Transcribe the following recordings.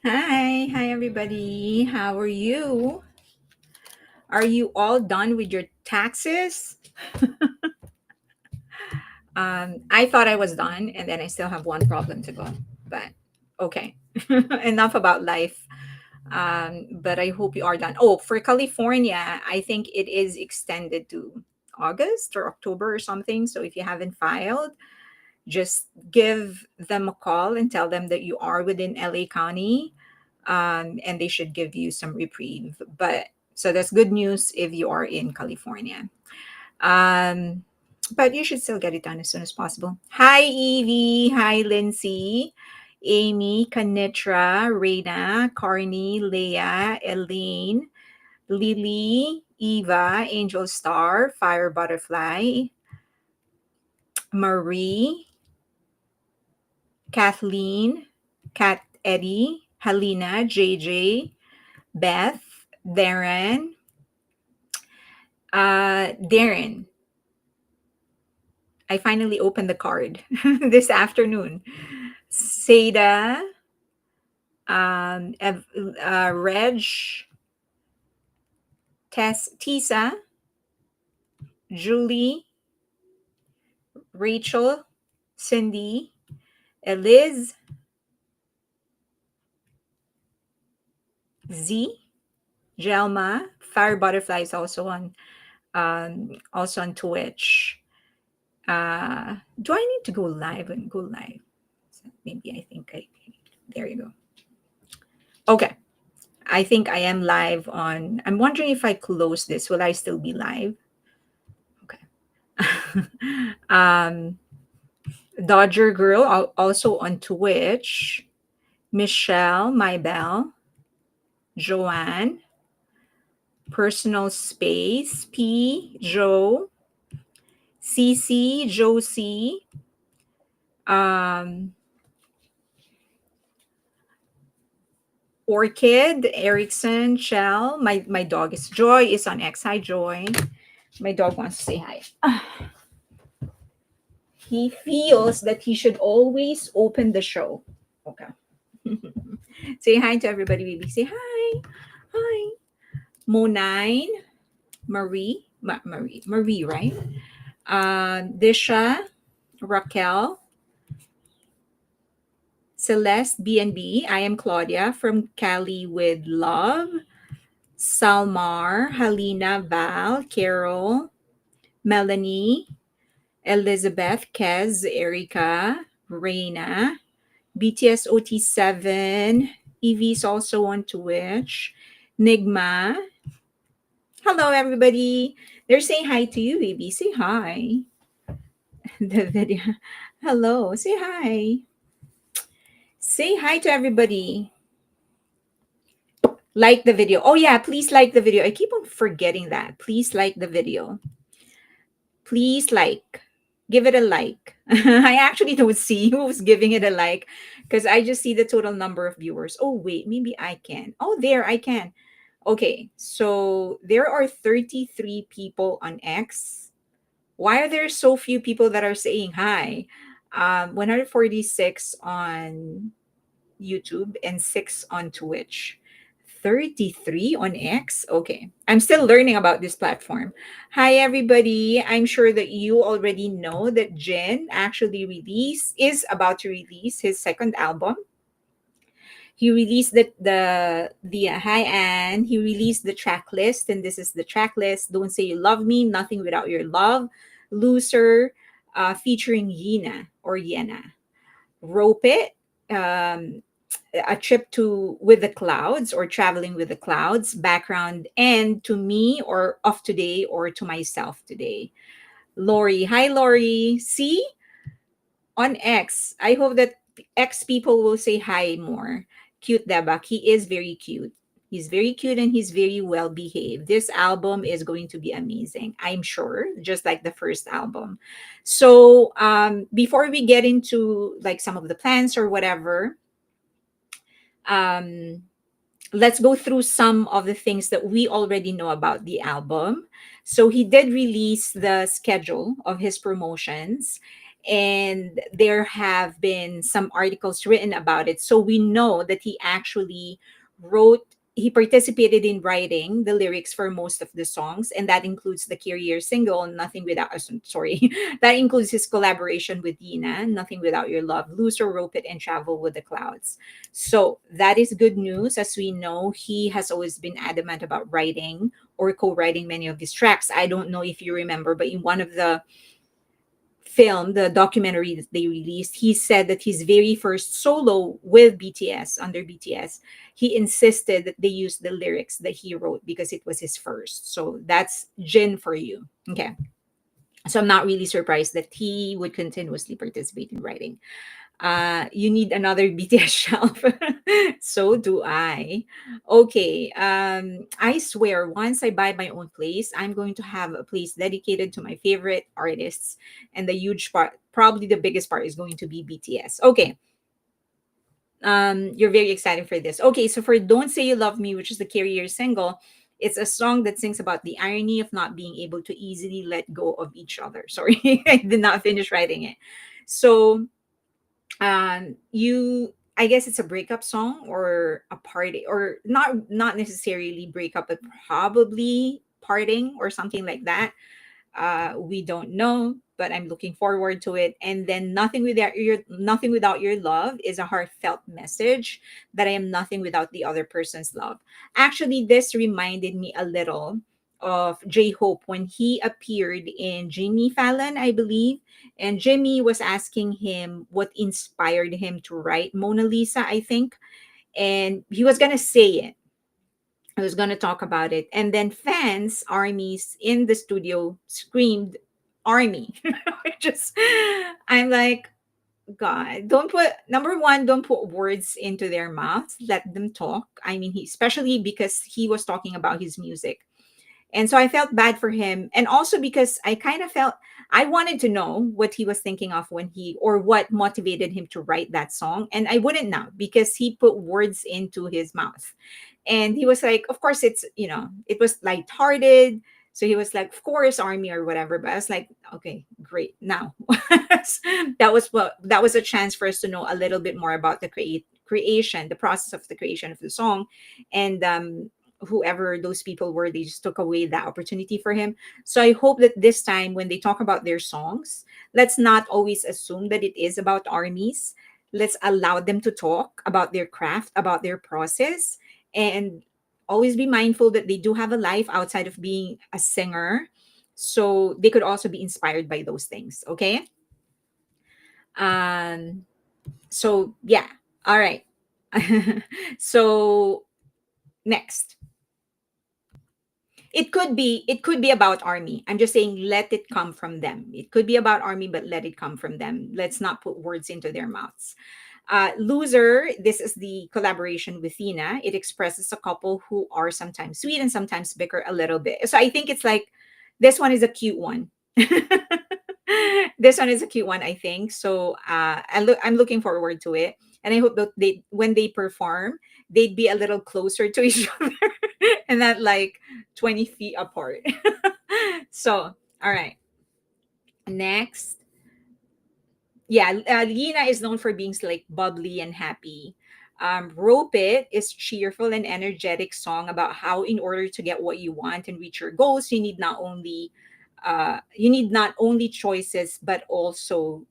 Hi everybody. How are you? Are you all done with your taxes? I thought I was done, and then I still have one problem to go. But okay, enough about life. But I hope you are done. Oh, for California, I think it is extended to August or October or something. So if you haven't filed, just give them a call and tell them that you are within LA County, and they should give you some reprieve. But so that's good news if you are in California. Um, but you should still get it done as soon as possible. Hi, Evie. Hi, Lindsay. Amy, Kanitra, Reina, Carney, Leah, Elaine, Lily, Eva, Angel Star, Fire Butterfly, Marie, Kathleen, Kat Eddie, Helena, JJ, Beth, Darren, Darren. I finally opened the card this afternoon. Seda, Reg, Tisa, Julie, Rachel, Cindy, Eliz, Z, Jelma, Fire Butterfly is also on Twitch. Do I need to go live and go live? So maybe I think I there you go. Okay. I think I am live on. I'm wondering if I close this, will I still be live? Okay. um, Dodger Girl also on Twitch. Michelle, Mybelle, Joanne, Personal Space, P, Joe, CC, Josie, um, Orchid, Erickson, Shell. My dog is Joy is on X. Hi, Joy. My dog wants to say hi. He feels that he should always open the show. Okay. Say hi to everybody, baby. Say hi. Hi. Monine, Marie, right? Disha, Raquel, Celeste, B&B. I am Claudia from Cali with Love. Salmar, Halina, Val, Carol, Melanie, Elizabeth, Kez, Erica, Reina, BTS OT7, Evie's also on Twitch, Nigma. Hello, everybody. They're saying hi to you, baby. Say hi. The video. Hello. Say hi. Say hi to everybody. Like the video. Oh, yeah. Please like the video. I keep on forgetting that. Please like the video. Please like. Give it a like. I actually don't see who's giving it a like because I just see the total number of viewers. Oh, wait. Maybe I can. Oh, there. I can. Okay. So there are 33 people on X. Why are there so few people that are saying hi? 146 on YouTube and 6 on Twitch. 33 on X? Okay. I'm still learning about this platform. Hi, everybody. I'm sure that you already know that Jin actually is about to release his second album. He released the Hi Ann. He released the track list, and this is the track list. Don't Say You Love Me, Nothing Without Your Love, Loser, featuring Yena. Rope It, um, a trip to with the clouds or traveling with the clouds, background, and to me or of today or to myself today. Lori, hi Lori. See on X. I hope that X people will say hi more. Cute Debak. He is very cute. He's very cute and he's very well behaved. This album is going to be amazing, I'm sure, just like the first album. So before we get into like some of the plans or whatever, um, let's go through some of the things that we already know about the album. So he did release the schedule of his promotions, and there have been some articles written about it. So we know that wrote he participated in writing the lyrics for most of the songs, and that includes the Career single Nothing Without Us. Sorry, that includes his collaboration with Yina, Nothing Without Your Love, Loser, Rope It, and Travel with the Clouds. So that is good news. As we know, he has always been adamant about writing or co-writing many of his tracks. I don't know if you remember, but in one of the documentary that they released, he said that his very first solo with BTS, under BTS, he insisted that they use the lyrics that he wrote because it was his first. So that's Jin for you. Okay. So I'm not really surprised that he would continuously participate in writing. You need another BTS shelf. So do I. Okay. I swear, once I buy my own place, I'm going to have a place dedicated to my favorite artists. And the huge part, probably the biggest part, is going to be BTS. Okay. You're very excited for this. Okay. So for Don't Say You Love Me, which is the Career single, it's a song that sings about the irony of not being able to easily let go of each other. Sorry, I did not finish writing it. So you I guess it's a breakup song or a party, or not necessarily breakup, but probably parting or something like that. We don't know, but I'm looking forward to it. And then Nothing Without Your Love is a heartfelt message that I am nothing without the other person's love. Actually, this reminded me a little of J Hope when he appeared in Jimmy Fallon, I believe. And Jimmy was asking him what inspired him to write Mona Lisa, I think. And he was gonna say it, I was going to talk about it. And then armies in the studio screamed, Army. Just, I'm like, God, number one, don't put words into their mouths. Let them talk. I mean, especially because he was talking about his music. And so I felt bad for him. And also because I kind of felt, I wanted to know what he was thinking of or what motivated him to write that song. And I wouldn't know because he put words into his mouth. And he was like, of course, it was lighthearted. So he was like, of course, Army or whatever. But I was like, okay, great. Now, that was a chance for us to know a little bit more about the creation, the process of the creation of the song. And whoever those people were, they just took away that opportunity for him. So I hope that this time when they talk about their songs, let's not always assume that it is about armies. Let's allow them to talk about their craft, about their process, and always be mindful that they do have a life outside of being a singer. So they could also be inspired by those things. Okay. Um, so yeah. All right. So next. It could be about army. I'm just saying let it come from them. It could be about army, but let it come from them. Let's not put words into their mouths. Loser, this is the collaboration with Tina. It expresses a couple who are sometimes sweet and sometimes bicker a little bit. So I think it's like this one is a cute one. This one is a cute one, I think. So I'm looking forward to it. And I hope that when they perform, they'd be a little closer to each other and not like 20 feet apart. So, all right. Next. Yeah, Lina is known for being like bubbly and happy. Rope It is cheerful and energetic song about how in order to get what you want and reach your goals, you need not only choices but also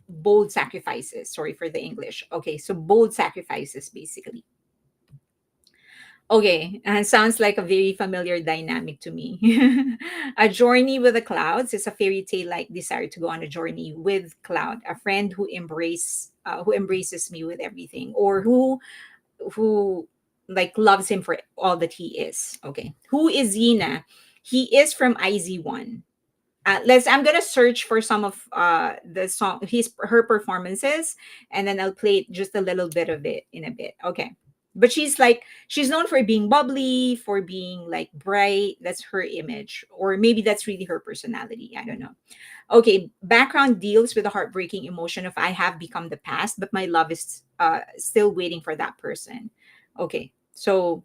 bold sacrifices. Sorry for the English. Okay, so bold sacrifices basically. Okay, and sounds like a very familiar dynamic to me. A journey with the clouds is a fairy tale like desire to go on a journey with Cloud, a friend who embraces me with everything, or who like loves him for all that he is. Okay, who is Yina? He is from IZ*ONE. I'm gonna search for some of the song his her performances, and then I'll play just a little bit of it in a bit. Okay. But she's known for being bubbly, for being like bright. That's her image, or maybe that's really her personality. I don't know. Okay, background deals with the heartbreaking emotion of I have become the past, but my love is still waiting for that person. Okay, so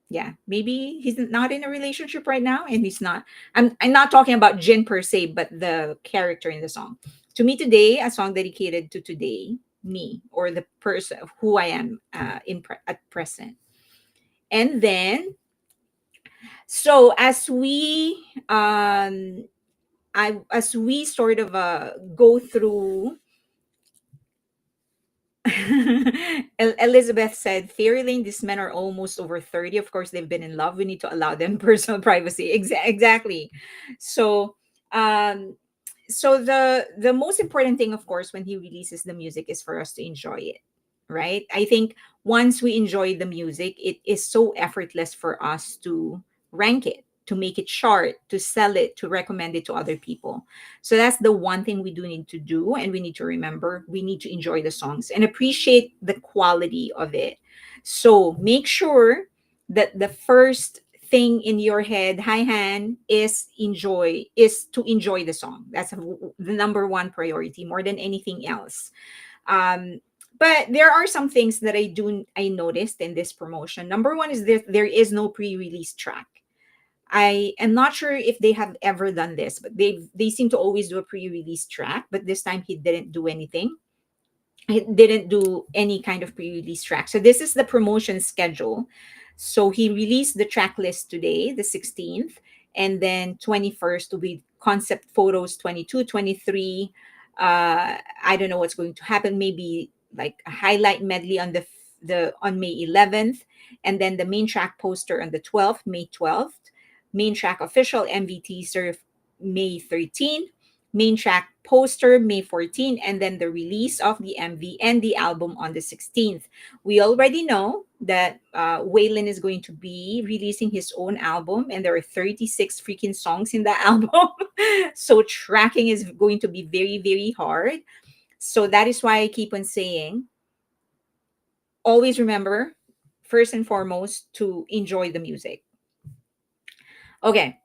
yeah, maybe he's not in a relationship right now, and he's not. I'm not talking about Jin per se, but the character in the song. To me today, a song dedicated to today, me, or the person who I am at present. And then, so as we sort of go through, Elizabeth said, Fairyland, these men are almost over 30. Of course, they've been in love. We need to allow them personal privacy. Exactly. So, um, so the most important thing, of course, when he releases the music is for us to enjoy it, right? I think once we enjoy the music, it is so effortless for us to rank it, to make it short, to sell it, to recommend it to other people. So that's the one thing we do need to do. And we need to remember we need to enjoy the songs and appreciate the quality of it. So make sure that the first thing in your head, hi Han, is to enjoy the song. That's the number one priority more than anything else. Um, but there are some things that I noticed in this promotion. Number one is that there is no pre-release track. I am not sure if they have ever done this, but they seem to always do a pre-release track. But this time he didn't do anything. He didn't do any kind of pre-release track. So this is the promotion schedule. So he released the track list today, the 16th, and then 21st will be concept photos, 22, 23. I don't know what's going to happen. Maybe like a highlight medley on the on May 11th, and then the main track poster on the 12th, May 12th, main track official MVT serve May 13th, main track poster May 14, and then the release of the MV and the album on the 16th. We already know that Waylon is going to be releasing his own album, and there are 36 freaking songs in that album. So tracking is going to be very, very hard. So that is why I keep on saying, always remember, first and foremost, to enjoy the music. Okay.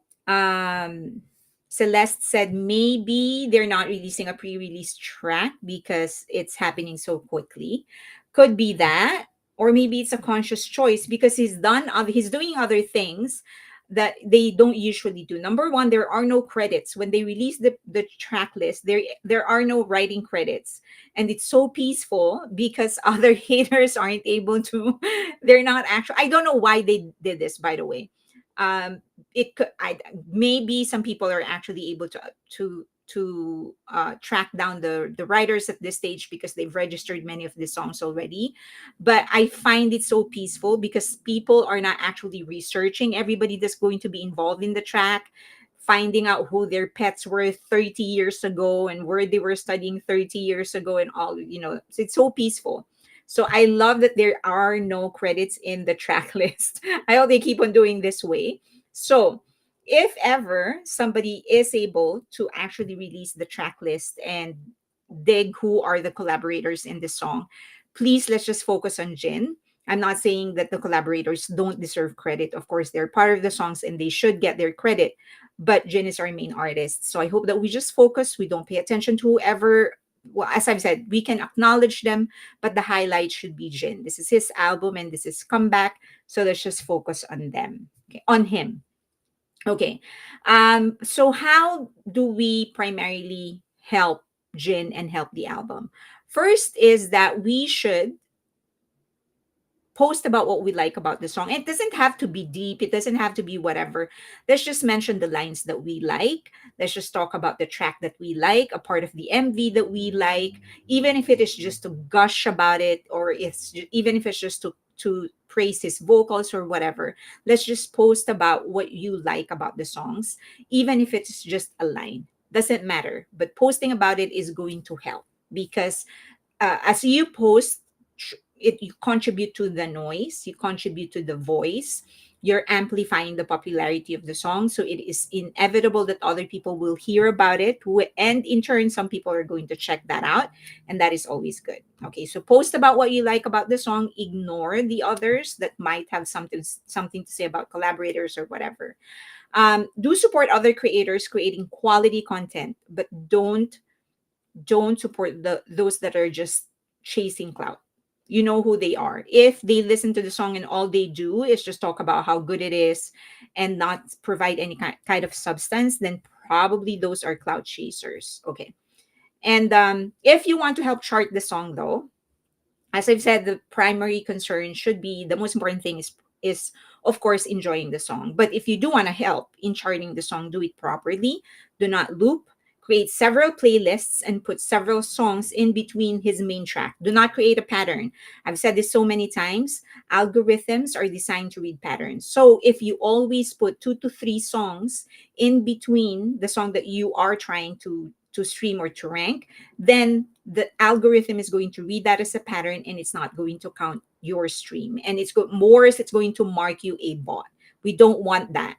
Celeste said maybe they're not releasing a pre-release track because it's happening so quickly. Could be that, or maybe it's a conscious choice because he's doing other things that they don't usually do. Number one, there are no credits when they release the track list. There are no writing credits, and it's so peaceful because other haters aren't able to. They're not actually. I don't know why they did this, by the way. It could maybe some people are actually able to track down the writers at this stage because they've registered many of the songs already. But I find it so peaceful because people are not actually researching everybody that's going to be involved in the track, finding out who their pets were 30 years ago and where they were studying 30 years ago and all, so it's so peaceful. So I love that there are no credits in the track list. I hope they keep on doing this way. So if ever somebody is able to actually release the track list and dig who are the collaborators in the song, please let's just focus on Jin. I'm not saying that the collaborators don't deserve credit. Of course, they're part of the songs and they should get their credit. But Jin is our main artist. So I hope that we just focus. We don't pay attention to whoever. Well, as I've said, we can acknowledge them, but the highlight should be Jin. This is his album and this is comeback. So let's just focus on them, okay, on him. Okay. So how do we primarily help Jin and help the album? First is that we should post about what we like about the song. It doesn't have to be deep. It doesn't have to be whatever. Let's just mention the lines that we like. Let's just talk about the track that we like, a part of the MV that we like, even if it is just to gush about it, or even if it's just to praise his vocals or whatever. Let's just post about what you like about the songs, even if it's just a line. Doesn't matter. But posting about it is going to help because as you post, you contribute to the noise, you contribute to the voice, you're amplifying the popularity of the song, so it is inevitable that other people will hear about it, and in turn some people are going to check that out, and that is always good. Okay, so post about what you like about the song, ignore the others that might have something to say about collaborators or whatever. Do support other creators creating quality content, but don't support those that are just chasing clout. You know who they are. If they listen to the song and all they do is just talk about how good it is and not provide any kind of substance, then probably those are clout chasers. Okay. And if you want to help chart the song, though, as I've said, the primary concern should be, the most important thing is of course enjoying the song. But if you do want to help in charting the song, do it properly. Do not loop. Create several playlists and put several songs in between his main track. Do not create a pattern. I've said this so many times. Algorithms are designed to read patterns. So if you always put 2 to 3 songs in between the song that you are trying to stream or to rank, then the algorithm is going to read that as a pattern and it's not going to count your stream. And it's going to mark you a bot. We don't want that.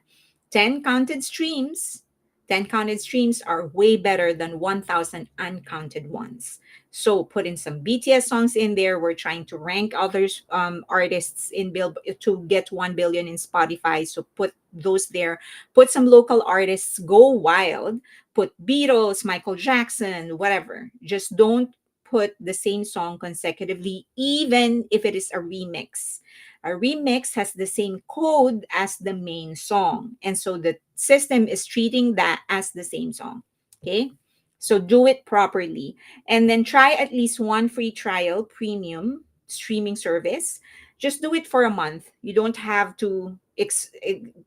10 counted streams, 10 counted streams are way better than 1,000 uncounted ones. So put in some BTS songs in there. We're trying to rank others artists in Bill to get 1 billion in Spotify. So put those there. Put some local artists, go wild. Put Beatles, Michael Jackson, whatever. Just don't put the same song consecutively, even if it is a remix. A remix has the same code as the main song. And so the system is treating that as the same song. Okay. So do it properly. And then try at least one free trial premium streaming service. Just do it for a month. You don't have to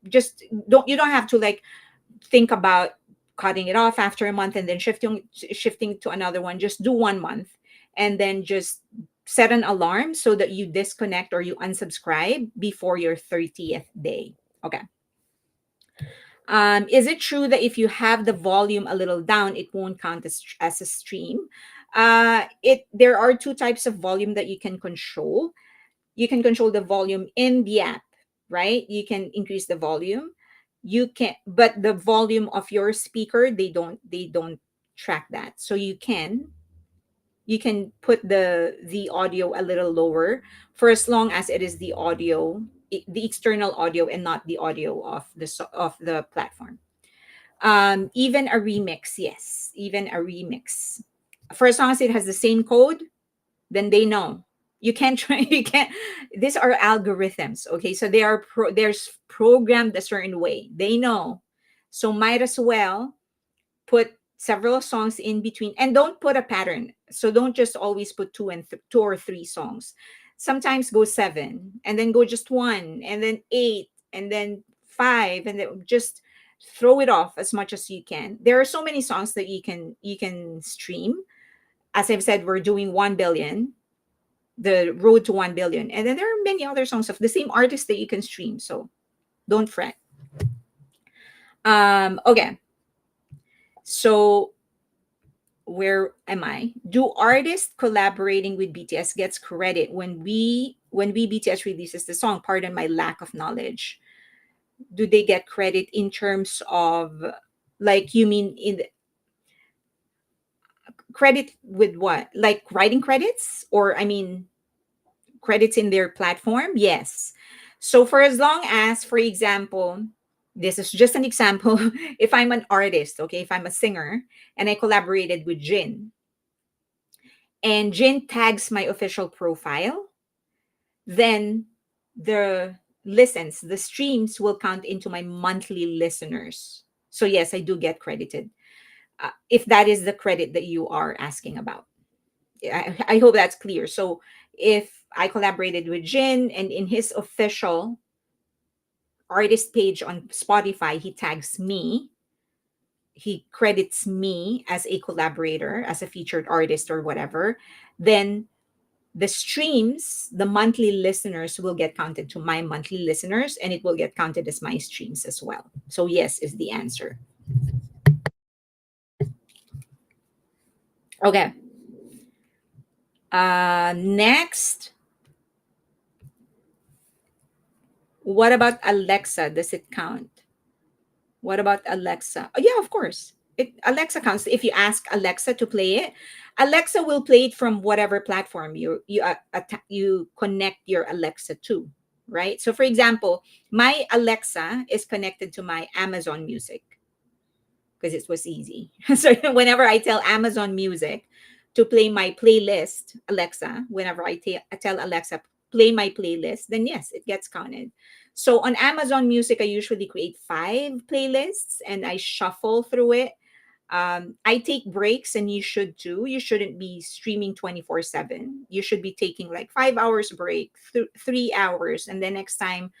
just don't you don't have to like think about cutting it off after a month and then shifting to another one. Just do 1 month and then just set an alarm so that you disconnect or you unsubscribe before your 30th day. Okay. Is it true that if you have the volume a little down, it won't count as a stream? There are 2 types of volume that you can control. You can control the volume in the app, right? You can increase the volume. You can, but the volume of your speaker, they don't track that. So you can put the audio a little lower for as long as it is the audio, the external audio, and not the audio of the platform. Even a remix, yes, even a remix, for as long as it has the same code, then they know. You can't try. You can't. These are algorithms, okay? So there's programmed a certain way. They know, so might as well put several songs in between, and don't put a pattern. So don't just always put 2 or 3 songs. Sometimes go 7 and then go just 1 and then 8 and then 5 and then just throw it off as much as you can. There are so many songs that you can stream. As I've said, we're doing 1 billion, the road to 1 billion, and then there are many other songs of the same artist that you can stream. So don't fret. Okay. So where am I? Do artists collaborating with BTS gets credit when we BTS releases the song? Pardon my lack of knowledge. Do they get credit in terms of, like, you mean in credit with what? Like writing credits, or I mean credits in their platform? Yes. So for as long as, for example, this is just an example. If I'm an artist, okay, if I'm a singer and I collaborated with Jin, and Jin tags my official profile, then the streams will count into my monthly listeners. So yes, I do get credited. If that is the credit that you are asking about. I hope that's clear. So if I collaborated with Jin and in his official artist page on Spotify, he tags me, he credits me as a collaborator, as a featured artist or whatever, then the streams, the monthly listeners will get counted to my monthly listeners and it will get counted as my streams as well. So yes is the answer. Okay. Next, what about Alexa? Does it count? What about Alexa? Oh, yeah, of course. Alexa counts. If you ask Alexa to play it, Alexa will play it from whatever platform you connect your Alexa to, right? So, for example, my Alexa is connected to my Amazon Music because it was easy. So whenever I tell Amazon Music to play my playlist, Alexa, whenever I tell Alexa play my playlist, then yes, it gets counted. So on Amazon Music, I usually create 5 playlists and I shuffle through it. I take breaks, and you should too. You shouldn't be streaming 24/7. You should be taking like 5 hours break, 3 hours, and then next time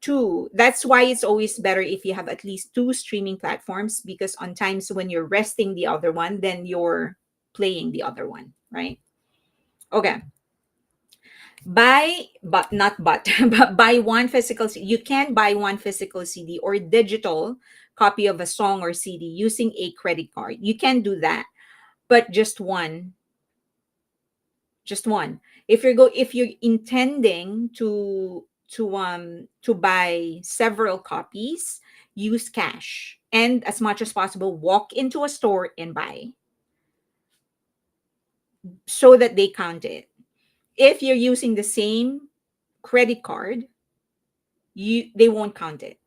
two. That's why it's always better if you have at least two streaming platforms, because on times when you're resting the other one, then you're playing the other one, right? Okay. Buy, but not but, but buy one physical You can buy one physical CD or digital copy of a song or CD using a credit card. You can do that, but just one. If you're intending to buy several copies, use cash, and as much as possible walk into a store and buy, so that they count it. If you're using the same credit card, you they won't count it.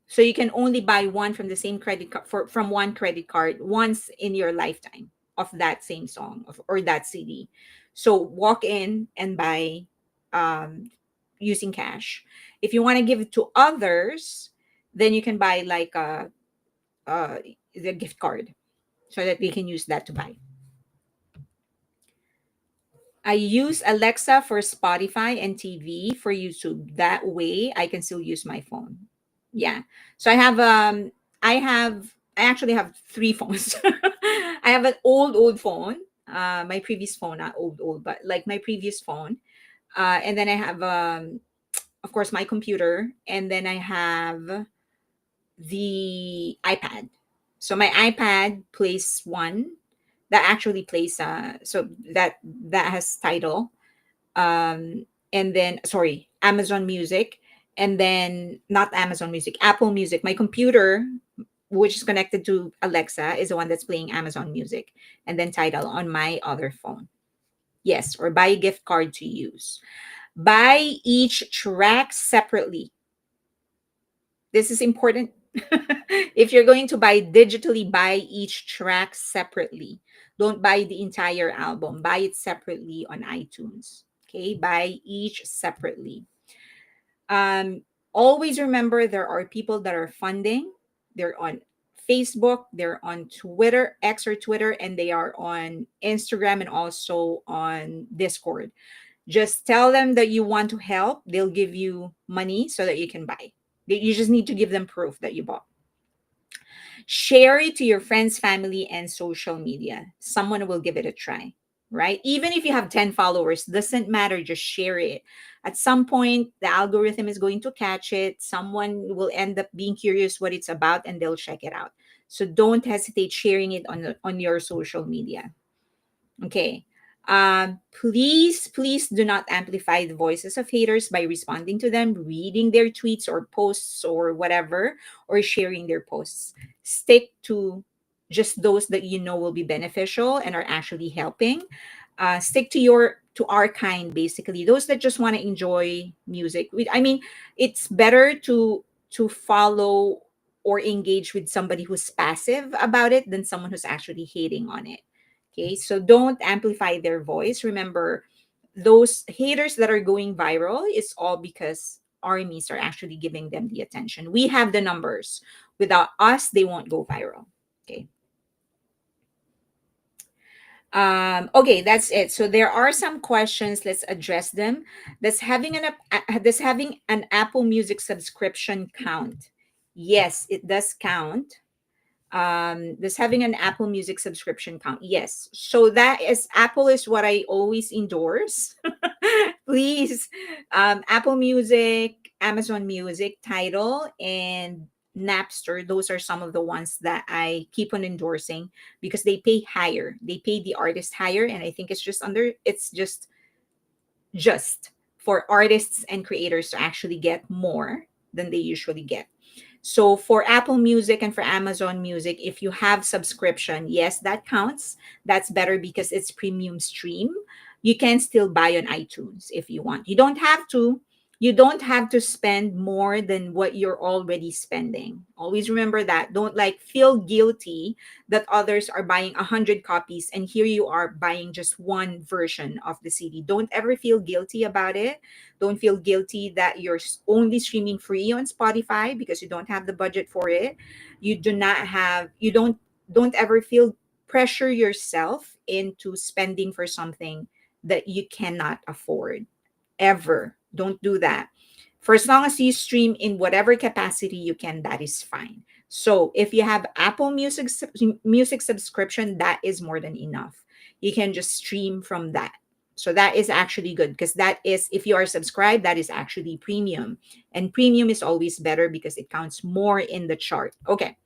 So you can only buy one from the same credit card, from one credit card, once in your lifetime, of that same song, or that CD. So walk in and buy, um, using cash. If you want to give it to others, then you can buy like a the gift card, so that they can use that to buy. I use Alexa for Spotify and TV for YouTube. That way I can still use my phone. Yeah. So I actually have three phones. I have an old phone. My previous phone, not old, but like my previous phone. And then I have, of course, my computer, and then I have the iPad. So my iPad plays one, that actually plays, so that has title, and then, sorry, Amazon Music, and then not Amazon Music, Apple Music. My computer, which is connected to Alexa, is the one that's playing Amazon Music, and then title on my other phone. Yes, or buy a gift card to use. Buy each track separately. This is important. If you're going to buy digitally, buy each track separately. Don't buy the entire album. Buy it separately on iTunes. Okay, buy each separately. Um, Always remember, there are people that are funding. They're on Facebook, they're on Twitter, X or Twitter, and they are on Instagram, and also on Discord. Just tell them that you want to help. They'll give you money so that you can buy. You just need to give them proof that you bought. Share it to your friends, family, and social media. Someone will give it a try, right? Even if you have 10 followers, doesn't matter, just share it. At some point, the algorithm is going to catch it. Someone will end up being curious what it's about, and they'll check it out. So don't hesitate sharing it on your social media. Okay. Please do not amplify the voices of haters by responding to them, reading their tweets or posts or whatever, or sharing their posts. Stick to just those that you know will be beneficial and are actually helping. Stick to our kind, basically, those that just want to enjoy music. I mean, it's better to follow or engage with somebody who's passive about it than someone who's actually hating on it. Okay, so don't amplify their voice. Remember, those haters that are going viral is all because armies are actually giving them the attention. We have the numbers. Without us, they won't go viral. Okay. Okay, that's it. So there are some questions. Let's address them. Does having an Apple Music subscription count? Yes, it does count. Does having an Apple Music subscription count? Yes. So that is, Apple is what I always endorse. Please, Apple Music, Amazon Music, Tidal, and Napster. Those are some of the ones that I keep on endorsing, because they pay higher. They pay the artist higher, and I think it's just for artists and creators to actually get more than they usually get. So for Apple Music and for Amazon Music, if you have subscription, yes, that counts. That's better because it's premium stream. You can still buy on iTunes if you want. You don't have to. You don't have to spend more than what you're already spending. Always remember that. Don't like feel guilty that others are buying 100 copies, and here you are buying just one version of the CD. Don't ever feel guilty about it. Don't feel guilty that you're only streaming free on Spotify because you don't have the budget for it. You don't don't ever feel pressure yourself into spending for something that you cannot afford. Ever. Don't do that. For as long as you stream in whatever capacity you can, that is fine. So if you have Apple Music subscription, that is more than enough. You can just stream from that. So that is actually good, because that is, if you are subscribed, that is actually premium. And premium is always better because it counts more in the chart. Okay.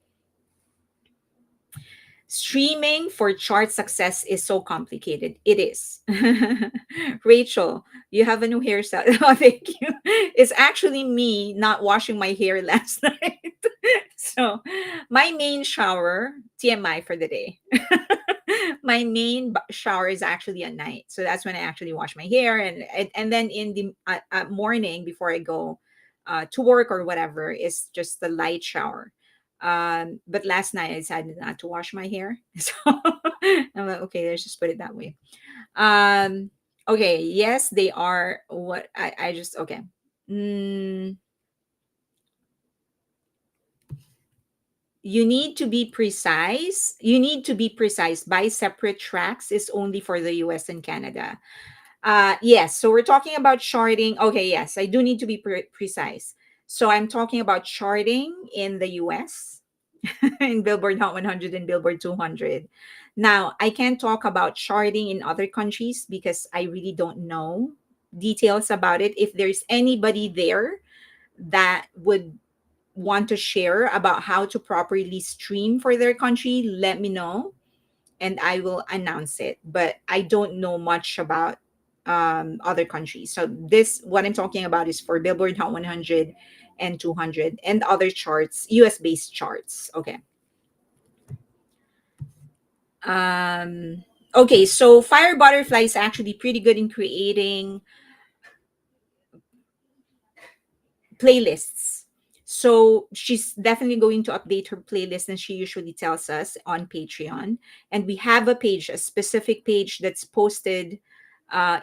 Streaming for chart success is so complicated. It is. Rachel, you have a new hairstyle. Oh, thank you. It's actually me not washing my hair last night. So, my main shower, TMI for the day. My main shower is actually at night. So that's when I actually wash my hair, and then in the morning before I go to work or whatever is just the light shower. But last night I decided not to wash my hair. So I'm like, okay, let's just put it that way. Um, okay, yes, they are what I just okay. Mm, you need to be precise. You need to be precise. Buy separate tracks is only for the US and Canada. Yes, so we're talking about charting. Okay, yes, I do need to be precise. So I'm talking about charting in the US, in Billboard Hot 100 and Billboard 200. Now, I can't talk about charting in other countries because I really don't know details about it. If there's anybody there that would want to share about how to properly stream for their country, let me know and I will announce it. But I don't know much about other countries. So this, what I'm talking about, is for Billboard Hot 100 and 200 and other charts, US based charts. Okay. Okay, so Fire Butterfly is actually pretty good in creating playlists. So she's definitely going to update her playlist, and she usually tells us on Patreon. And we have a page, a specific page that's posted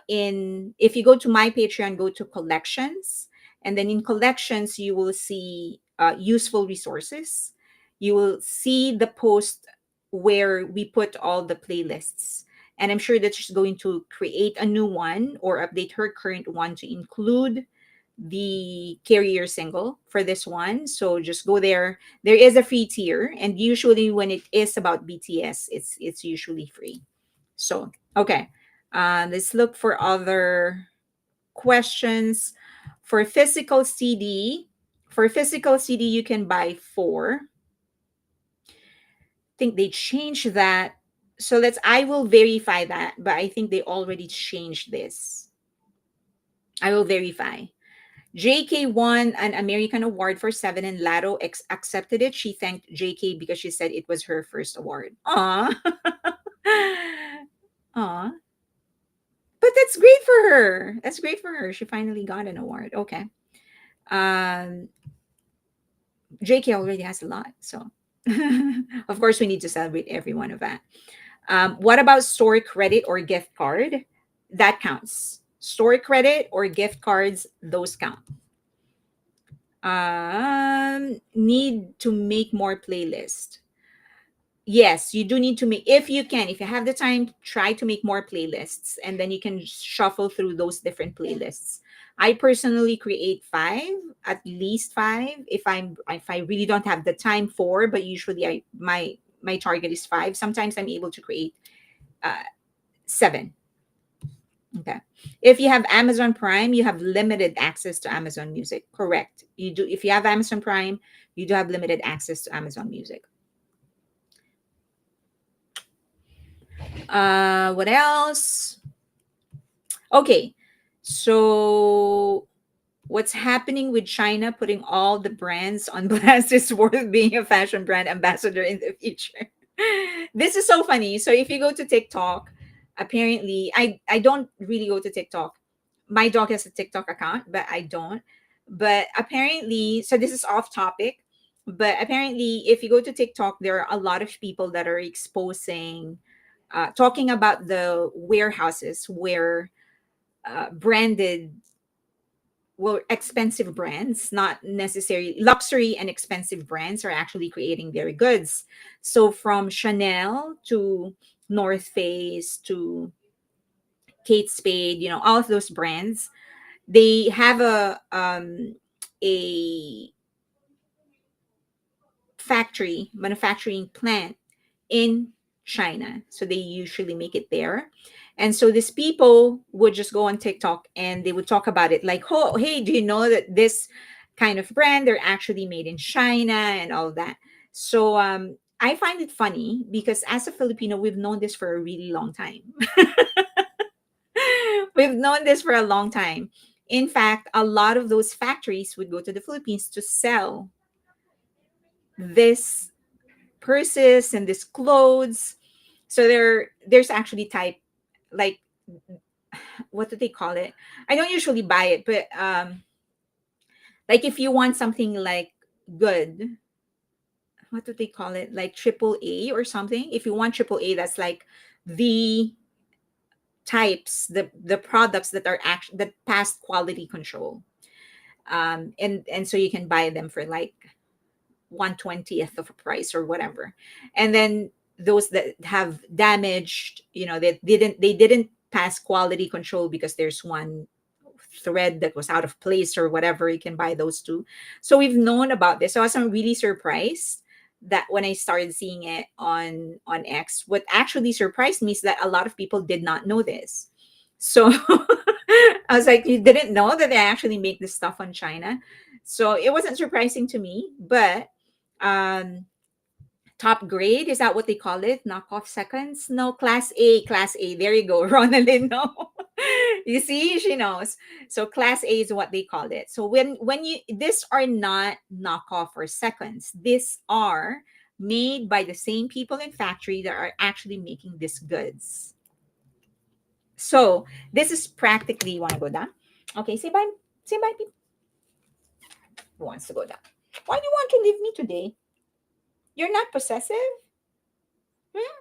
in, if you go to my Patreon, go to collections, and then in collections, you will see useful resources. You will see the post where we put all the playlists. And I'm sure that she's going to create a new one or update her current one to include the carrier single for this one. So just go there. There is a free tier, and usually when it is about BTS, it's usually free. So okay, let's look for other questions. For physical CD, you can buy four. I think they changed that. So let's. I will verify that, but I think they already changed this. I will verify. JK won an American award for Seven, and Lado accepted it. She thanked JK because she said it was her first award. Aw. Aw. But that's great for her. That's great for her. She finally got an award. Okay. Um, JK already has a lot. So, of course, we need to celebrate every one of that. What about store credit or gift card? That counts. Store credit or gift cards, those count. Need to make more playlist. Yes, you do need to make, if you can, if you have the time, try to make more playlists, and then you can shuffle through those different playlists. I personally create five, at least five, if I really don't have the time for, but usually my target is five. Sometimes I'm able to create seven. Okay. If you have Amazon Prime, you have limited access to Amazon Music. Correct. You do. If you have Amazon Prime, you do have limited access to Amazon Music. What else? Okay. So what's happening with China putting all the brands on blast is worth being a fashion brand ambassador in the future. This is so funny. So if you go to TikTok, apparently I don't really go to TikTok. My dog has a TikTok account, but I don't. But apparently, so this is off topic, but apparently if you go to TikTok, there are a lot of people that are exposing talking about the warehouses where branded well, expensive brands, not necessarily luxury and expensive brands, are actually creating their goods. So from Chanel to North Face to Kate Spade, all of those brands, they have a factory, manufacturing plant in China. So they usually make it there. And so these people would just go on TikTok and they would talk about it like, oh, hey, do you know that this kind of brand, they're actually made in China and all that. So I find it funny because as a Filipino, we've known this for a really long time. We've known this for a long time. In fact, a lot of those factories would go to the Philippines to sell this purses and this clothes. So there's actually type, like, what do they call it? I don't usually buy it, but like if you want something like good, what do they call it? Like triple A or something. If you want triple A, that's like the types, the products that are actually that pass quality control. And so you can buy them for like 1/20th of a price or whatever. And then those that have damaged, they didn't pass quality control because there's one thread that was out of place or whatever, you can buy those too. So we've known about this. So I was really surprised that when I started seeing it on X, what actually surprised me is that a lot of people did not know this. So I was like, you didn't know that they actually make this stuff on China? So it wasn't surprising to me, but um top grade, is that what they call it? Knockoff seconds? No, class A, there you go. Ronaldin, no. You see, she knows. So class A is what they call it. So when you, these are not knockoff or seconds, these are made by the same people in factory that are actually making these goods. So this is practically, you want to go down? Okay, say bye, people. Who wants to go down? Why do you want to leave me today? You're not possessive? Hmm?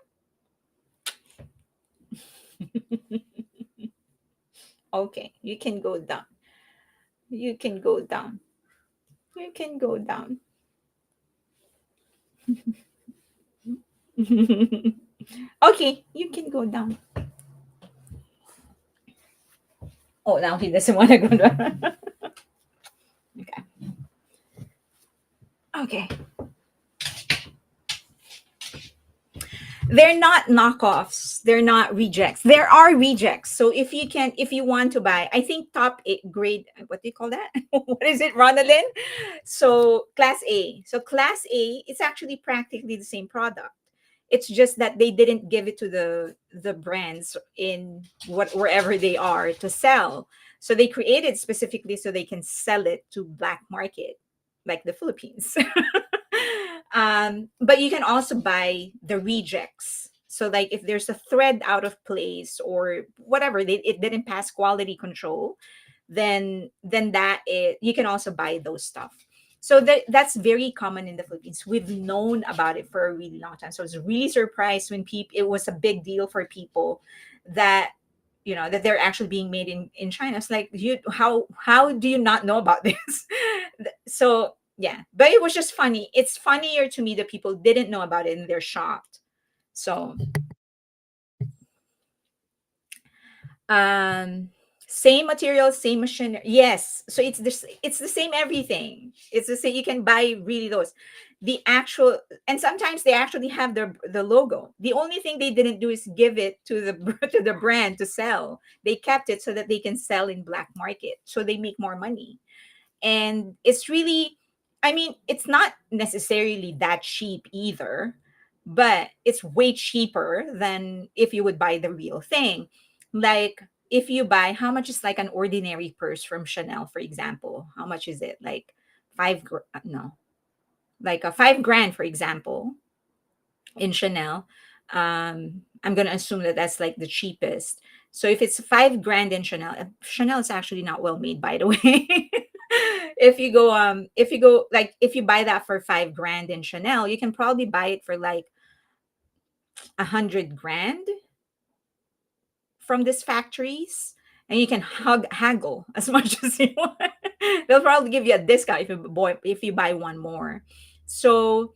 Okay, you can go down. You can go down. You can go down. Okay, you can go down. Oh, now he doesn't want to go down. Okay. Okay. They're not knockoffs. They're not rejects. There are rejects. So if you want to buy, I think top eight grade, what do you call that? What is it, Ronaldin? So class A. So class A, it's actually practically the same product. It's just that they didn't give it to the brands in wherever they are to sell. So they created specifically so they can sell it to black market, like the Philippines. But you can also buy the rejects. So like if there's a thread out of place or whatever, it didn't pass quality control, then you can also buy those stuff. So that's very common in the Philippines. We've known about it for a really long time. So I was really surprised when people, it was a big deal for people that, that they're actually being made in China. It's like, how do you not know about this? So yeah, but it was just funny. It's funnier to me that people didn't know about it and they're shocked. So um same material, same machine, yes. So it's the same everything. It's the same. You can buy really those, the actual, and sometimes they actually have the logo. The only thing they didn't do is give it to the to the brand to sell. They kept it so that they can sell in black market, so they make more money. And it's really, I mean, it's not necessarily that cheap either, but it's way cheaper than if you would buy the real thing. Like if you buy, how much is like an ordinary purse from Chanel, for example? How much is it? Like no, like a 5 grand, for example, in Chanel. I'm gonna assume that that's like the cheapest. So if it's 5 grand in Chanel, Chanel is actually not well made, by the way. If you buy that for 5 grand in Chanel, you can probably buy it for like 100 grand from these factories. and you can haggle as much as you want. They'll probably give you a discount if you buy one more. So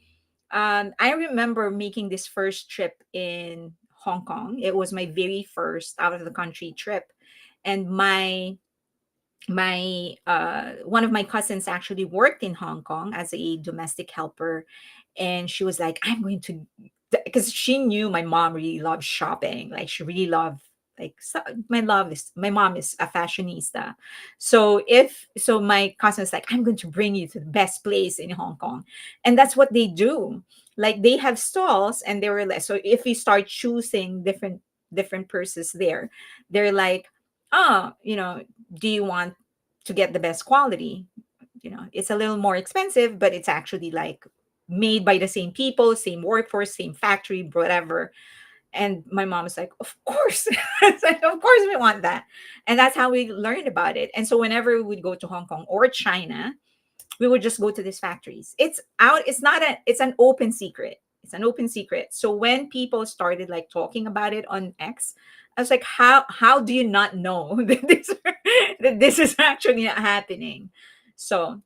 I remember making this first trip in Hong Kong. It was my very first out of the country trip, and my one of my cousins actually worked in Hong Kong as a domestic helper, and she was like, "I'm going to," because she knew my mom really loved shopping. Like she really loved my mom is a fashionista. So my cousin was like, "I'm going to bring you to the best place in Hong Kong," and that's what they do. Like they have stalls, and they were like, so if you start choosing different purses there, they're like, "Oh, do you want to get the best quality? It's a little more expensive, but it's actually like made by the same people, same workforce, same factory, whatever." And my mom was like, "Of course." It's like, of course we want that. And that's how we learned about it. And so whenever we would go to Hong Kong or China, we would just go to these factories. It's an open secret. It's an open secret. So when people started like talking about it on X, I was like, how do you not know that this is actually not happening? So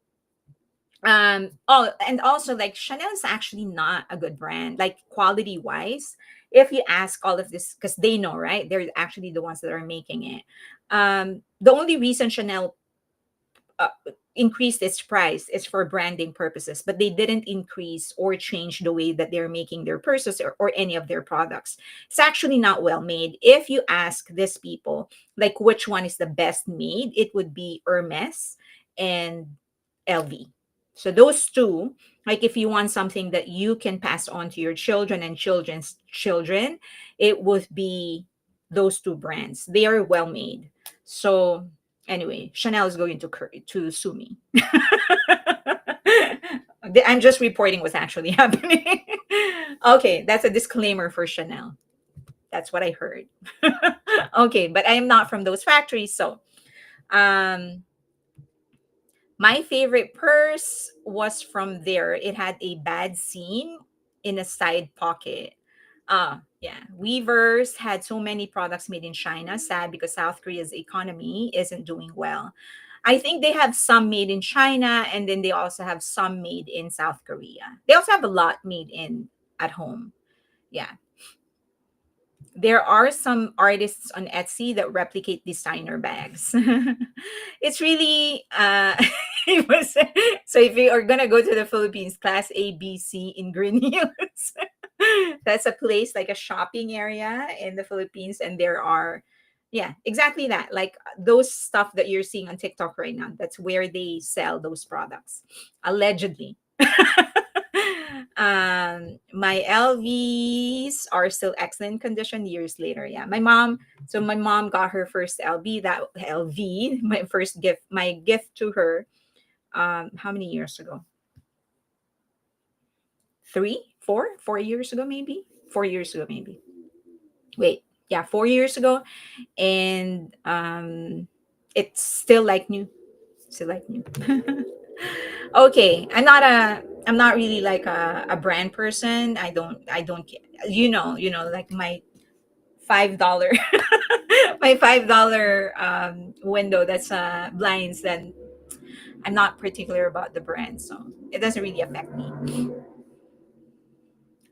oh, and also like Chanel is actually not a good brand, like quality wise. If you ask all of this, because they know, right? They're actually the ones that are making it. The only reason Chanel uh, increased its price is for branding purposes, but they didn't increase or change the way that they're making their purses, or any of their products. It's actually not well made. If you ask these people, like which one is the best made, it would be Hermes and LV. So those two, like if you want something that you can pass on to your children and children's children, it would be those two brands. They are well made. So anyway, Chanel is going to sue me. I'm just reporting what's actually happening. Okay, that's a disclaimer for Chanel. That's what I heard. Okay, but I am not from those factories, so um my favorite purse was from there. It had a bad seam in a side pocket. Yeah. Weavers had so many products made in China, sad because South Korea's economy isn't doing well. I think they have some made in China, and then they also have some made in South Korea. They also have a lot made in at home. Yeah. There are some artists on Etsy that replicate designer bags. It's really it was, so if you are gonna go to the Philippines, class A, B, C in Green Hills. That's a place like a shopping area in the Philippines, and there are, yeah, exactly that. Like those stuff that you're seeing on TikTok right now, that's where they sell those products, allegedly. My LVs are still excellent condition years later. Yeah, my mom got her first LV, my first gift, my gift to her. How many years ago? 4 years ago, maybe 4 years ago, maybe. Wait, yeah, 4 years ago, and it's still like new, still like new. Okay, I'm not really like a brand person. I don't like my $5 my $5 window that's blinds, then I'm not particular about the brand, so it doesn't really affect me.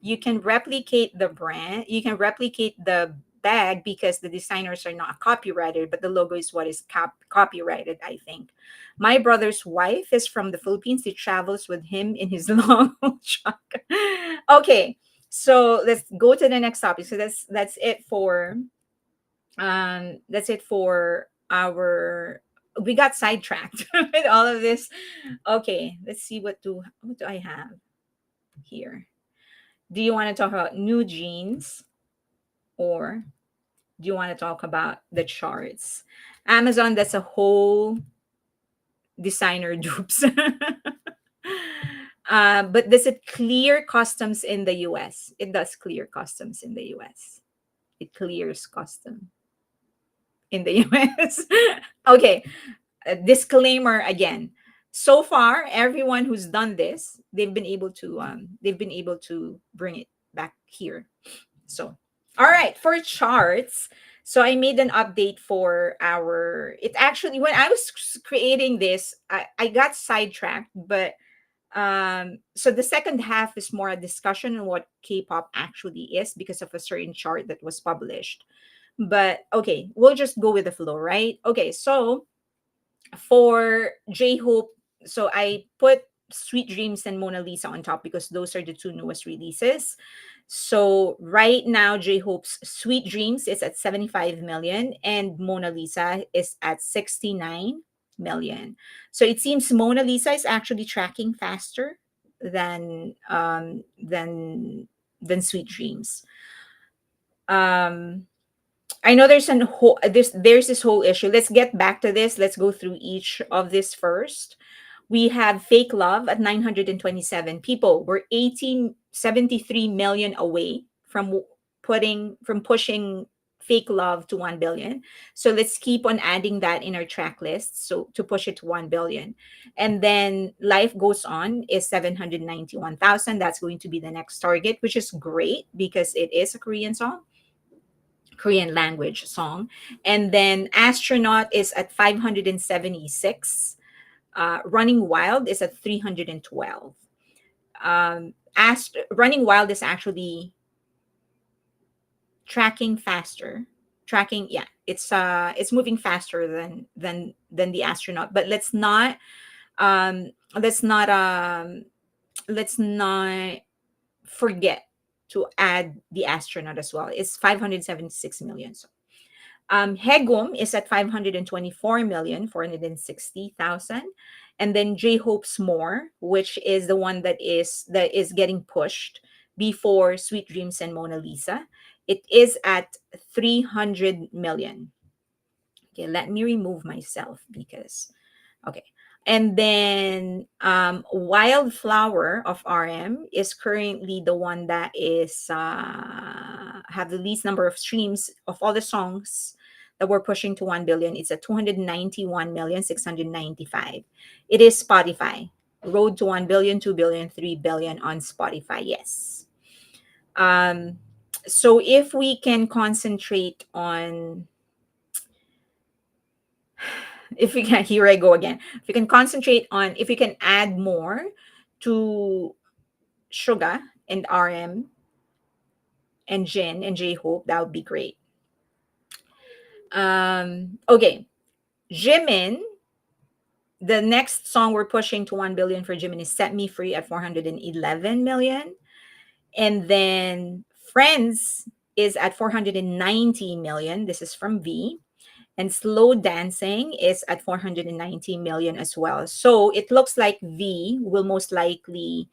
You can replicate the brand, you can replicate the bag because the designers are not copyrighted, but the logo is what is copyrighted, I think. My brother's wife is from the Philippines. He travels with him in his long truck. Okay, so let's go to the next topic. So that's it for our, we got sidetracked with all of this. Okay, let's see, what do I have here. Do you want to talk about new jeans, or do you want to talk about the charts? Amazon, that's a whole designer dupes. But does it clear customs in the US? It does clear customs in the US. It clears custom in the US. Okay, a disclaimer again. So far, everyone who's done this, they've been able to bring it back here. So, all right, for charts, So I made an update for our, it actually, when I was creating this, I got sidetracked, but so the second half is more a discussion on what K-pop actually is because of a certain chart that was published. But okay, we'll just go with the flow, right? Okay, so for J-Hope, so I put Sweet Dreams and Mona Lisa on top because those are the two newest releases. So right now, J-Hope's Sweet Dreams is at 75 million and Mona Lisa is at 69 million. So it seems Mona Lisa is actually tracking faster than Sweet Dreams. Um I know there's this whole issue. Let's get back to this. Let's go through each of this first. We have Fake Love at 927 people. We're 1873 million away from pushing Fake Love to 1 billion. So let's keep on adding that in our track list so to push it to 1 billion. And then Life Goes On is 791,000. That's going to be the next target, which is great because it is a Korean song, Korean language song. And then Astronaut is at 576. Running Wild is at 312. Running Wild is actually tracking faster. Tracking, yeah, it's moving faster than the Astronaut. But let's not let's not forget to add the Astronaut as well. It's 576 million. So Hegum is at 524,460,000. And then J Hope's More, which is the one that is getting pushed before Sweet Dreams and Mona Lisa. It is at 300 million. Okay, let me remove myself because okay. And then Wildflower of RM is currently the one that is have the least number of streams of all the songs that we're pushing to 1 billion. It's at 291,695. It is Spotify. Road to 1 billion, 2 billion, 3 billion on Spotify. Yes. Um, so if we can concentrate on, if we can, here I go again. If we can concentrate on, if we can add more to Suga and RM and Jin and J Hope, that would be great. Okay, Jimin, the next song we're pushing to 1 billion for Jimin is Set Me Free at 411 million. And then Friends is at 490 million. This is from V. And Slow Dancing is at 490 million as well. So it looks like V will most likely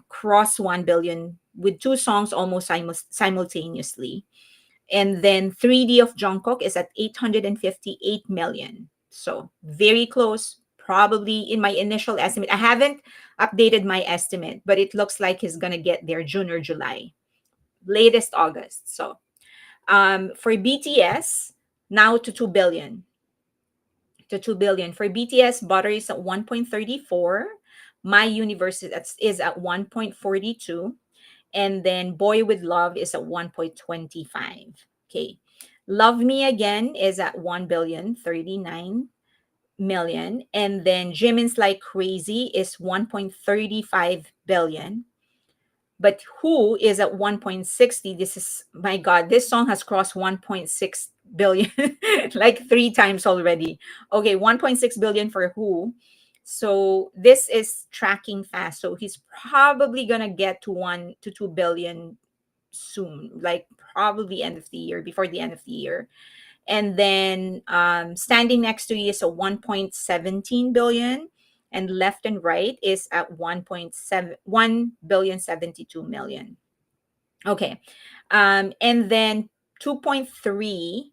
cross 1 billion with two songs almost simultaneously. And then 3D of Jungkook is at 858 million. So very close. Probably in my initial estimate. I haven't updated my estimate, but it looks like he's going to get there June or July. Latest August. So for BTS, now to 2 billion. To 2 billion. For BTS, Butter is at 1.34. My Universe is at 1.42. And then Boy with Love is at 1.25. Okay. Love Me Again is at 1 billion 39 million. And then Jimin's Like Crazy is 1.35 billion. But Who is at 1.60. This is, my God, this song has crossed 1.6 billion like three times already. Okay, 1.6 billion for Who. So this is tracking fast. So he's probably gonna get to 1 to 2 billion soon, like probably end of the year, before the end of the year. And then standing next to you is a 1.17 billion, and Left and Right is at 1.7 billion 72 million. Okay. And then 2.3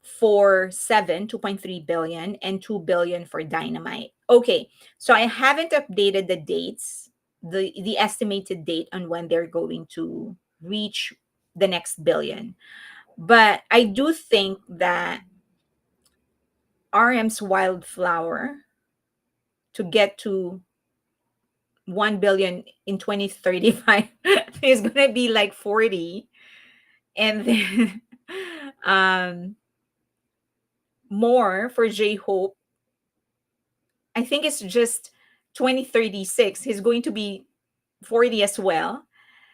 for 2.3 billion, and 2 billion for Dynamite. Okay, so I haven't updated the dates, the estimated date on when they're going to reach the next billion. But I do think that RM's Wildflower to get to 1 billion in 2035 is going to be like 40. And then Um, More for J Hope, I think it's just 2036. He's going to be 40 as well.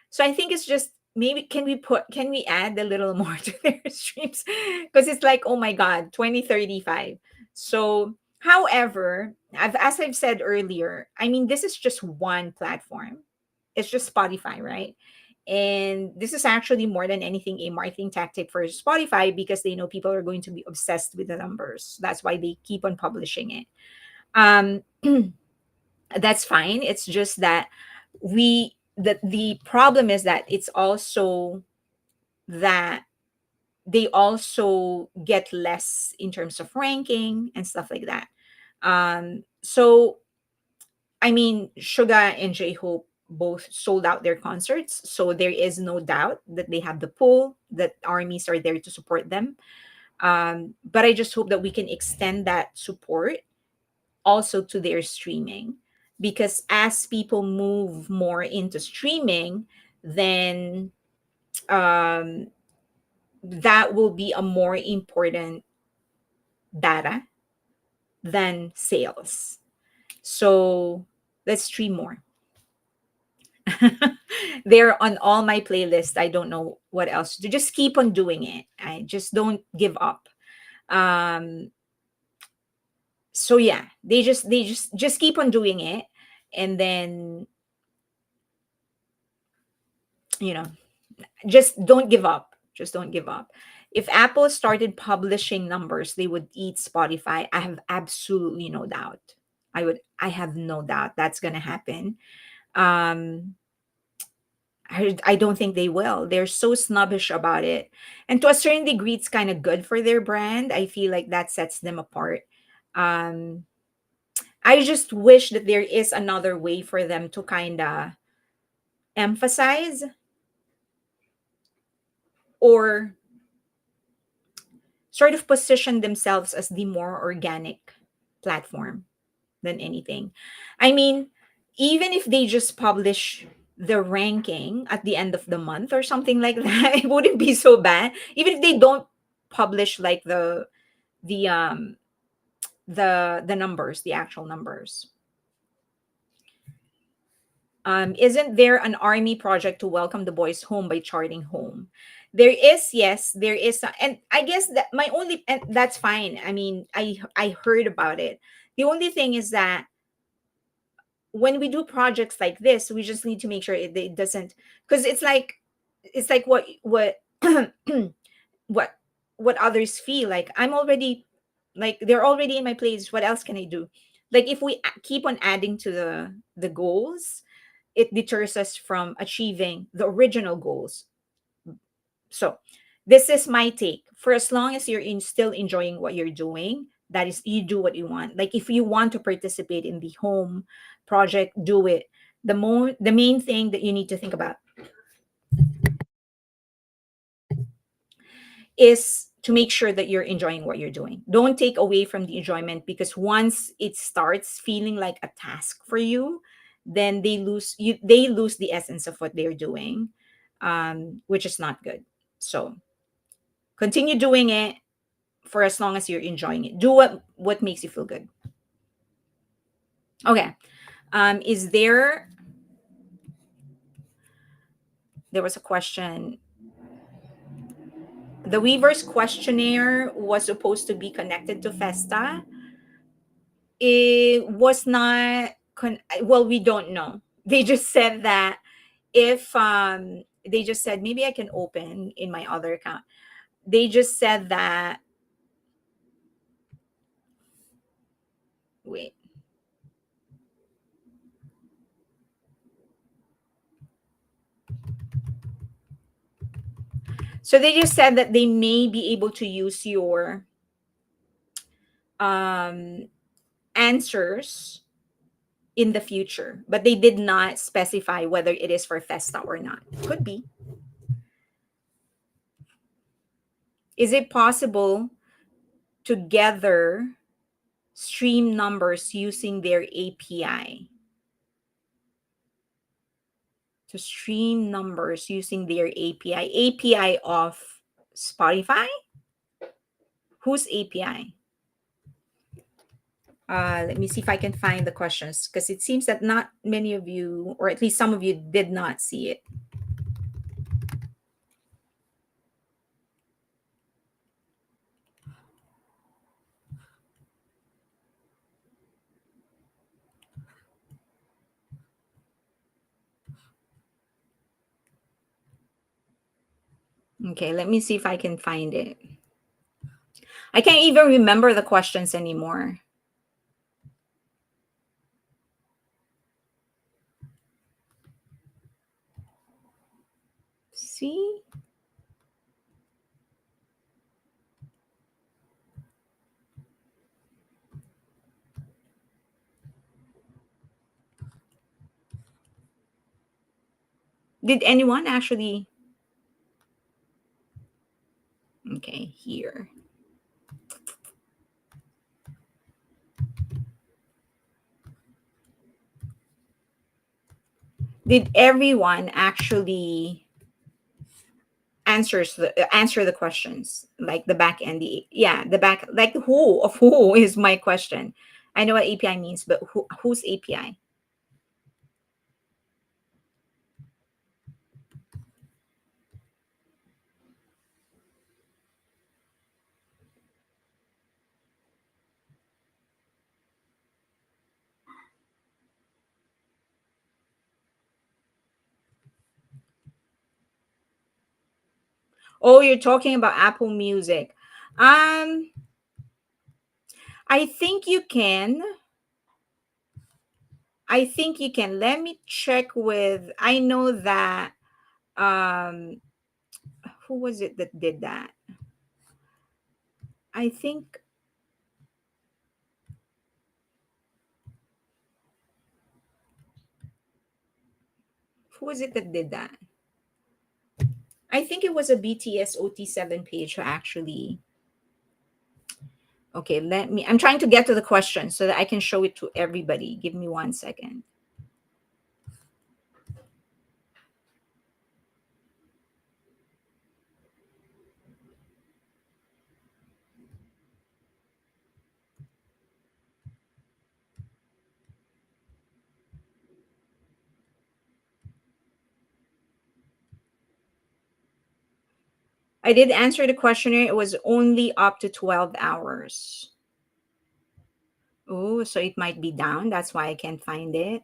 So I think it's just maybe can we add a little more to their streams? Because it's like, oh my God, 2035. So however, as I've said earlier, I mean this is just one platform. It's just Spotify, right? And this is actually more than anything a marketing tactic for Spotify because they know people are going to be obsessed with the numbers. That's why they keep on publishing it. Um, that's fine. It's just that the problem is that it's also that they also get less in terms of ranking and stuff like that. So I mean, Suga and J Hope both sold out their concerts, so there is no doubt that they have the pull, that armies are there to support them. But I just hope that we can extend that support also to their streaming, because as people move more into streaming, then um, that will be a more important data than sales. So let's stream more. They're on all my playlists. I don't know what else to do. Just keep on doing it. I just don't give up. Um, so yeah, they just keep on doing it, and then you know just don't give up. Just don't give up. If Apple started publishing numbers, they would eat Spotify. I have absolutely no doubt. I have no doubt that's gonna happen. Um I don't think they will. They're so snobbish about it. And to a certain degree, it's kind of good for their brand. I feel like that sets them apart. Um, I just wish that there is another way for them to kind of emphasize or sort of position themselves as the more organic platform than anything. I mean, even if they just publish the ranking at the end of the month or something like that, it wouldn't be so bad. Even if they don't publish like the the numbers, the actual numbers. Isn't there an army project to welcome the boys home by charting home? There is, yes, there is, and I guess that my only and that's fine. I mean, I heard about it. The only thing is that when we do projects like this, we just need to make sure it doesn't, because it's like what what what others feel like. I'm already like they're already in my place. What else can I do? Like if we keep on adding to the goals, it deters us from achieving the original goals. So this is my take. For as long as you're still enjoying what you're doing, that is, you do what you want. Like if you want to participate in the home project, do it. The main thing that you need to think about is to make sure that you're enjoying what you're doing. Don't take away from the enjoyment, because once it starts feeling like a task for you, then they lose the essence of what they're doing, which is not good. So continue doing it for as long as you're enjoying it. Do what makes you feel good. Okay. Is there was a question. The Weavers questionnaire was supposed to be connected to Festa. It was not well, we don't know. They just said that if they just said maybe I can open in my other account. They just said that wait. So they just said that they may be able to use your um answers in the future, but they did not specify whether it is for Festa or not. Could be. Is it possible to gather stream numbers using their API? To stream numbers using their API of Spotify? Whose API? Let me see if I can find the questions, because it seems that not many of you, or at least some of you, did not see it. Okay, let me see if I can find it. I can't even remember the questions anymore. See? Did anyone actually? Okay, here. Did everyone actually answer the questions, like the back and the back, like who of who is my question? I know what API means, but whose API? Oh, you're talking about Apple Music. um I think you can. Let me check with, I know that, um who was it that did that? I think, who was it that did that? I think it was a BTS OT7 page who actually. Okay, I'm trying to get to the question so that I can show it to everybody. Give me 1 second. I did answer the questionnaire. It was only up to 12 hours. Oh, so it might be down. That's why I can't find it.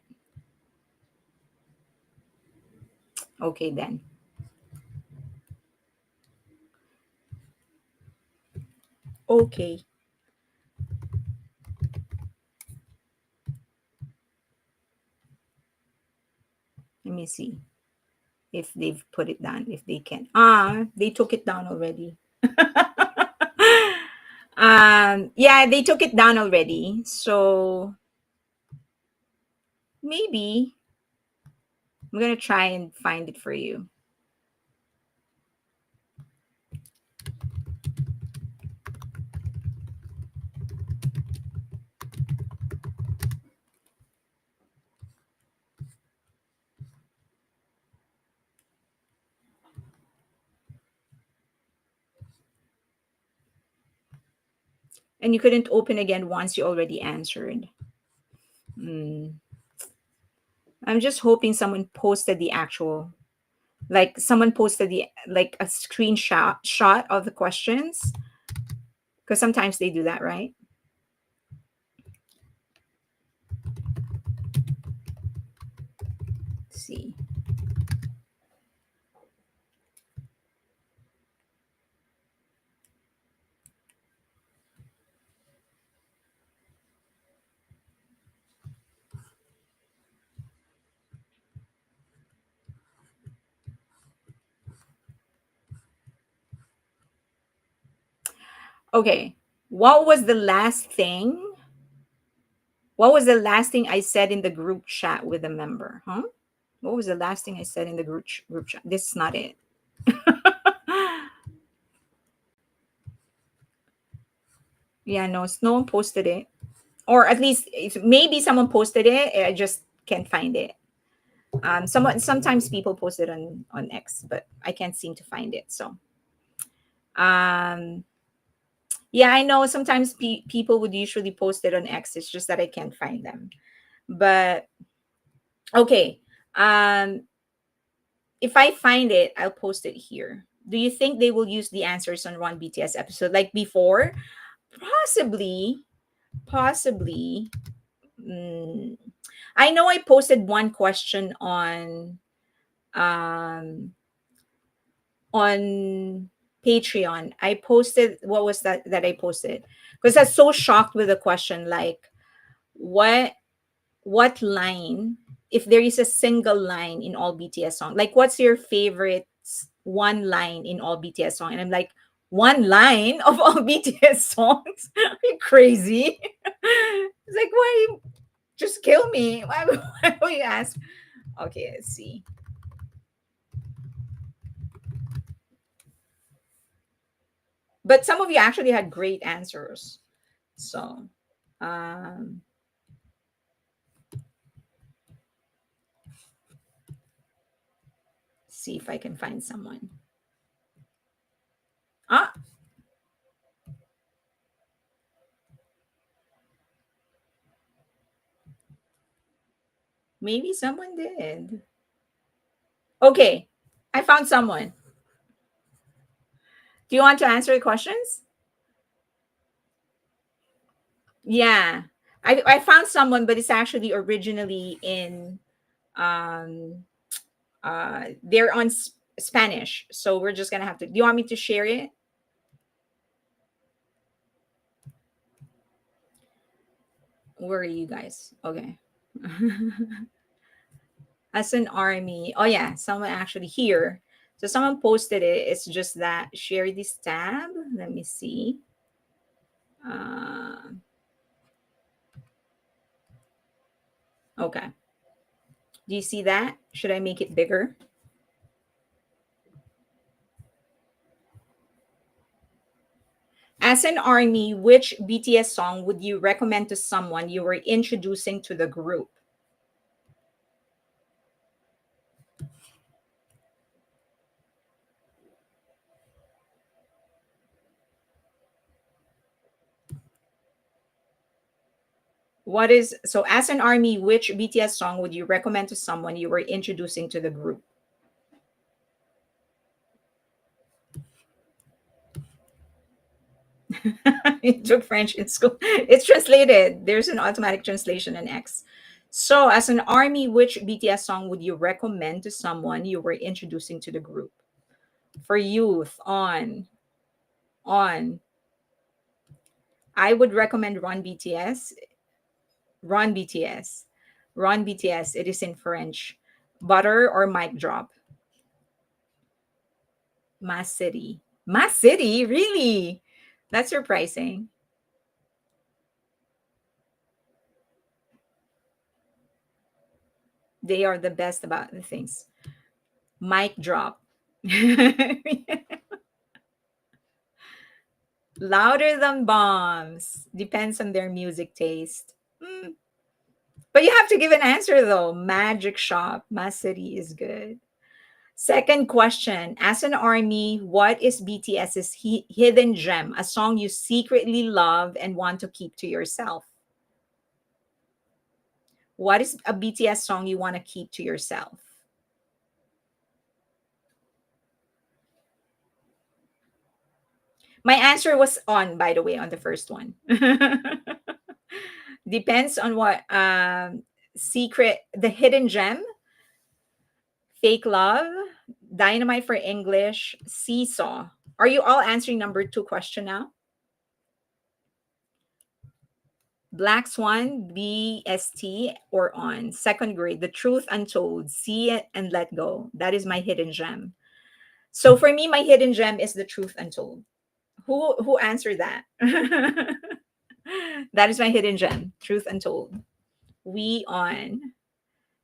Okay, then. Okay. Let me see if they've put it down, if they can. They took it down already. Yeah, they took it down already. So maybe I'm gonna try and find it for you. And you couldn't open again once you already answered. Hmm. I'm just hoping someone posted the actual, like someone posted the, like a screenshot shot of the questions, because sometimes they do that, right? Let's see. Okay. What was the last thing? What was the last thing I said in the group chat with a member? Huh? What was the last thing I said in the group chat? This is not it. Yeah, no, no one posted it. Or at least maybe someone posted it. I just can't find it. Sometimes people post it on X, but I can't seem to find it. So, um, Yeah, I know sometimes people would usually post it on X. It's just that I can't find them. But okay. If I find it, I'll post it here. Do you think they will use the answers on one BTS episode like before? Possibly, possibly. Mm, I know I posted one question um on Patreon. I posted, what was that I posted? Because I was so shocked with the question, like what what line, if there is a single line in all BTS song, like what's your favorite one line in all BTS song? And I'm like, one line of all BTS songs? Are you crazy? It's like, why you just kill me? Why would you ask? Okay, let's see. But some of you actually had great answers. So um see if I can find someone. Ah, maybe someone did. Okay, I found someone. Do you want to answer the questions? Yeah. I found someone, but it's actually originally in um they're on Spanish. So we're just gonna have to, do you want me to share it? Where are you guys? Okay. As an army. Oh yeah, someone actually here. So someone posted it. It's just that share this tab. Let me see. Uh okay. Do you see that? Should I make it bigger? As an army, which BTS song would you recommend to someone you were introducing to the group? What is so as an army, which BTS song would you recommend to someone you were introducing to the group? It took French in school. It's translated. There's an automatic translation in X. So, as an army, which BTS song would you recommend to someone you were introducing to the group? For youth, on. I would recommend Run BTS. Run BTS. Run BTS. It is in French. Butter or mic drop? Mass City. Mass City? Really? That's surprising. They are the best about the things. Mic drop. Louder than bombs. Depends on their music taste. Hmm. But you have to give an answer though. Magic Shop. Mass City is good. Second question. As an army, what is BTS's hidden gem? A song you secretly love and want to keep to yourself? What is a BTS song you want to keep to yourself? My answer was on, by the way, on the first one. Depends on what secret, the hidden gem, fake love, dynamite for English, seesaw. Are you all answering number two question now? Black Swan, BST, or on. Second grade, The Truth Untold, See It and Let Go. That is my hidden gem. So for me, my hidden gem is The Truth Untold. Who answered that? That is my hidden gem, Truth Untold. We on.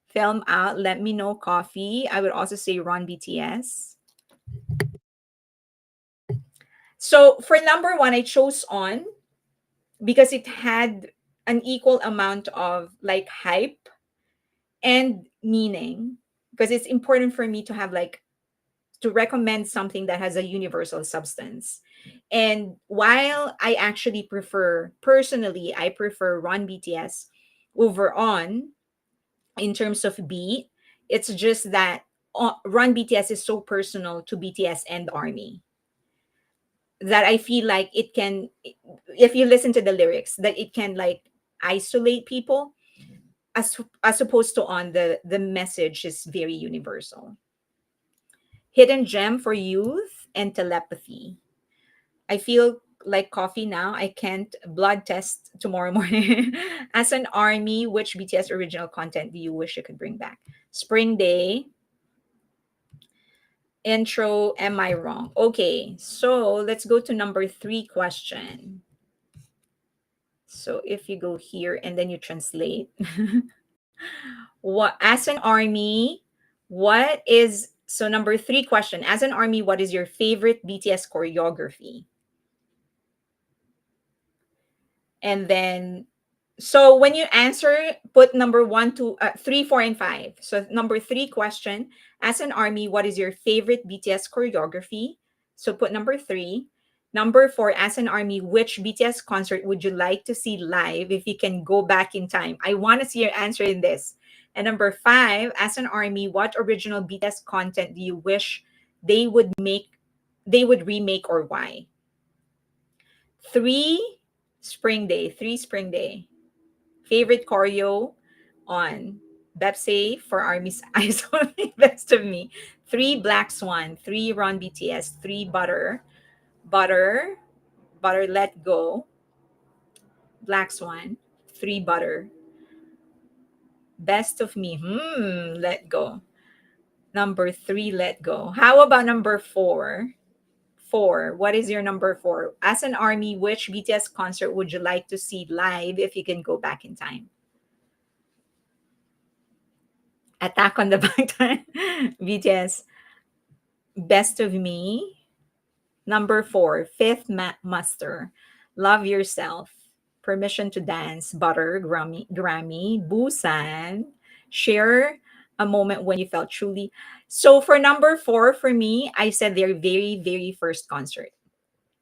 Film out, Let Me Know, Coffee. I would also say Run BTS. So for number one, I chose on because it had an equal amount of like hype and meaning, because it's important for me to have like to recommend something that has a universal substance. And while I actually prefer, personally, I prefer Run BTS over On in terms of beat, it's just that Run BTS is so personal to BTS and Army that I feel like it can, if you listen to the lyrics, that it can like isolate people, as opposed to On, the message is very universal. Hidden Gem for Youth and Telepathy. I feel like coffee now. I can't blood test tomorrow morning. As an Army, which BTS original content do you wish you could bring back? Spring Day, intro, am I wrong? Okay, so let's go to number 3 question. So if you go here and then you translate, what as an army, what is so number 3 question, as an army, what is your favorite BTS choreography? And then, so when you answer, put number 1, 2, 3, 4, and 5. So number 3 question, as an army, what is your favorite BTS choreography? So put number 3. Number 4, as an army, which BTS concert would you like to see live if you can go back in time? I want to see your answer in this. And number 5, as an army, what original BTS content do you wish they would make, they would remake, or why? 3 Spring Day, 3 Spring Day. Favorite choreo On. Bepse for Army's Eyes Only, Best of Me. 3 Black Swan, 3 Run BTS, 3 Butter, Butter, Butter Let Go, Black Swan, 3 Butter, Best of Me, Let Go. Number 3, Let Go. How about number 4? 4. What is your number 4? As an army, which BTS concert would you like to see live if you can go back in time? Attack on the Bangtan, BTS, Best of Me. Number 4, Fifth Muster, Love Yourself, Permission to Dance, Butter, Grammy, Busan, Share a Moment When You Felt Truly. So for number 4, for me, I said their very, very first concert.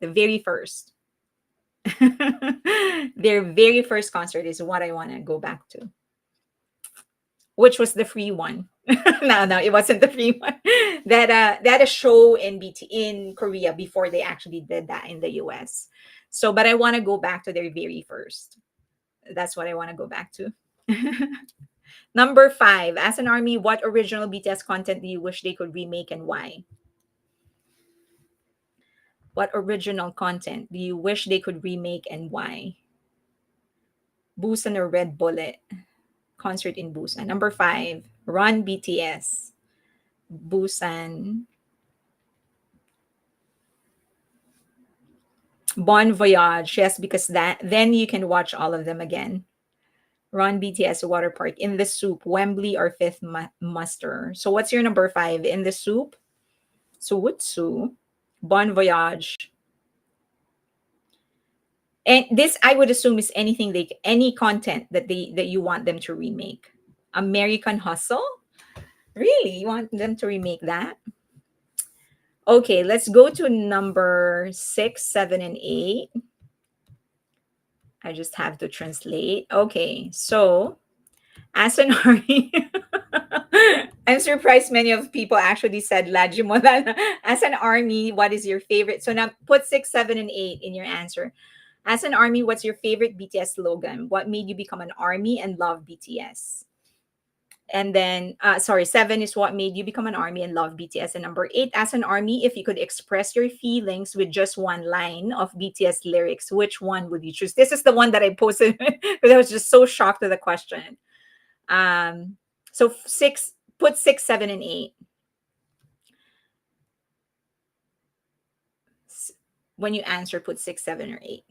The very first. Their very first concert is what I want to go back to, which was the free one. No, it wasn't the free one. That a show in in Korea before they actually did that in the US. So, but I want to go back to their very first. That's what I want to go back to. Number 5, as an army, what original BTS content do you wish they could remake and why? What original content do you wish they could remake and why? Busan or Red Bullet? Concert in Busan. Number 5, Run BTS, Busan, Bon Voyage. Yes, because that then you can watch all of them again. Run BTS Water Park, In the Soup, Wembley, or Fifth Muster. So what's your number 5? In the Soup, Suwutsu, Bon Voyage. And this I would assume is anything any content that you want them to remake. American Hustle? Really? You want them to remake that? Okay, let's go to number 6, 7, and 8. I just have to translate. Okay, so as an army, I'm surprised many of people actually said Laji Molana. As an army, what is your favorite? So now put 6, 7, and 8 in your answer. As an army, what's your favorite BTS slogan? What made you become an army and love BTS? And then, 7 is what made you become an army and love BTS. And number 8, as an army, if you could express your feelings with just one line of BTS lyrics, which one would you choose? This is the one that I posted because I was just so shocked at the question. So 6, put 6, 7, and 8. When you answer, put 6, 7, or 8.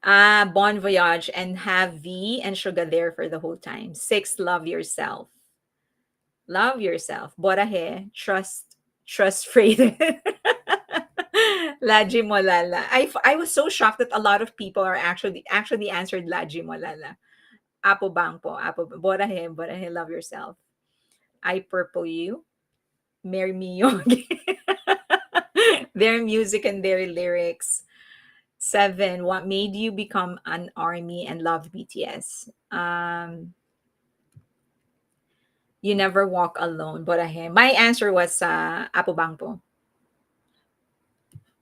Bon Voyage and have V and Sugar there for the whole time. 6, Love Yourself. Love Yourself. Borahe, trust Freighted. Laji Molala. I was so shocked that a lot of people are actually answered Laji Molala. Apo Bangpo, Apo Borahe, Love Yourself. I Purple You, Marry Me Yogi. Their music and their lyrics. Seven, what made you become an army and love BTS? You Never Walk Alone. But my answer was Apo Bangpo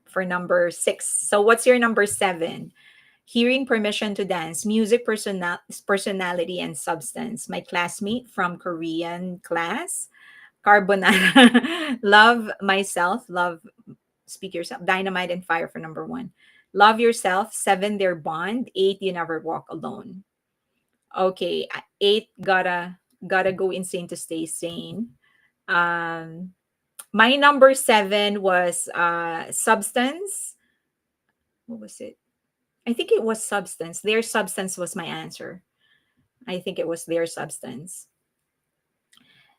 for number six. So what's your number seven? Hearing Permission to Dance, Music, Personality, and Substance. My classmate from Korean class, Carbonara. Love Myself, Love, Speak Yourself, Dynamite and Fire for number one. Love Yourself, seven, Their Bond, eight, You Never Walk Alone. Okay, eight, gotta go insane to stay sane. Um, my number seven was Substance. What was it? I think it was Substance. Their Substance was my answer. I think it was Their Substance.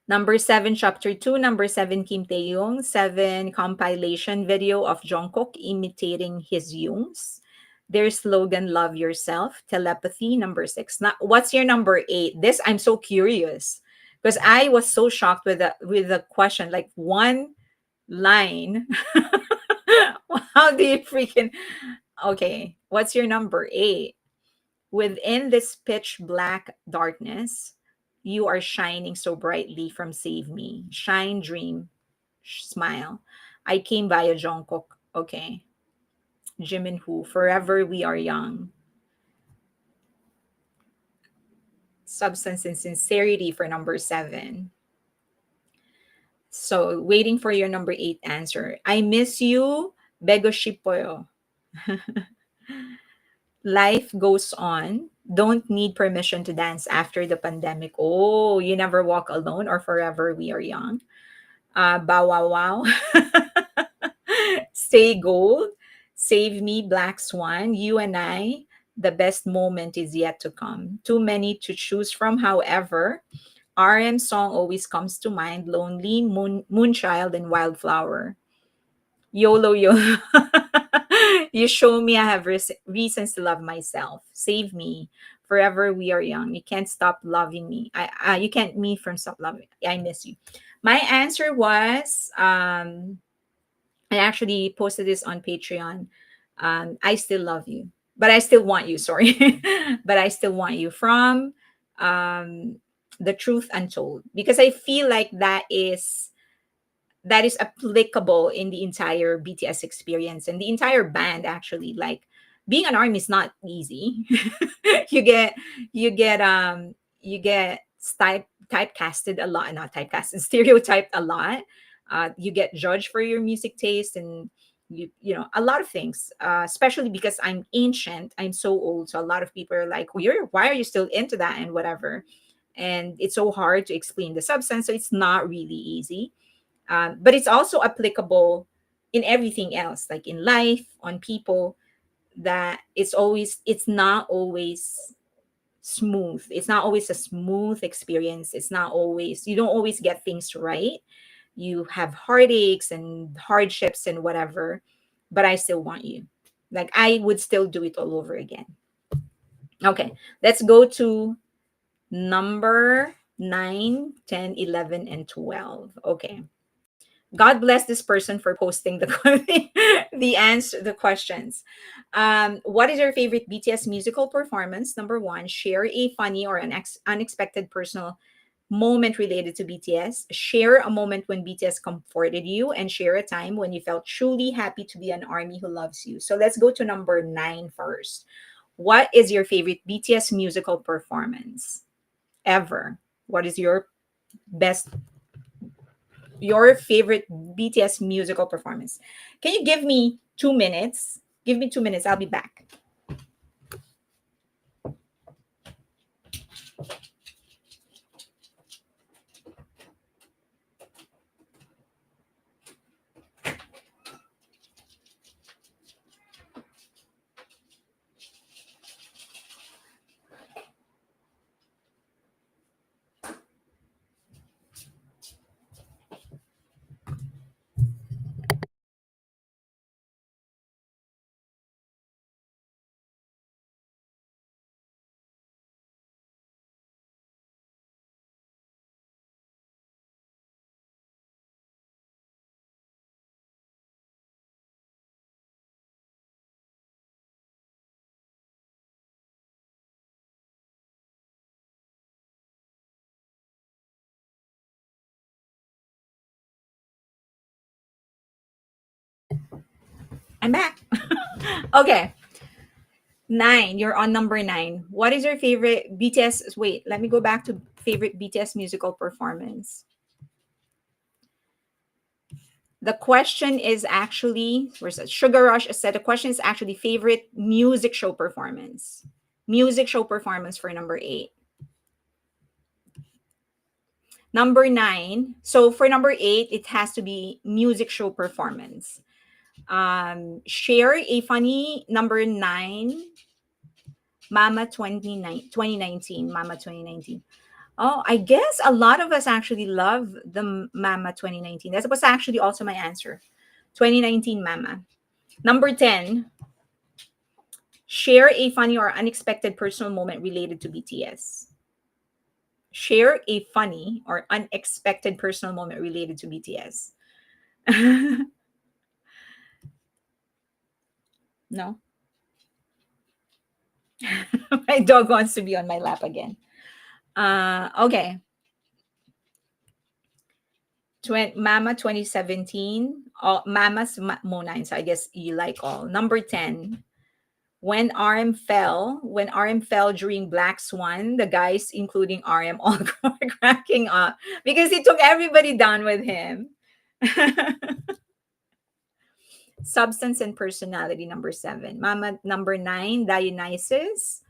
Number seven, chapter two. Number seven, Kim Taeyong. Seven, compilation video of Jungkook imitating his Yoongs. Their slogan, Love Yourself. Telepathy, number six. Now, what's your number eight? This, I'm so curious because I was so shocked with the question. Like one line. How do you freaking. Okay, what's your number eight? Within this pitch black darkness, you are shining so brightly from Save Me. Shine, dream, smile. I came via Jungkook. Okay. Jimin Who. Forever We Are Young. Substance and Sincerity for number seven. So, waiting for your number eight answer. I Miss You, Bego Shipoyo. Life Goes On. Don't Need Permission to Dance After the Pandemic. Oh, You Never Walk Alone or Forever We Are Young. Bow Wow Wow. Stay Gold. Save Me, Black Swan. You and I. The best moment is yet to come. Too many to choose from, however. RM song always comes to mind. Lonely, Moonchild, and Wildflower. YOLO, YOLO. You show me I have reasons to love myself. Save me. Forever we are young. You can't stop loving me. You can't me from stop loving. I miss you. My answer was I actually posted this on Patreon. I still love you, but I still want you. Sorry, but I still want you from um, the truth untold because I feel like that is applicable in the entire BTS experience and the entire band actually. Like being an army is not easy. you get you get you get typecasted a lot, not typecasted, stereotyped a lot. You get judged for your music taste and you know a lot of things. Especially because I'm ancient, I'm so old, so a lot of people are like, well, you're why are you still into that and whatever. And it's so hard to explain the substance, so it's not really easy, but it's also applicable in everything else, like in life, on people, that it's not always smooth. It's not always a smooth experience. It's not always, you don't always get things right. You have heartaches and hardships and whatever, but I still want you. Like I would still do it all over again. Okay, let's go to number 9, 10, 11, and 12. Okay. God bless this person for posting the the questions. What is your favorite BTS musical performance? Number one, share a funny or an unexpected personal moment related to BTS. Share a moment when BTS comforted you, and share a time when you felt truly happy to be an army who loves you. So let's go to number 9 first. What is your favorite BTS musical performance ever? What is best your favorite BTS musical performance? Can you give me 2 minutes? Give me 2 minutes. I'll be back. I'm back. Okay. Nine. You're on number nine. What is your favorite BTS? Wait, let me go back to favorite BTS musical performance. The question is actually, where's that? Sugar Rush said the question is actually favorite music show performance. Music show performance for number eight. Number nine. So for number eight, it has to be music show performance. Share a funny number nine. Mama 2019. Mama 2019. Oh, I guess a lot of us actually love the Mama 2019. That was actually also my answer. 2019 Mama. Number 10, share a funny or unexpected personal moment related to BTS. Share a funny or unexpected personal moment related to BTS. No. My dog wants to be on my lap again. Okay. Mama 2017. All Mama's Mo9. So I guess you like all. Number 10. When RM fell during Black Swan, the guys, including RM, all cracking up because he took everybody down with him. Substance and personality, number 7. Mama, number 9, Dionysus.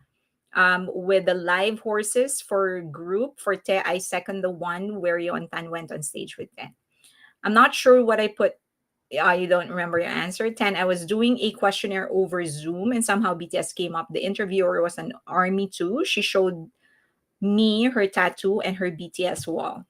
With the live horses for group for Te, I second the one where Yontan went on stage with Te. I'm not sure what I put. You don't remember your answer. 10, I was doing a questionnaire over Zoom and somehow BTS came up. The interviewer was an army too. She showed me her tattoo and her BTS wall.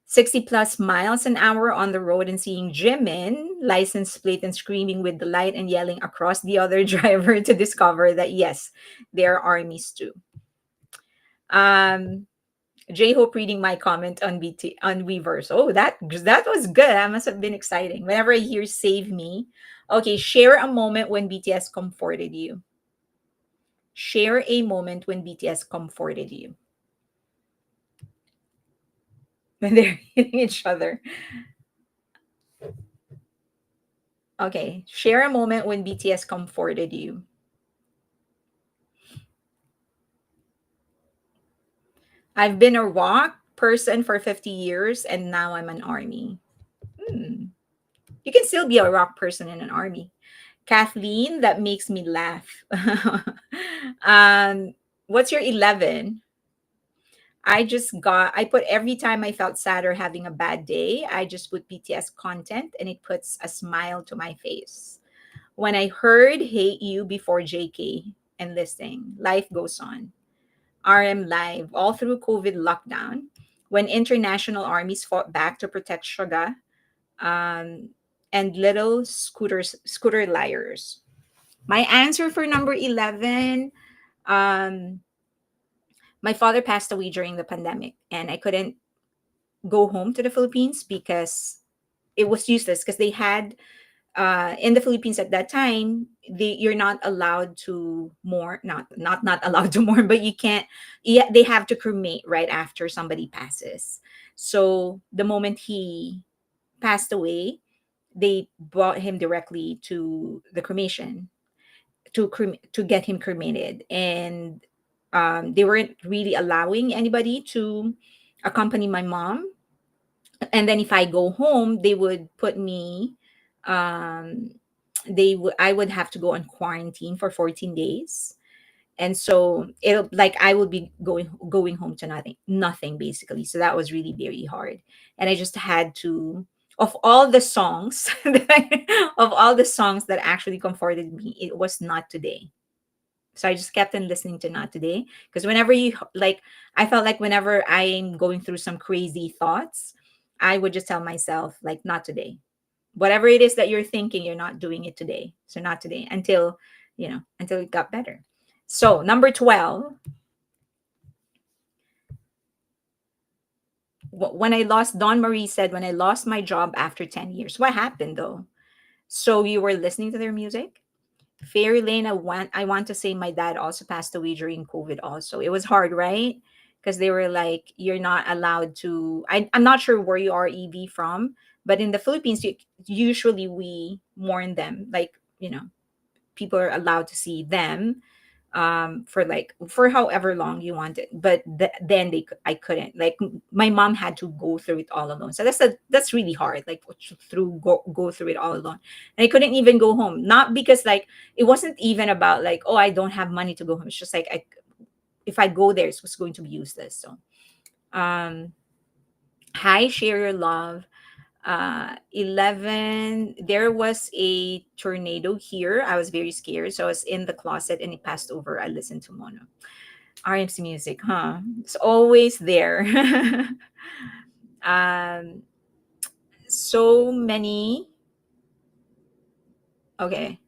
60 plus miles an hour on the road and seeing Jimin license plate and screaming with delight and yelling across the other driver to discover that yes, they're armies too. J-Hope reading my comment on on Weverse. Oh, that was good. That must have been exciting. Whenever I hear "Save Me," okay, share a moment when BTS comforted you. Share a moment when BTS comforted you. When they're hitting each other. Okay, share a moment when BTS comforted you. I've been a rock person for 50 years and now I'm an army. Hmm. You can still be a rock person in an army. Kathleen, that makes me laugh. um, what's your 11? I put every time I felt sad or having a bad day, I just put BTS content and it puts a smile to my face. When I heard Hate You before JK and listening, life goes on. RM live all through COVID lockdown when international armies fought back to protect Suga, um, and little scooter liars. My answer for number 11, um, my father passed away during the pandemic, and I couldn't go home to the Philippines because it was useless because they had in the Philippines at that time, you're not allowed to mourn, not allowed to mourn, but you can't. Yeah, they have to cremate right after somebody passes. So the moment he passed away, they brought him directly to the cremation to get him cremated, and they weren't really allowing anybody to accompany my mom. And then if I go home, they would put me, um, I would have to go on quarantine for 14 days. And so it'll like I would be going home to nothing basically. So that was really very hard. And I just had to, of all the songs of all the songs that actually comforted me, it was Not Today. So I just kept on listening to Not Today because whenever I felt like whenever I'm going through some crazy thoughts, I would just tell myself like Not today. Whatever it is that you're thinking, you're not doing it today. So not today until, until it got better. So number 12, when I lost, Dawn Marie said, when I lost my job after 10 years. What happened though? So you were listening to their music? Fairy Lane, I want to say my dad also passed away during COVID also. It was hard, right? Because they were like, you're not allowed to. I'm not sure where you are, EV, from, But in the Philippines, usually we mourn them, like, people are allowed to see them for like for however long you want it. But then I couldn't, like, my mom had to go through it all alone. So that's really hard, like, go through it all alone. And I couldn't even go home, not because, like, it wasn't even about like, oh, I don't have money to go home. It's just like, if I go there, it was going to be useless. So um hi, share your love. 11, there was a tornado here. I was very scared, so I was in the closet and it passed over. I listened to mono. RMC music, huh? It's always there. um so many. Okay.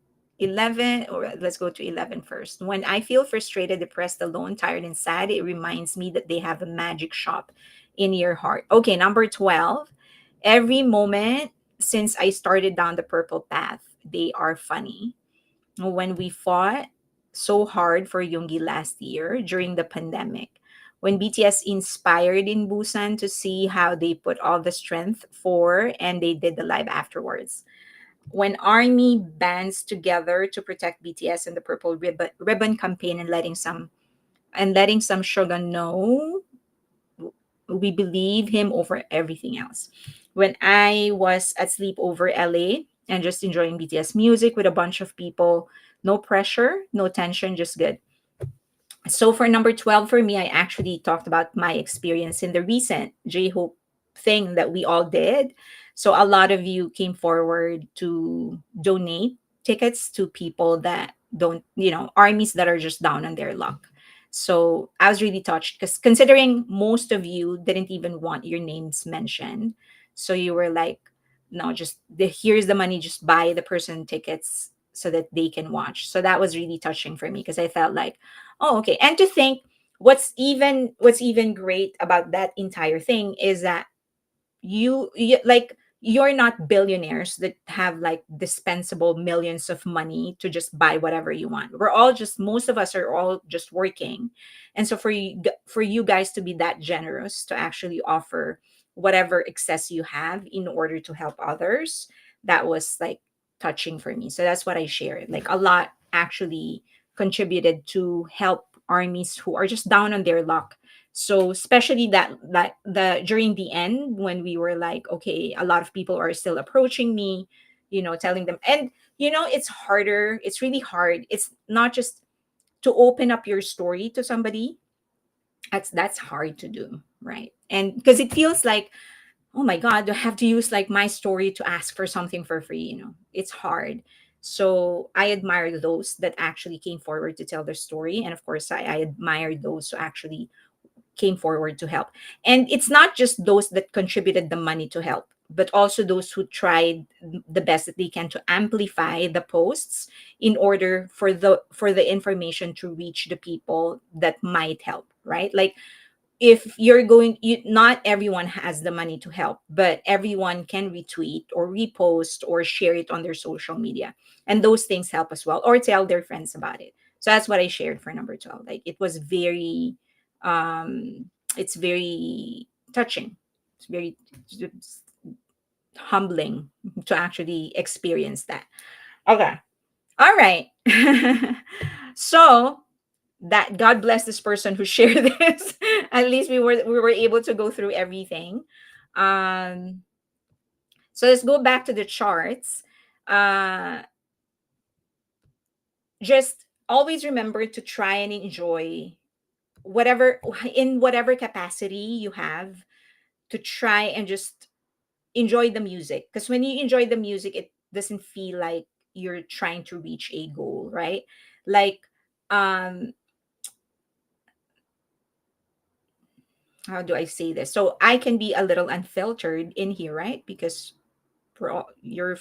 11, or let's go to 11 first. When I feel frustrated, depressed, alone, tired, and sad, it reminds me that they have a magic shop in your heart. Okay, number 12. Every moment since I started down the purple path, they are funny. When we fought so hard for Yoongi last year during the pandemic, when BTS inspired in Busan to see how they put all the strength for, and they did the live afterwards, when army bands together to protect BTS and the Purple Ribbon campaign, and letting some Shogun know we believe him over everything else. When I was at sleepover LA and just enjoying BTS music with a bunch of people, no pressure, no tension, just good. So for number 12 for me, I actually talked about my experience in the recent J-Hope thing that we all did. So a lot of you came forward to donate tickets to people that don't, armies that are just down on their luck. So I was really touched, because considering most of you didn't even want your names mentioned. So you were like, no, just here's the money, just buy the person tickets so that they can watch. So that was really touching for me, because I felt like, oh, okay. And to think, what's even great about that entire thing is that you like, you're not billionaires that have like dispensable millions of money to just buy whatever you want. We're all just, most of us are all just working. And so for you guys to be that generous to actually offer whatever excess you have in order to help others, that was like touching for me. So that's what I shared. Like, a lot actually contributed to help armies who are just down on their luck. So especially that the during the end, when we were like, okay, a lot of people are still approaching me, telling them. And it's harder, it's really hard. It's not just to open up your story to somebody. That's hard to do, right? And because it feels like, oh my god, do I have to use like my story to ask for something for free? It's hard. So I admire those that actually came forward to tell their story, and of course I admire those who actually came forward to help. And it's not just those that contributed the money to help, but also those who tried the best that they can to amplify the posts in order for the information to reach the people that might help, right? Like, if not everyone has the money to help, but everyone can retweet or repost or share it on their social media, and those things help as well, or tell their friends about it. So that's what I shared for number 12. Like, it was very it's very touching. It's very humbling to actually experience that. Okay. All right. So that, God bless this person who shared this. At least we were able to go through everything. Um, so let's go back to the charts. Uh, just always remember to try and enjoy whatever, in whatever capacity you have, to try and just enjoy the music. Because when you enjoy the music, it doesn't feel like you're trying to reach a goal, right? Like, um how do I say this? So I can be a little unfiltered in here, right? Because you're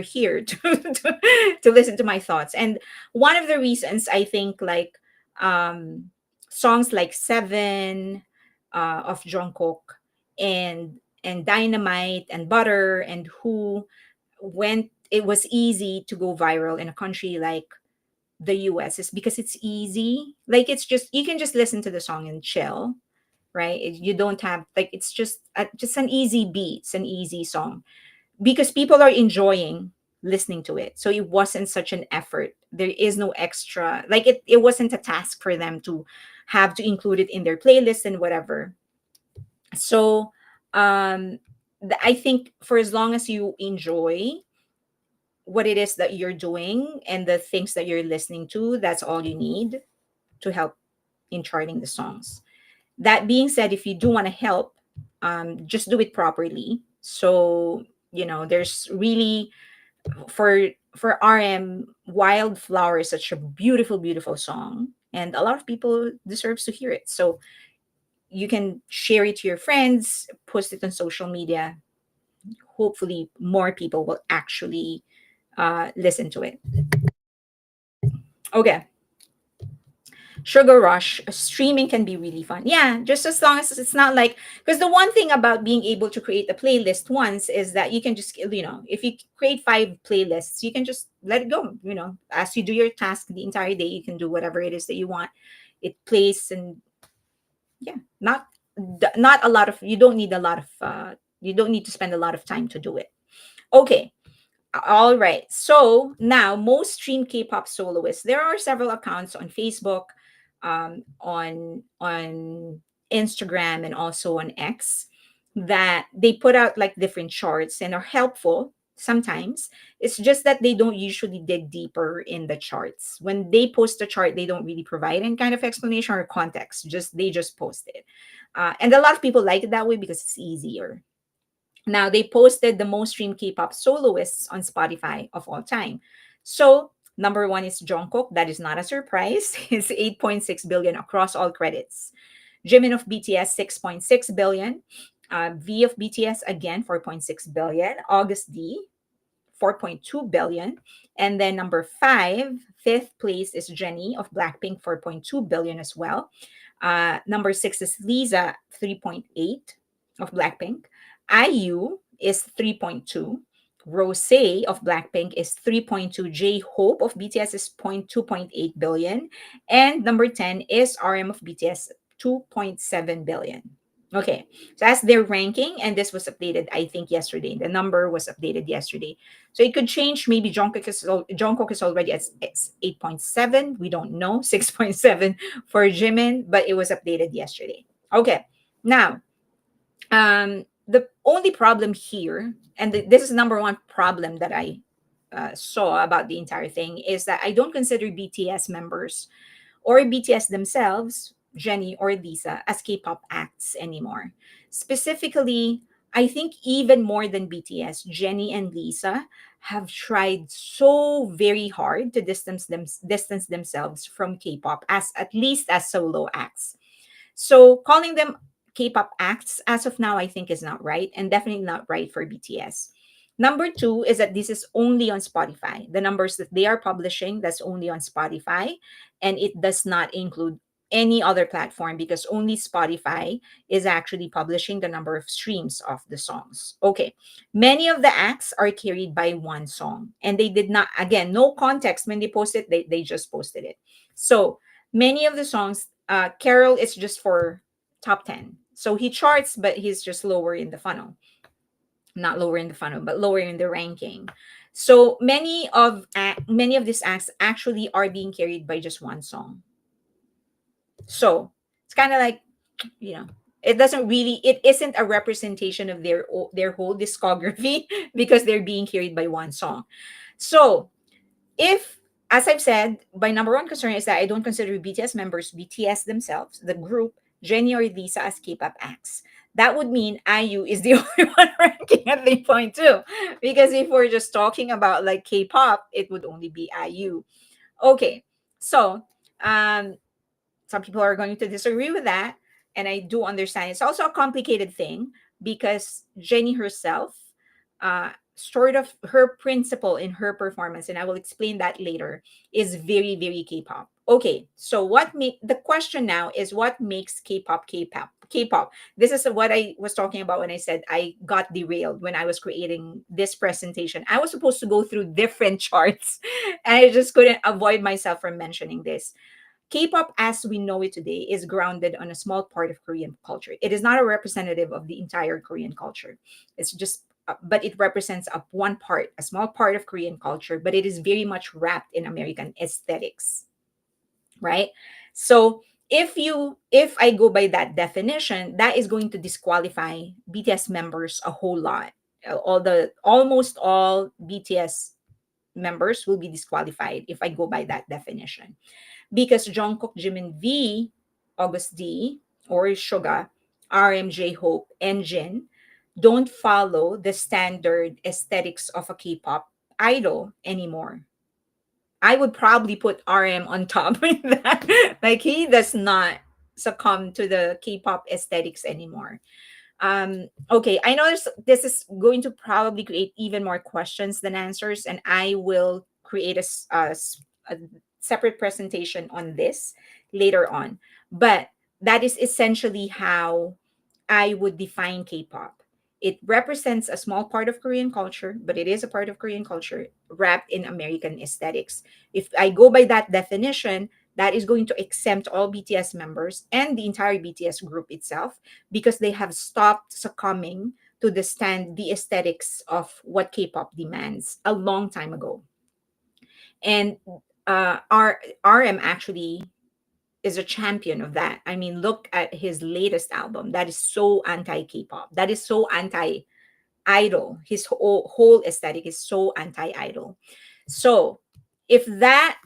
here to, to listen to my thoughts. And one of the reasons I think, like, um songs like Seven, of Jungkook, and Dynamite and Butter and Who, it was easy to go viral in a country like the US, is because it's easy. Like, it's just, you can just listen to the song and chill, right? You don't have, like, it's just an easy beat, it's an easy song. because people are enjoying listening to it. So it wasn't such an effort. There is no extra, like it wasn't a task for them to have to include it in their playlist and whatever. So um I think for as long as you enjoy what it is that you're doing and the things that you're listening to, that's all you need to help in charting the songs. That being said, if you do want to help, just do it properly. So, there's really, for RM, Wildflower is such a beautiful, beautiful song. And a lot of people deserves to hear it. So you can share it to your friends, post it on social media. Hopefully more people will actually listen to it. Okay. Sugar Rush, streaming can be really fun. Yeah, just as long as it's not like, because the one thing about being able to create a playlist once is that you can just, if you create 5 playlists, you can just let it go. As you do your task the entire day, you can do whatever it is that you want. It plays, and yeah, not a lot of, you don't need a lot of, you don't need to spend a lot of time to do it. Okay. All right. So now, most streamed K-pop soloists. There are several accounts on Facebook, on Instagram, and also on X, that they put out like different charts and are helpful sometimes. It's just that they don't usually dig deeper in the charts. When they post a chart, they don't really provide any kind of explanation or context. They just post it, and a lot of people like it that way because it's easier. Now, they posted the most streamed K-pop soloists on Spotify of all time. So, number one is Jungkook. That is not a surprise. It's 8.6 billion across all credits. Jimin of BTS, 6.6 billion. V of BTS, again, 4.6 billion. August D, 4.2 billion. And then number fifth place is Jennie of Blackpink, 4.2 billion as well. Number 6 is Lisa, 3.8 of Blackpink. IU is 3.2. Rose of Blackpink is 3.2. J Hope of BTS is 2.8 billion. And number 10 is RM of BTS, 2.7 billion. Okay, so that's their ranking, and this was updated, I think, yesterday. The number was updated yesterday. So it could change. Maybe Jungkook is already at 8.7. We don't know. 6.7 for Jimin, but it was updated yesterday. Okay, now the only problem here, and this is number one problem that I saw about the entire thing, is that I don't consider BTS members or BTS themselves, Jennie or Lisa, as K-pop acts anymore. Specifically, I think even more than BTS, Jennie and Lisa have tried so very hard to distance themselves from K-pop, as at least as solo acts. So calling them K-pop acts as of now, I think, is not right, and definitely not right for BTS. Number two is that this is only on Spotify. The numbers that they are publishing, that's only on Spotify, and it does not include any other platform, because only Spotify is actually publishing the number of streams of the songs. Okay. Many of the acts are carried by one song, and they did not, again, no context when they posted, they just posted it. So many of the songs, Carol is just for top 10. So he charts, but he's just lower in the funnel. Not lower in the funnel, but lower in the ranking. So many of these acts actually are being carried by just one song. So it's kind of like, it isn't a representation of their whole discography because they're being carried by one song. So if, as I've said, my number one concern is that I don't consider BTS members, BTS themselves, the group, Jennie or Lisa, as K-pop acts. That would mean IU is the only one ranking at 3.2. Because if we're just talking about like K-pop, it would only be IU. Okay, so um, some people are going to disagree with that, and I do understand. It's also a complicated thing because Jennie herself, sort of her principle in her performance, and I will explain that later, is very, very K-pop. Okay, so the question now is, what makes K-pop K-pop? K-pop. This is what I was talking about when I said I got derailed when I was creating this presentation. I was supposed to go through different charts, and I just couldn't avoid myself from mentioning this. K-pop as we know it today is grounded on a small part of Korean culture. It is not a representative of the entire Korean culture. It's just but it represents a small part of Korean culture, but it is very much wrapped in American aesthetics, right? So if I go by that definition, that is going to disqualify BTS members a whole lot. Almost all BTS members will be disqualified if I go by that definition, because Jungkook, Jimin V, August D, or Suga, RM, J Hope, and Jin don't follow the standard aesthetics of a K-pop idol anymore. I would probably put RM on top of that. Like, he does not succumb to the K-pop aesthetics anymore. Okay, I know this is going to probably create even more questions than answers, and I will create a separate presentation on this later on. But that is essentially how I would define K-pop. It represents a small part of Korean culture, but it is a part of Korean culture wrapped in American aesthetics. If I go by that definition, that is going to exempt all BTS members and the entire BTS group itself, because they have stopped succumbing to the aesthetics of what K-pop demands a long time ago. And RM actually is a champion of that. I mean, look at his latest album. That is so anti K-pop. That is so anti idol. His whole aesthetic is so anti idol. So, if that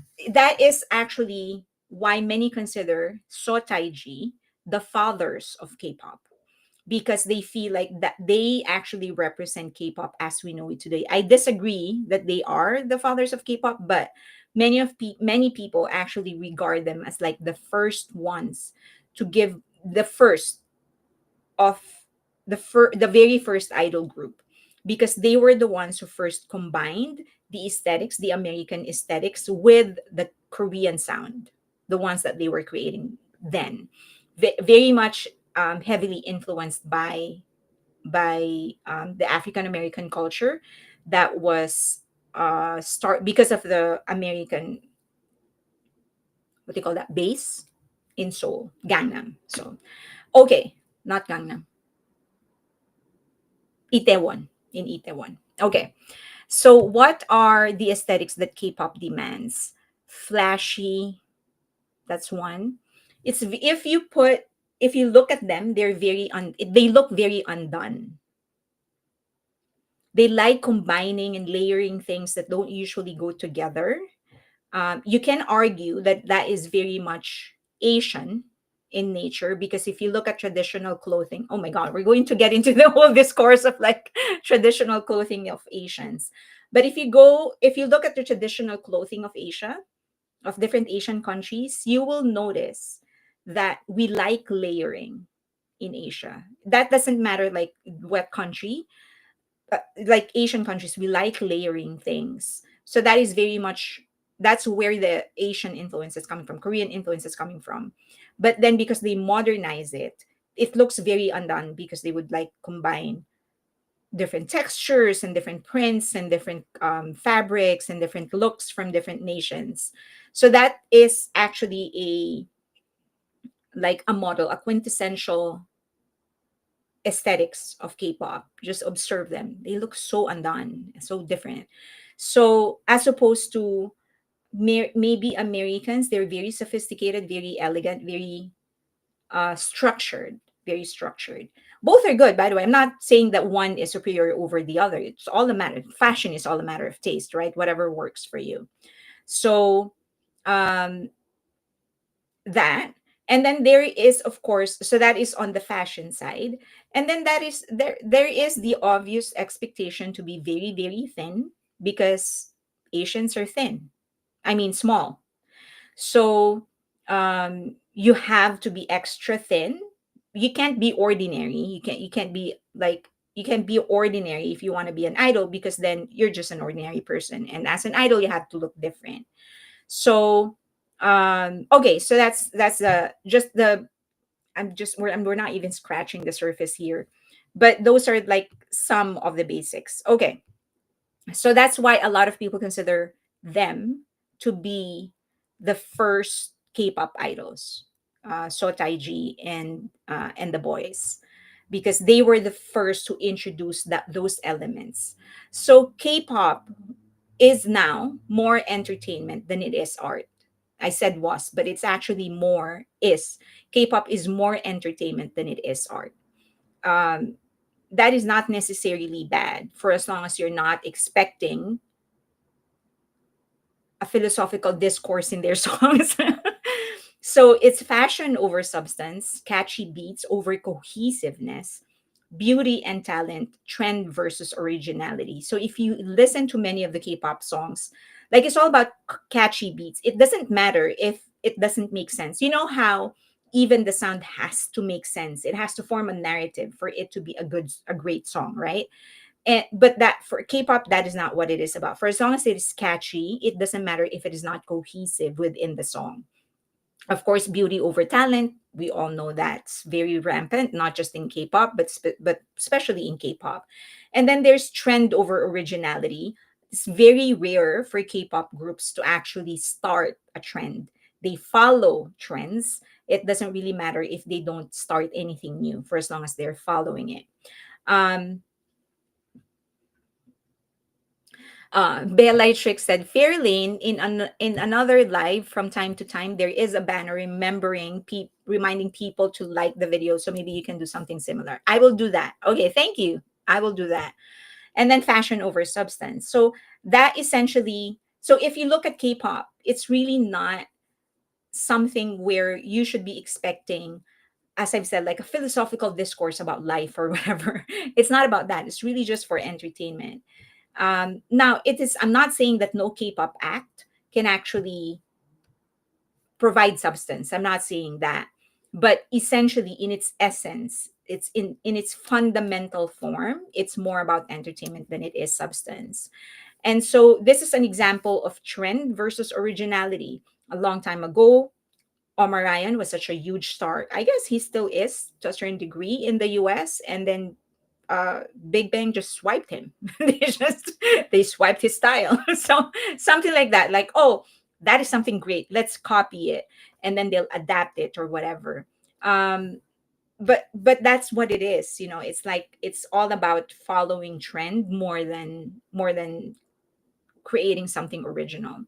is actually why many consider So Taiji the fathers of K-pop, because they feel like that they actually represent K-pop as we know it today. I disagree that they are the fathers of K-pop, but many people actually regard them as like the first ones to give the first of the very first idol group, because they were the ones who first combined the aesthetics, the American aesthetics, with the Korean sound, the ones that they were creating then. Very much heavily influenced by the African American culture that was start because of the American, what do you call that, base in Seoul, Gangnam. So okay, not Gangnam, Itaewon, in Itaewon. Okay, so what are the aesthetics that K-pop demands? Flashy, that's one. It's if you look at them, they look very undone. They like combining and layering things that don't usually go together. You can argue that that is very much Asian in nature, because if you look at traditional clothing, oh my God, we're going to get into the whole discourse of like traditional clothing of Asians. But if you look at the traditional clothing of Asia, of different Asian countries, you will notice that we like layering in Asia. That doesn't matter like what country, like Asian countries, we like layering things. So that is very much, that's where the Asian influence is coming from, Korean influence is coming from. But then because they modernize it, it looks very undone, because they would like combine different textures and different prints and different fabrics and different looks from different nations. So that is actually a model, a quintessential aesthetics of K-pop. Just observe them. They look so undone, so different. So as opposed to maybe Americans, they're very sophisticated, very elegant, very structured, very structured. Both are good, by the way. I'm not saying that one is superior over the other. It's all a matter. Fashion is all a matter of taste, right? Whatever works for you. So um, that, and then there is, of course, so that is on the fashion side, and then that is there is the obvious expectation to be very very thin, because Asians are thin, I mean small. So you have to be extra thin. You can't be ordinary. You can't be like, you can't be ordinary if you want to be an idol, because then you're just an ordinary person, and as an idol you have to look different. So okay, so that's just the we're not even scratching the surface here, but those are like some of the basics. Okay, so that's why a lot of people consider them to be the first K-pop idols, So Taiji and the boys. because they were the first to introduce those elements. So K-pop is now more entertainment than it is art. I said was, but it's actually more is. K-pop is more entertainment than it is art. Um, that is not necessarily bad for as long as you're not expecting a philosophical discourse in their songs. So it's fashion over substance, catchy beats over cohesiveness, beauty and talent, trend versus originality. So if you listen to many of the K-pop songs, like it's all about catchy beats. It doesn't matter if it doesn't make sense. You know how even the sound has to make sense. It has to form a narrative for it to be a great song, right? And but that for K-pop, that is not what it is about. For as long as it is catchy, it doesn't matter if it is not cohesive within the song. Of course, beauty over talent, we all know that's very rampant, not just in K-pop, but especially in K-pop. And then there's trend over originality. It's very rare for K-pop groups to actually start a trend. They follow trends. It doesn't really matter if they don't start anything new, for as long as they're following it. Um, Bella Trick said, Fairlane, in another live from time to time, there is a banner reminding people to like the video. So maybe you can do something similar. I will do that. Okay, thank you. I will do that. And then fashion over substance. So that essentially, so if you look at K-pop, it's really not something where you should be expecting, as I've said, like a philosophical discourse about life or whatever. It's not about that. It's really just for entertainment. Now, it is. I'm not saying that no K-pop act can actually provide substance. I'm not saying that, but essentially, in its essence, it's in its fundamental form. It's more about entertainment than it is substance. And so, this is an example of trend versus originality. A long time ago, Omar Ryan was such a huge star. I guess he still is to a certain degree in the US. And then Big Bang just swiped him. They swiped his style. So something like that. Like, oh, that is something great. Let's copy it. And then they'll adapt it or whatever. Um, but that's what it is. It's like it's all about following trend more than creating something original.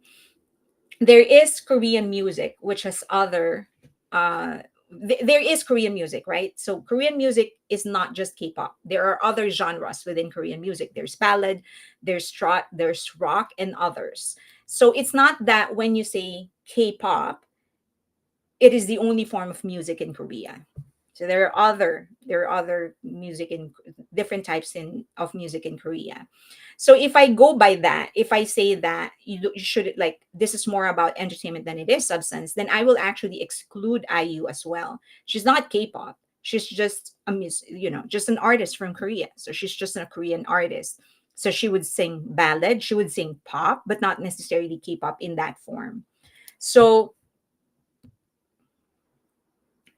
There is Korean music, which has other there is Korean music, right? So Korean music is not just K-pop. There are other genres within Korean music. There's ballad, there's trot, there's rock, and others. So it's not that when you say K-pop, it is the only form of music in Korea. So there are other music in different types of music in Korea. So if I go by that, if I say that you should, like, this is more about entertainment than it is substance, then I will actually exclude IU as well. She's not K-pop. She's just just an artist from Korea. So she's just a Korean artist. So she would sing ballad, she would sing pop, but not necessarily K-pop in that form. So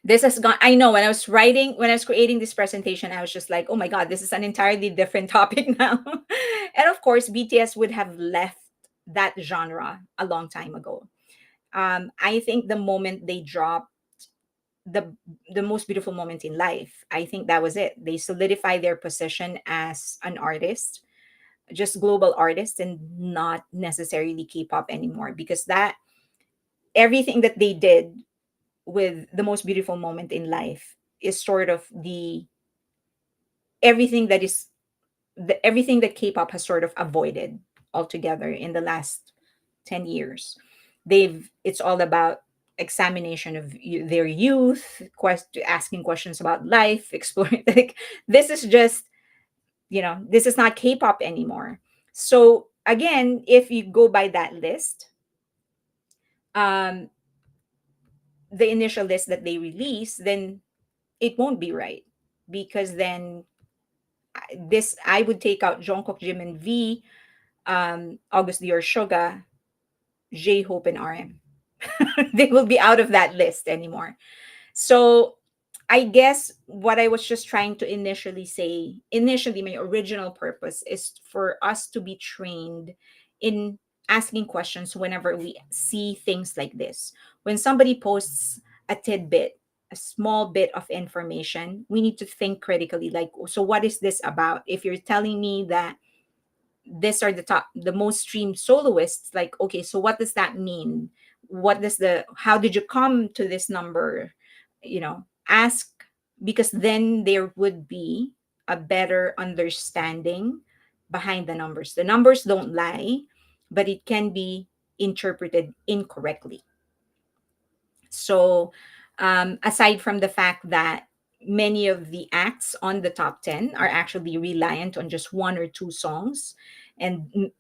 this has gone, I know, when I was creating this presentation, I was just like, oh my god, this is an entirely different topic now. And of course, BTS would have left that genre a long time ago. I think the moment they dropped the the most beautiful moment in life, I think that was it. They solidified their position as an artist, just global artist, and not necessarily K-pop anymore, because that everything that they did with the most beautiful moment in life is sort of the everything that is everything that K-pop has sort of avoided altogether in the last 10 years. It's all about examination of their youth, asking questions about life, exploring. Like, this is just, this is not K-pop anymore. So again, if you go by that list, um the initial list that they release, then it won't be right, because then this I would take out Jungkook, Jim, and V, August Dior, Suga, J Hope, and RM. They will be out of that list anymore. So I guess what I was just trying to initially, my original purpose is for us to be trained in asking questions whenever we see things like this. When somebody posts a tidbit, a small bit of information, we need to think critically, like, so what is this about? If you're telling me that these are the most streamed soloists, like, okay, so what does that mean? What does the how did you come to this number? Ask, because then there would be a better understanding behind the numbers. The numbers don't lie, but it can be interpreted incorrectly. So, aside from the fact that many of the acts on the top 10 are actually reliant on just one or two songs and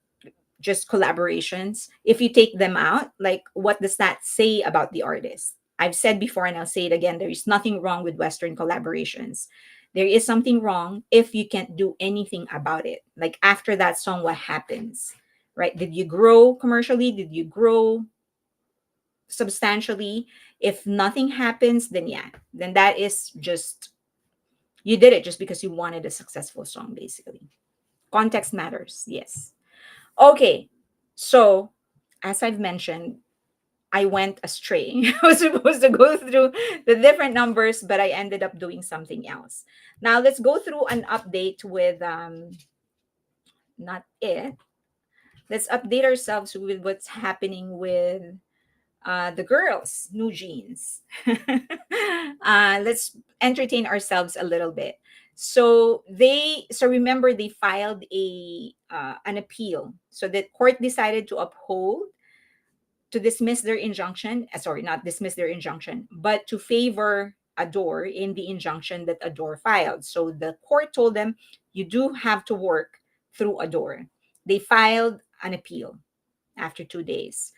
just collaborations, if you take them out, like, what does that say about the artist? I've said before and I'll say it again, there is nothing wrong with Western collaborations. There is something wrong if you can't do anything about it. Like, after that song, what happens? Right? Did you grow commercially? Did you grow substantially? If nothing happens, then yeah, then that is just, you did it just because you wanted a successful song, basically. Context matters, yes. Okay, so as I've mentioned, I went astray. I was supposed to go through the different numbers, but I ended up doing something else. Now let's go through an update with not it. Let's update ourselves with what's happening with the girls, New Jeans. Let's entertain ourselves a little bit. So remember, they filed an appeal. So the court decided to dismiss their injunction. Sorry, not dismiss their injunction, but to favor Adore in the injunction that Adore filed. So the court told them, you do have to work through Adore. They filed an appeal after 2 days.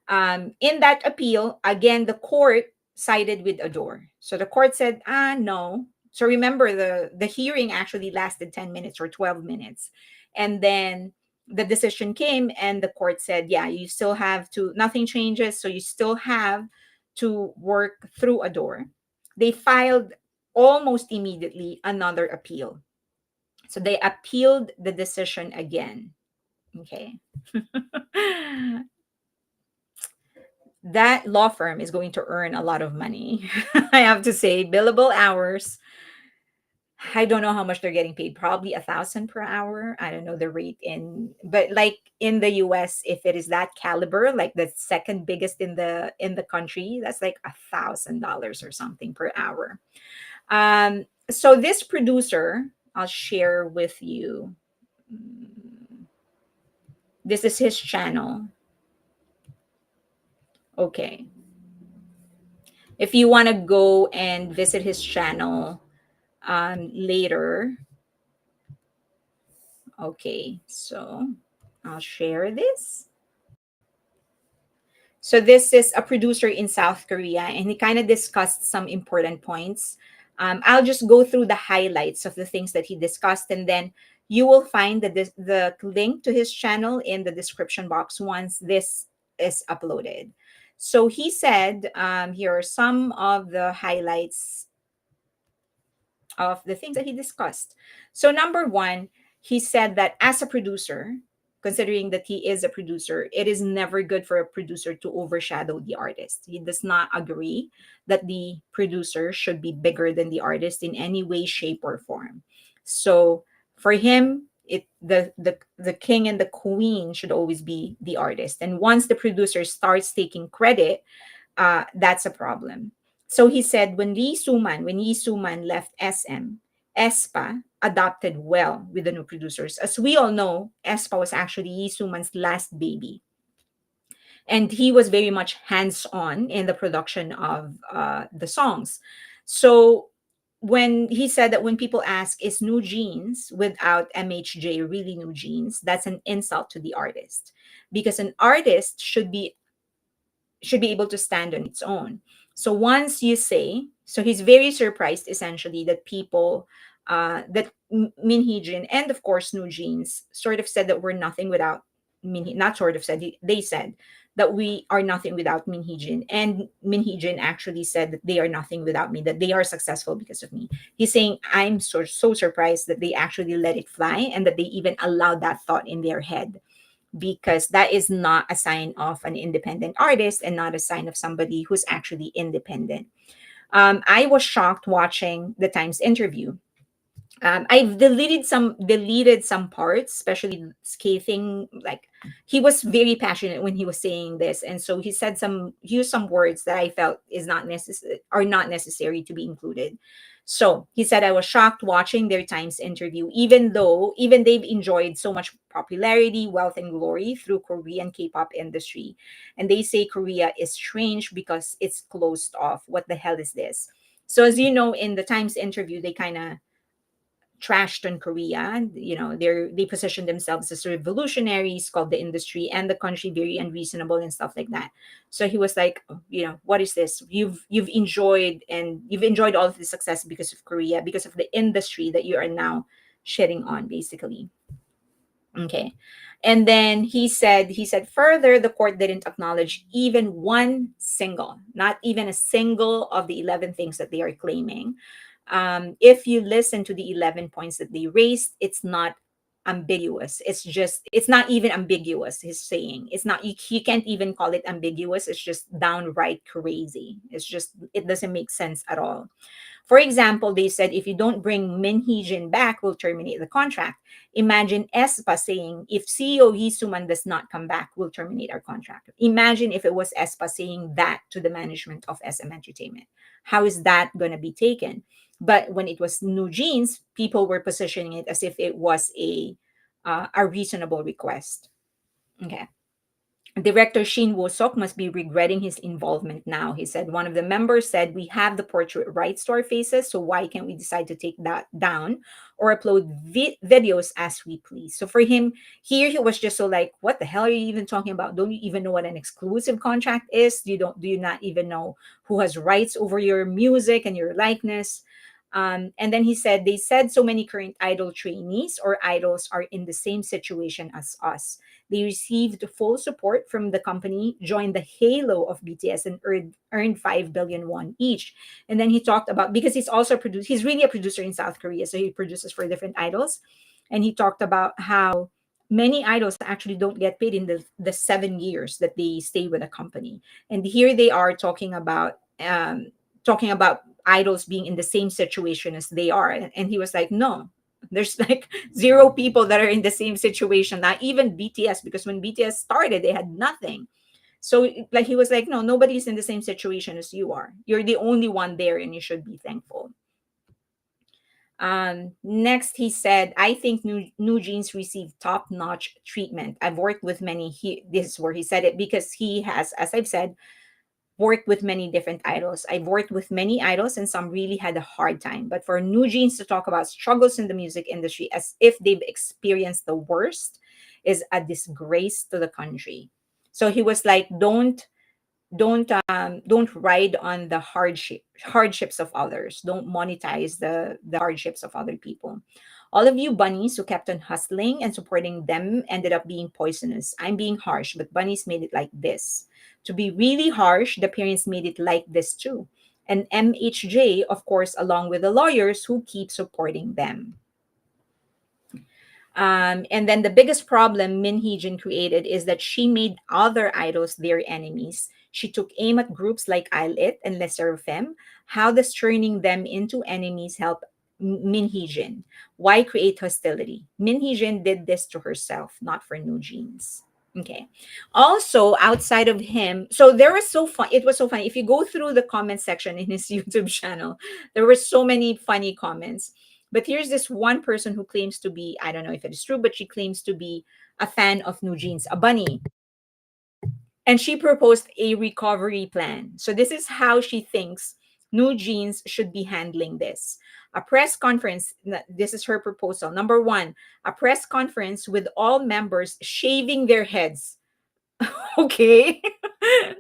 In that appeal, again, the court sided with Adore. So the court said, no. So remember, the hearing actually lasted 10 minutes or 12 minutes. And then the decision came, and the court said, yeah, you still have to, nothing changes. So you still have to work through Adore. They filed almost immediately another appeal. So they appealed the decision again. Okay. That law firm is going to earn a lot of money. I have to say, billable hours. I don't know how much they're getting paid. Probably 1,000 per hour. I don't know the rate but like in the US, if it is that caliber, like the second biggest in the country, that's like $1,000 or something per hour. So this producer, I'll share with you. This is his channel. Okay. If you want to go and visit his channel later. Okay, so I'll share this. So this is a producer in South Korea, and he kind of discussed some important points. I'll just go through the highlights of the things that he discussed, and then you will find the link to his channel in the description box once this is uploaded. So he said, here are some of the highlights of the things that he discussed. So, number one, he said that as a producer, considering that he is a producer, it is never good for a producer to overshadow the artist. He does not agree that the producer should be bigger than the artist in any way, shape, or form. So, for him, the king and the queen should always be the artist. And once the producer starts taking credit, that's a problem. So he said when Lee Suman left SM, ESPA adopted well with the new producers. As we all know, ESPA was actually Lee Suman's last baby. And he was very much hands-on in the production of the songs. So when he said that when people ask, is New Jeans without MHJ really New Jeans? That's an insult to the artist. Because an artist should be able to stand on its own. So once you say, so he's very surprised essentially that people, that Min Hee-jin and of course New Jeans sort of said that we're nothing without Min Hee, not sort of said, they said that we are nothing without Min Hee-jin. And Min Hee-jin actually said that they are nothing without me, that they are successful because of me. He's saying, I'm so surprised that they actually let it fly and that they even allowed that thought in their head, because that is not a sign of an independent artist and not a sign of somebody who's actually independent. I was shocked watching the Times interview. I've deleted some parts, especially scathing. Like, he was very passionate when he was saying this, and so he used some words that I felt is not necessary are not necessary to be included. So he said, I was shocked watching their Times interview, even they've enjoyed so much popularity, wealth, and glory through Korean K-pop industry, and they say Korea is strange because it's closed off. What the hell is this? So, as you know, in the Times interview, they kind of trashed on Korea. They position themselves as revolutionaries, called the industry and the country very unreasonable and stuff like that. So he was like, "Oh, what is this? You've enjoyed all of the success because of Korea, because of the industry that you are now shitting on, basically." Okay. And then he said further, the court didn't acknowledge even one single, not even a single of the 11 things that they are claiming. If you listen to the 11 points that they raised, it's not ambiguous. It's not even ambiguous. He's saying it's not, you can't even call it ambiguous. It's just downright crazy. It doesn't make sense at all. For example, they said, if you don't bring Min Hee-jin back, we'll terminate the contract. Imagine ESPA saying, if CEO Lee Suman does not come back, we'll terminate our contract. Imagine if it was ESPA saying that to the management of SM Entertainment. How is that going to be taken? But when it was New Jeans, people were positioning it as if it was a reasonable request. Okay. Director Shin Woo-sok must be regretting his involvement now. He said, one of the members said, we have the portrait rights to our faces, so why can't we decide to take that down or upload videos as we please? So for him, here he was just so like, what the hell are you even talking about? Don't you even know what an exclusive contract is? Do you not even know who has rights over your music and your likeness? And then he said, they said so many current idol trainees or idols are in the same situation as us. They received full support from the company, joined the halo of BTS, and earned 5 billion won each. And then he talked about, because he's really a producer in South Korea, so he produces for different idols. And he talked about how many idols actually don't get paid in the 7 years that they stay with a company. And here they are talking about idols being in the same situation as they are. And he was like, no, there's like zero people that are in the same situation, not even BTS, because when BTS started, they had nothing. So like he was like, no, nobody's in the same situation as you are. You're the only one there, and you should be thankful. Next, he said, I think New Jeans received top-notch treatment. I've worked with many. This is where he said it, because he has, as I've said, worked with many different idols. I've worked with many idols, and some really had a hard time. But for New Jeans to talk about struggles in the music industry as if they've experienced the worst is a disgrace to the country. So he was like, don't ride on the hardships of others. Don't monetize the hardships of other people. All of you bunnies who kept on hustling and supporting them ended up being poisonous. I'm being harsh, but bunnies made it like this. To be really harsh, the parents made it like this too. And MHJ, of course, along with the lawyers who keep supporting them. And then the biggest problem Min Hee-jin created is that she made other idols their enemies. She took aim at groups like ILIT and Les Seraphim. How does turning them into enemies help Min Hee-jin? Why create hostility? Min Hee-jin did this to herself, not for New Jeans. Okay. Also, outside of him, so there was so fun. It was so funny. If you go through the comment section in his YouTube channel, there were so many funny comments. But here's this one person who claims to be, I don't know if it is true, but she claims to be a fan of New Jeans, a bunny. And she proposed a recovery plan. So this is how she thinks New Jeans should be handling this. A press conference, this is her proposal. Number one, a press conference with all members shaving their heads. Okay.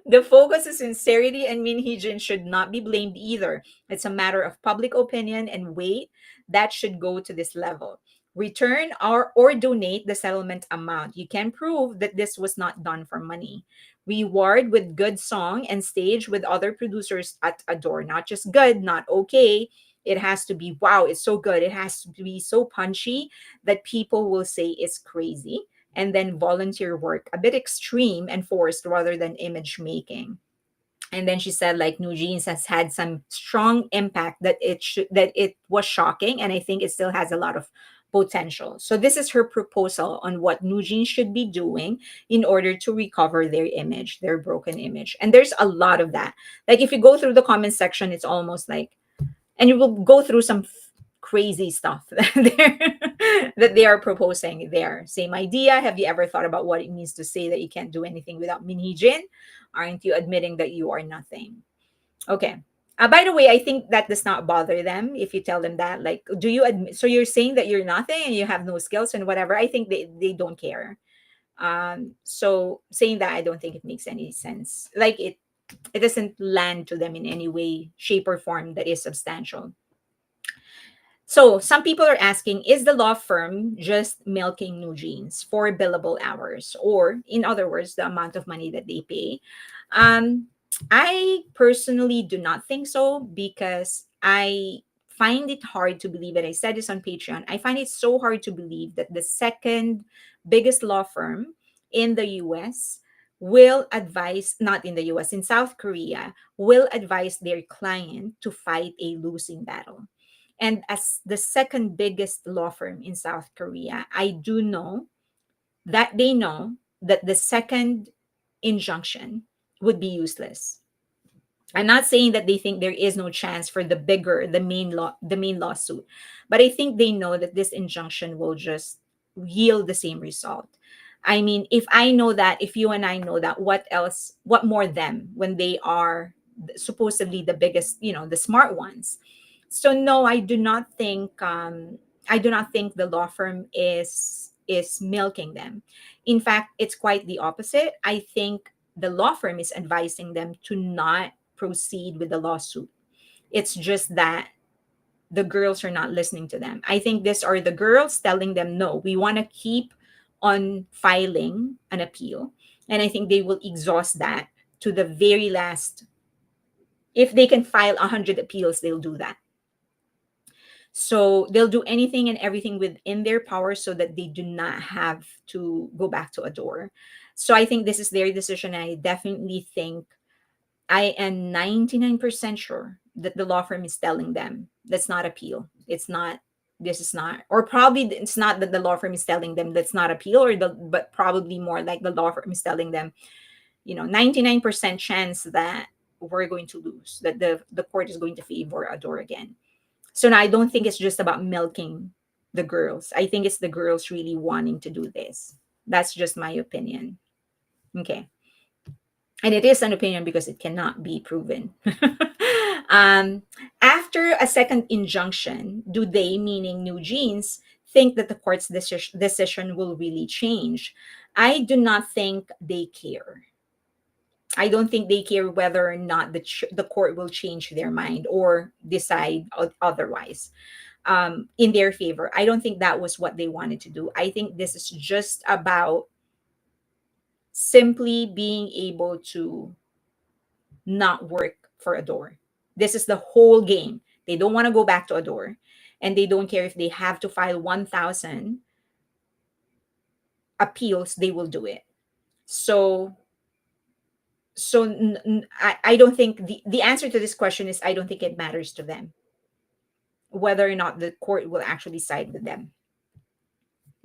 The focus is sincerity, and Min Hee-jin should not be blamed either. It's a matter of public opinion and weight that should go to this level. Return or donate the settlement amount. You can prove that this was not done for money. Reward with good song and stage with other producers at a door. Not just good, not okay. It has to be, wow, it's so good. It has to be so punchy that people will say it's crazy. And then volunteer work, a bit extreme and forced rather than image making. And then she said like New Jeans has had some strong impact, that that it was shocking, and I think it still has a lot of potential. So this is her proposal on what New Jeans should be doing in order to recover their image, their broken image. And there's a lot of that. Like if you go through the comment section, it's almost like, and you will go through some crazy stuff that they are proposing there. Same idea. Have you ever thought about what it means to say that you can't do anything without minhijin? Aren't you admitting that you are nothing? Okay. By the way, I think that does not bother them if you tell them that. Like, do you admit? So you're saying that you're nothing and you have no skills and whatever. I think they don't care. So saying that, I don't think it makes any sense. Like it doesn't land to them in any way, shape, or form that is substantial. So some people are asking, is the law firm just milking New Jeans for billable hours? Or in other words, the amount of money that they pay? Um, I personally do not think so, because I find it hard to believe, and I said this on Patreon, I find it so hard to believe that the second biggest law firm in the US will advise, not in the US, in South Korea, will advise their client to fight a losing battle. And as the second biggest law firm in South Korea, I do know that they know that the second injunction would be useless. I'm not saying that they think there is no chance for the main lawsuit, but I think they know that this injunction will just yield the same result. I mean, if I know that, if you and I know that, what else? What more them when they are supposedly the biggest, the smart ones? So no, I do not think the law firm is milking them. In fact, it's quite the opposite. I think the law firm is advising them to not proceed with the lawsuit. It's just that the girls are not listening to them. I think these are the girls telling them, no, we want to keep on filing an appeal. And I think they will exhaust that to the very last. If they can file 100 appeals, they'll do that. So they'll do anything and everything within their power so that they do not have to go back to a door. So I think this is their decision. I definitely think, I am 99% sure that the law firm is telling them, let's not appeal. It's not, this is not, or probably it's not that the law firm is telling them let's not appeal, but probably more like the law firm is telling them, 99% chance that we're going to lose, that the court is going to favor Adore again. So now I don't think it's just about milking the girls. I think it's the girls really wanting to do this. That's just my opinion. Okay. And it is an opinion because it cannot be proven. um, After a second injunction, do they, meaning New Jeans, think that the court's decision will really change? I do not think they care. I don't think they care whether or not the court will change their mind or decide otherwise, in their favor. I don't think that was what they wanted to do. I think this is just about simply being able to not work for Adore. This is the whole game. They don't want to go back to Adore, and they don't care if they have to file 1,000 appeals, they will do it. So, I don't think the answer to this question is, I don't think it matters to them whether or not the court will actually side with them.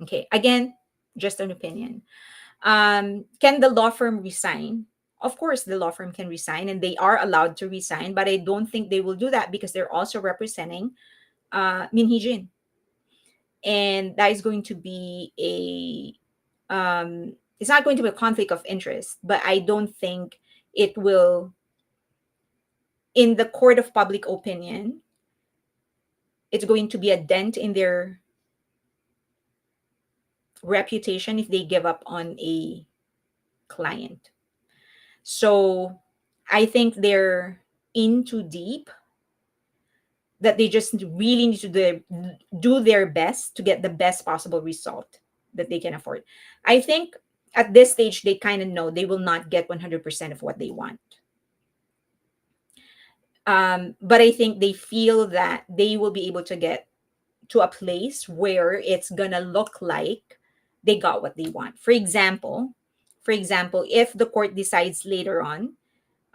Okay, again, just an opinion. Can the law firm resign? Of course, the law firm can resign, and they are allowed to resign, but I don't think they will do that because they're also representing Min Hee-jin. And that is going to be it's not going to be a conflict of interest, but I don't think it will, in the court of public opinion, it's going to be a dent in their reputation if they give up on a client. So I think they're in too deep, that they just really need to do their best to get the best possible result that they can afford. I think at this stage, they kind of know they will not get 100% of what they want. But I think they feel that they will be able to get to a place where it's gonna look like they got what they want. For example, if the court decides later on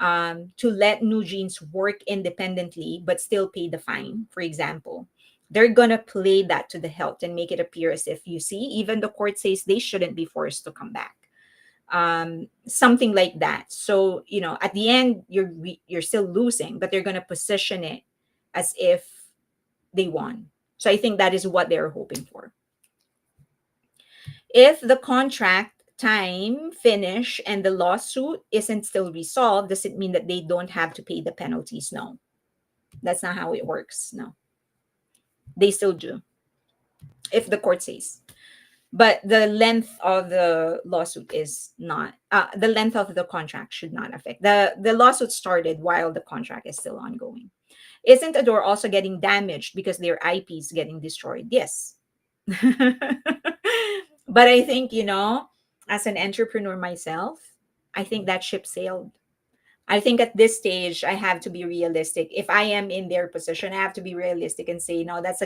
to let new jeans work independently but still pay the fine, for example. They're going to play that to the hilt and make it appear as if, you see, even the court says they shouldn't be forced to come back. Something like that. So, at the end, you're still losing, but they're going to position it as if they won. So I think that is what they're hoping for. If the contract time finish and the lawsuit isn't still resolved, does it mean that they don't have to pay the penalties? No, that's not how it works. No, they still do if the court says. But the length of the lawsuit is not, the length of the contract should not affect. The lawsuit started while the contract is still ongoing. Isn't Adore also getting damaged because their IP is getting destroyed? Yes. But I think, as an entrepreneur myself, I think that ship sailed. I think at this stage, I have to be realistic. If I am in their position, I have to be realistic and say, no, that's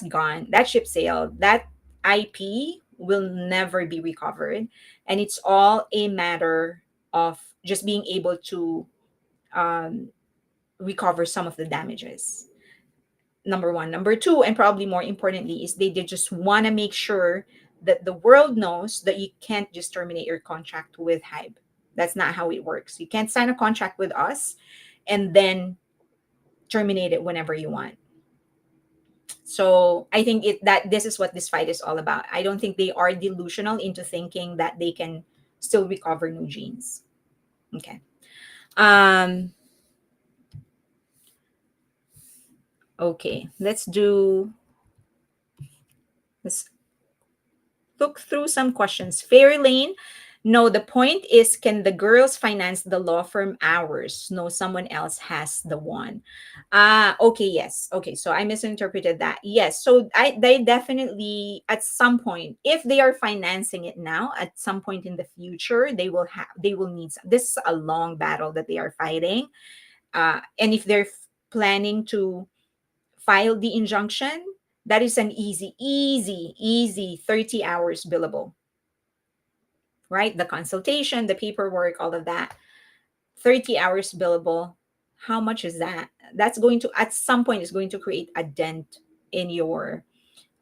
gone. That ship sailed. That IP will never be recovered. And it's all a matter of just being able to um, recover some of the damages. Number one. Number two, and probably more importantly, is they just want to make sure that the world knows that you can't just terminate your contract with Hybe. That's not how it works. You can't sign a contract with us and then terminate it whenever you want. So I think that this is what this fight is all about. I don't think they are delusional into thinking that they can still recover new jeans. Okay. Um okay, let's look through some questions. Fairy Lane, no, the point is, can the girls finance the law firm hours? No, someone else has the one. Okay, yes. Okay, so I misinterpreted that. Yes, so they definitely at some point, if they are financing it now, at some point in the future, they will need this is a long battle that they are fighting. And if they're planning to file the injunction, that is an easy 30 hours billable, right? The consultation, the paperwork, all of that, 30 hours billable. How much is that? That's going to, at some point, is going to create a dent in your,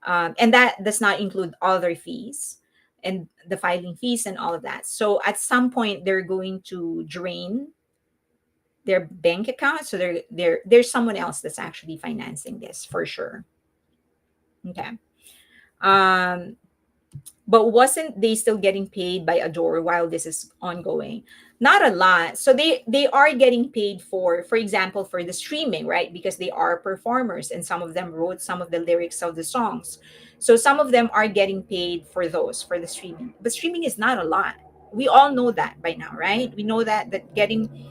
and that does not include other fees and the filing fees and all of that. So at some point, they're going to drain their bank account. So there's someone else that's actually financing this for sure. Okay. Um, but wasn't they still getting paid by Adore while this is ongoing? Not a lot. So they are getting paid for example, for the streaming, right? Because they are performers and some of them wrote some of the lyrics of the songs. So some of them are getting paid for those, for the streaming. But streaming is not a lot. We all know that by now, right? We know that getting,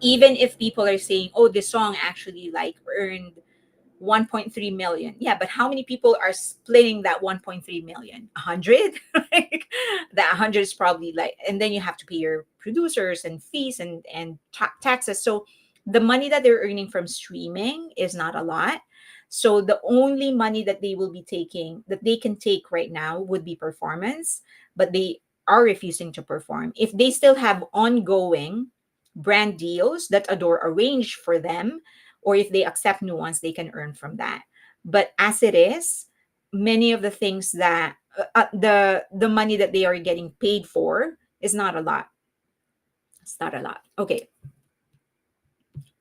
even if people are saying, oh, this song actually like earned 1.3 million. Yeah, but how many people are splitting that 1.3 million? 100? Like, that 100 is probably like, and then you have to pay your producers and fees and taxes. So the money that they're earning from streaming is not a lot. So the only money that they will be taking, that they can take right now, would be performance, but they are refusing to perform. If they still have ongoing brand deals that Adore arranged for them, or if they accept new ones, they can earn from that. But as it is, many of the things that the money that they are getting paid for is not a lot. It's not a lot. Okay.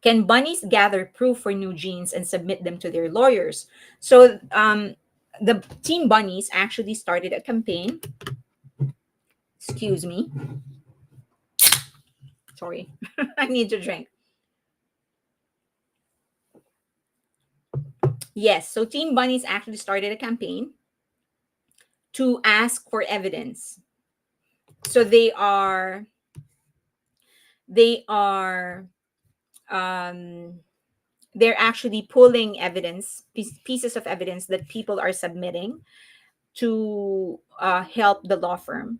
Can bunnies gather proof for new jeans and submit them to their lawyers? So the Team Bunnies actually started a campaign. Excuse me. Sorry, I need to drink. Yes, so Team Bunnies actually started a campaign to ask for evidence. So they are um they're actually pulling evidence, pieces of evidence that people are submitting to help the law firm.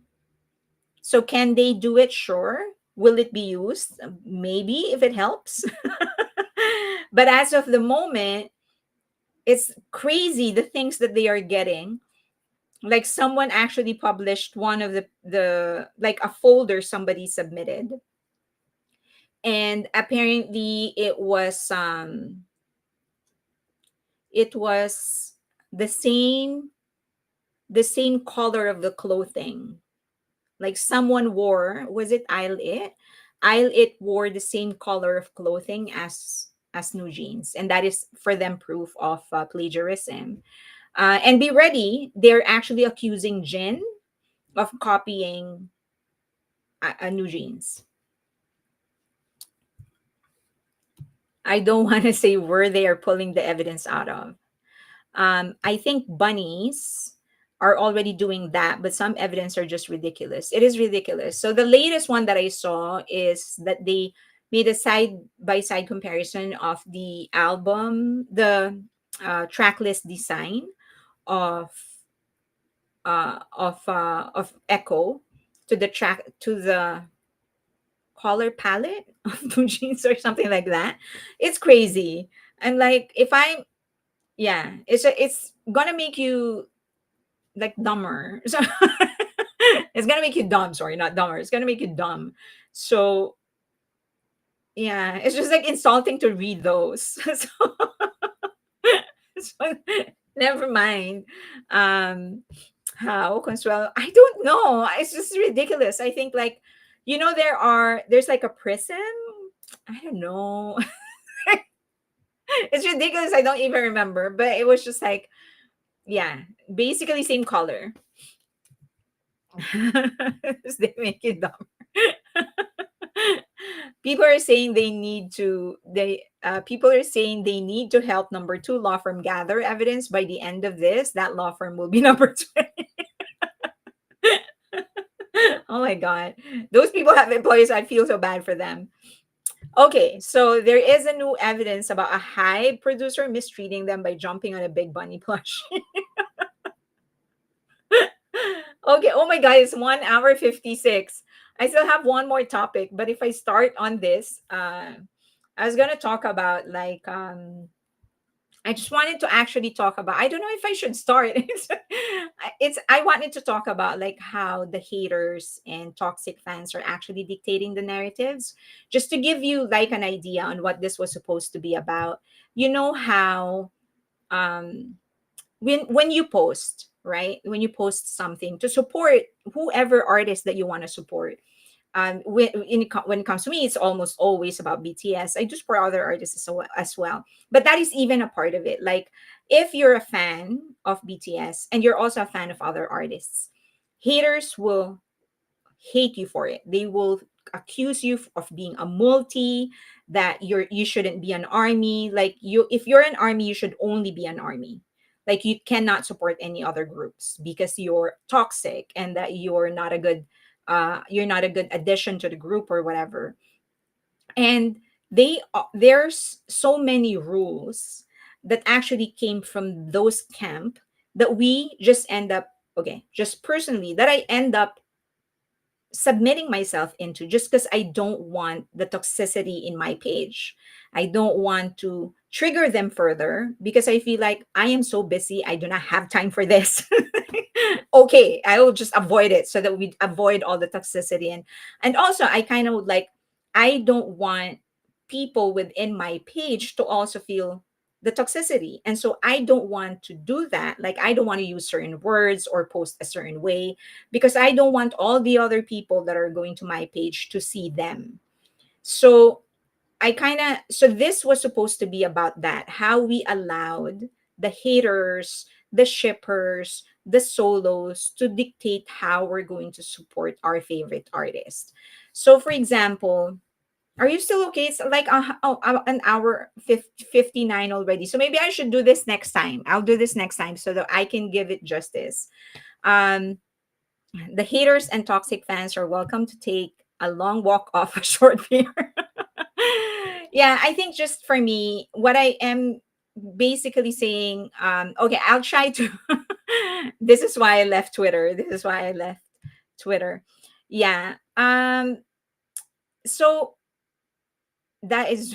So can they do it? Sure. Will it be used? Maybe, if it helps. But as of the moment, it's crazy the things that they are getting. Like someone actually published one of the like a folder somebody submitted. And apparently it was the same color of the clothing. Like someone wore, was it I'll It? I'll It wore the same color of clothing as New Jeans, and that is for them proof of plagiarism. And be ready, they're actually accusing Jin of copying a New Jeans. I don't want to say where they are pulling the evidence out of. I think bunnies are already doing that, but some evidence are just ridiculous. It is ridiculous. So the latest one that I saw is that they made a side by side comparison of the album, the track list design of of Echo to the color palette of Blue Jeans or something like that. It's crazy. And like if I'm yeah, it's gonna make you like dumber. So it's gonna make you dumb. Sorry, not dumber. It's gonna make you dumb. So yeah, it's just like insulting to read those. So never mind. Um, how Consuelo? I don't know. It's just ridiculous. I think like there's like a prison. I don't know. It's ridiculous. I don't even remember, but it was just like yeah, basically same color. They make it dumb. People are saying people are saying they need to help number two law firm gather evidence by the end of this. That law firm will be number two. Oh my god. Those people have employees. I feel so bad for them. Okay, so there is a new evidence about a high producer mistreating them by jumping on a big bunny plush. Okay, oh my god, it's 1 hour 56. I still have one more topic, but if I start on this, I was gonna talk about like I just wanted to actually talk about. I don't know if I should start. I wanted to talk about like how the haters and toxic fans are actually dictating the narratives. Just to give you like an idea on what this was supposed to be about. You know how um when you post, right? When you post something to support whoever artist that you want to support, when it comes to me, it's almost always about BTS. I do support other artists as well, but that is even a part of it. Like if you're a fan of BTS and you're also a fan of other artists, haters will hate you for it. They will accuse you of being a multi, that you shouldn't be an army. Like if you're an army, you should only be an army. Like you cannot support any other groups because you're toxic and that you're not a good addition to the group or whatever. And there's so many rules that actually came from those camp that we just end up okay, just personally that I end up submitting myself into just because I don't want the toxicity in my page. I don't want to trigger them further because I feel like I am so busy. I do not have time for this. Okay, I will just avoid it so that we avoid all the toxicity. And also I kind of like I don't want people within my page to also feel the toxicity. And so I don't want to do that. Like I don't want to use certain words or post a certain way because I don't want all the other people that are going to my page to see them. So so this was supposed to be about that, how we allowed the haters, the shippers, the solos to dictate how we're going to support our favorite artist. So for example, are you still okay? It's like an hour 59 already. So maybe I should do this next time. I'll do this next time so that I can give it justice. Um, the haters and toxic fans are welcome to take a long walk off a short pier. Yeah, I think just for me, what I am basically saying, okay, I'll try to. This is why I left Twitter. This is why I left Twitter. Yeah. So that is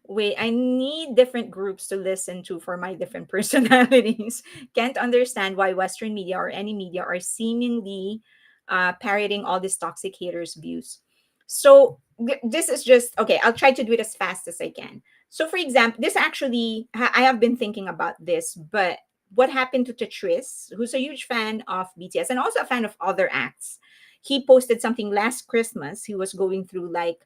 wait, I need different groups to listen to for my different personalities. Can't understand why Western media or any media are seemingly parroting all these toxic haters views. So this is just okay. I'll try to do it as fast as I can. So, for example, this actually, I have been thinking about this, but what happened to Tetris, who's a huge fan of BTS and also a fan of other acts? He posted something last Christmas. He was going through like,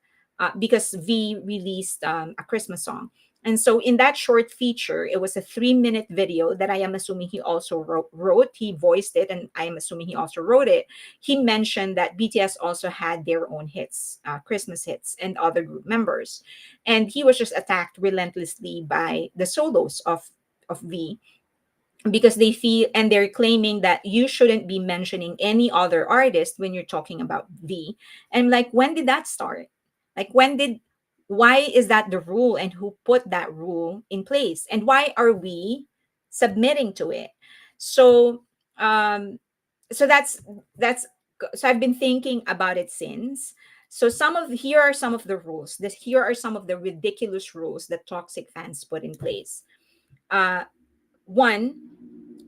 because V released a Christmas song. And so, in that short feature, it was a 3-minute video that I am assuming he also wrote. He voiced it, and I am assuming he also wrote it. He mentioned that BTS also had their own hits, Christmas hits, and other group members. And he was just attacked relentlessly by the solos of V, because they feel, and they're claiming that you shouldn't be mentioning any other artist when you're talking about V. And like, when did that start? Like, why is that the rule, and who put that rule in place, and why are we submitting to it? So um so that's so I've been thinking about it since. So here are some of the rules. Here are some of the ridiculous rules that toxic fans put in place. uh One,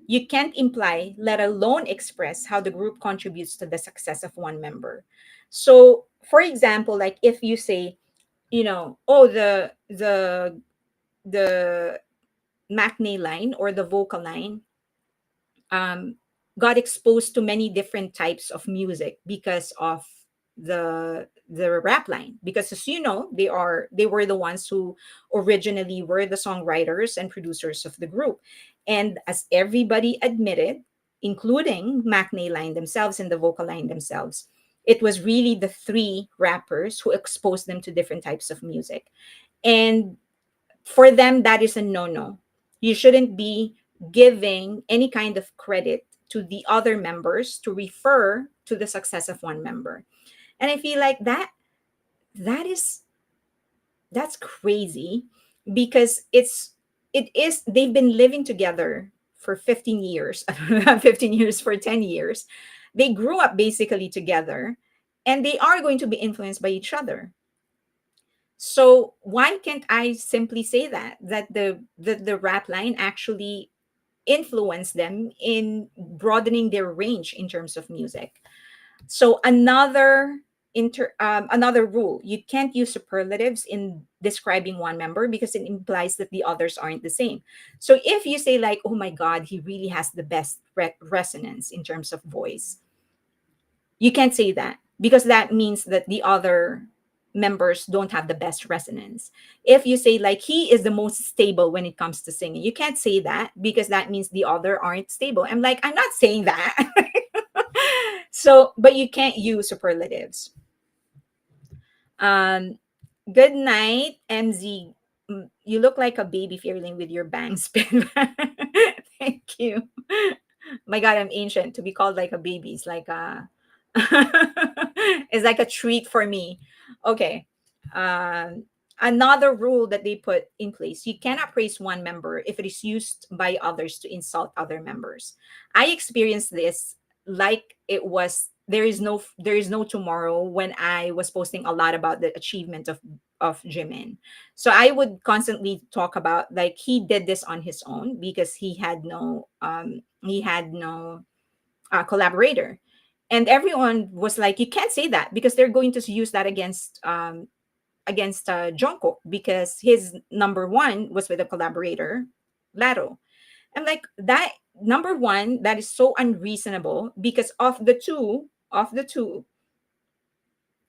you can't imply, let alone express, how the group contributes to the success of one member. So, for example, like if you say, oh, the Macne line or the vocal line um, got exposed to many different types of music because of the rap line, because, as you know, they were the ones who originally were the songwriters and producers of the group. And as everybody admitted, including Macne line themselves and the vocal line themselves, it was really the three rappers who exposed them to different types of music. And for them, that is a no-no. You shouldn't be giving any kind of credit to the other members to refer to the success of one member. And I feel like that is that's crazy, because it is they've been living together for 15 years. 15 years, for 10 years. They grew up basically together, and they are going to be influenced by each other. So why can't I simply say that the rap line actually influenced them in broadening their range in terms of music? So another rule: you can't use superlatives in describing one member, because it implies that the others aren't the same. So if you say like, "Oh my God, he really has the best resonance in terms of voice," you can't say that, because that means that the other members don't have the best resonance. If you say like, "He is the most stable when it comes to singing," you can't say that, because that means the other aren't stable. I'm like, I'm not saying that. So, but you can't use superlatives. um Good night, MZ. You look like a baby feeling with your bang spin. Thank you. My God, I'm ancient. To be called like a baby is like a it's like a treat for me. Okay. Um, Another rule that they put in place: you cannot praise one member if it is used by others to insult other members. I experienced this like it was there is no tomorrow, when I was posting a lot about the achievement of Jimin. So I would constantly talk about like, he did this on his own because he had no collaborator. And everyone was like, you can't say that, because they're going to use that against Jungkook, because his number one was with a collaborator, Laro. I'm like, that number one, that is so unreasonable, because of the two,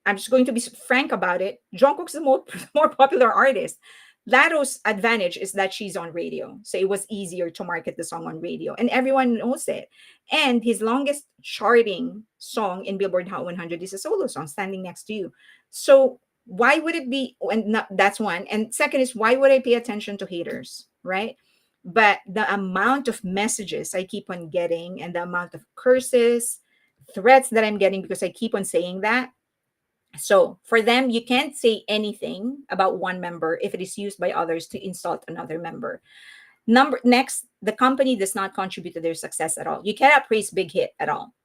I'm just going to be frank about it. Jungkook's the more popular artist. Laro's advantage is that she's on radio. So it was easier to market the song on radio, and everyone knows it. And his longest charting song in Billboard Hot 100 is a solo song, Standing Next to You. So why would it be? And not, that's one. And second is, why would I pay attention to haters, right? But the amount of messages I keep on getting, and the amount of curses, threats that I'm getting because I keep on saying that. So for them, you can't say anything about one member if it is used by others to insult another member. Number next, the company does not contribute to their success at all. You cannot praise Big Hit at all.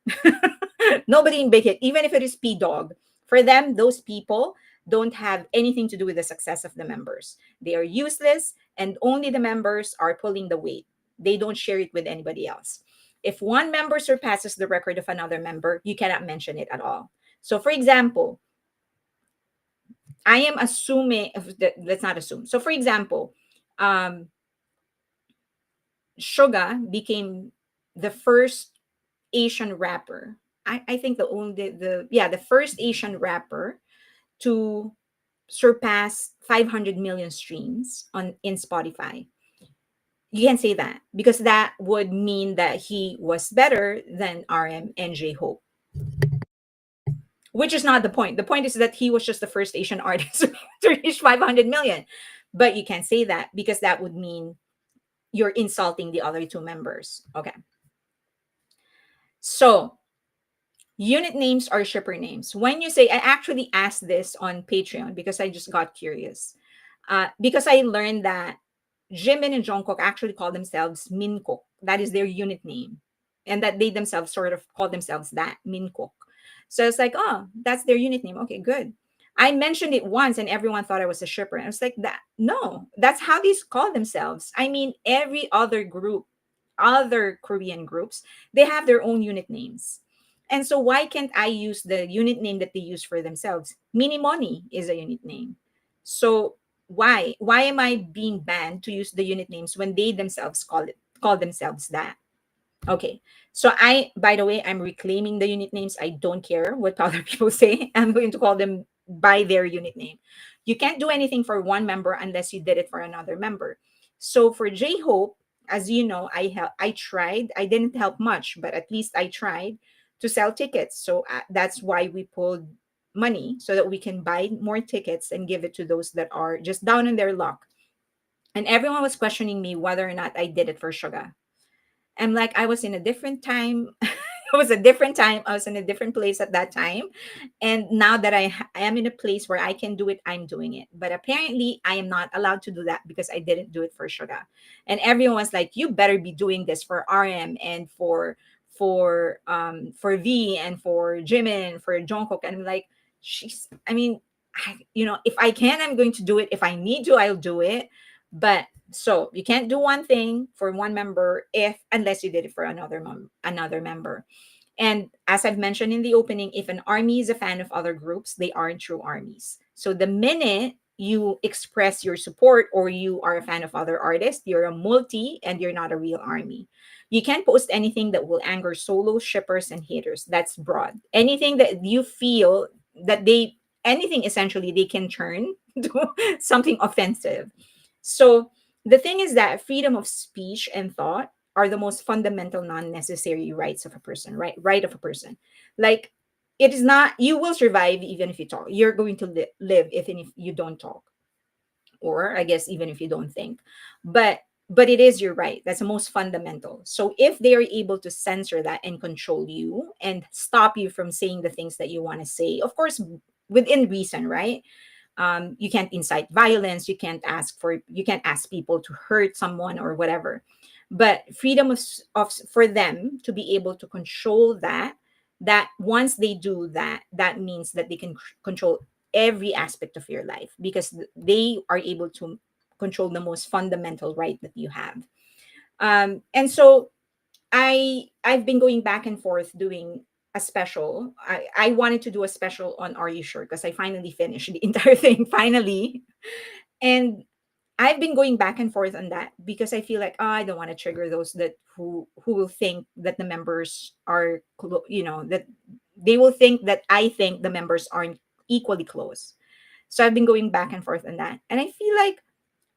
Nobody in Big Hit, even if it is P Dog, for them, those people don't have anything to do with the success of the members. They are useless, and only the members are pulling the weight. They don't share it with anybody else. If one member surpasses the record of another member, you cannot mention it at all. So, for example, I am assuming, let's not assume. So for example, um, Suga became the first Asian rapper. I think the only the first Asian rapper to surpass 500 million streams on in Spotify. You can say that because that would mean that he was better than RM and J Hope, which is not the point. The point is that he was just the first Asian artist to reach 500 million. But you can't say that because that would mean you're insulting the other two members. Okay. So unit names are shipper names. When you say, I actually asked this on Patreon because I just got curious. Because I learned that Jimin and Jungkook actually call themselves Minkook. That is their unit name. And that they themselves sort of call themselves that, Minkook. So it's like, oh, that's their unit name. Okay, good. I mentioned it once and everyone thought I was a shipper. And I was like, that no, that's how these call themselves. I mean, every other group, other Korean groups, they have their own unit names. And so why can't I use the unit name that they use for themselves? Mini Money is a unit name. So why am I being banned to use the unit names when they themselves call themselves that? Okay. So by the way, I'm reclaiming the unit names. I don't care what other people say. I'm going to call them by their unit name. You can't do anything for one member unless you did it for another member. So for J Hope, as you know, I tried. I didn't help much, but at least I tried to sell tickets. So that's why we pulled money so that we can buy more tickets and give it to those that are just down in their luck. And everyone was questioning me whether or not I did it for Suga. I'm like, I was in a different time. It was a different time. I was in a different place at that time. And now that I am in a place where I can do it, I'm doing it. But apparently, I am not allowed to do that because I didn't do it for Suga. And everyone was like, you better be doing this for RM and for V and for Jimin and for Jungkook. And I'm like, she's I mean, if I can, I'm going to do it. If I need to, I'll do it. But so you can't do one thing for one member if unless you did it for another member. And as I've mentioned in the opening, if an army is a fan of other groups, they aren't true armies. So the minute you express your support or you are a fan of other artists, you're a multi and you're not a real army. You can't post anything that will anger solo shippers and haters. That's broad. Anything that you feel that anything essentially they can turn to something offensive. So the thing is that freedom of speech and thought are the most fundamental non-necessary rights of a person, right of a person. Like it is not, you will survive even if you talk. You're going to live even if you don't talk, or I guess even if you don't think. But it is your right. That's the most fundamental. So if they are able to censor that and control you and stop you from saying the things that you want to say, of course within reason, right? You can't incite violence, you can't ask people to hurt someone or whatever. But freedom of for them to be able to control that once they do that, that means that they can control every aspect of your life because they are able to control the most fundamental right that you have. And so I've been going back and forth doing a special. I wanted to do a special on Are You Sure? Because I finally finished the entire thing, finally. And I've been going back and forth on that because I feel like, oh, I don't want to trigger those that who will think that the members are that they will think that I think the members aren't equally close. So I've been going back and forth on that. And I feel like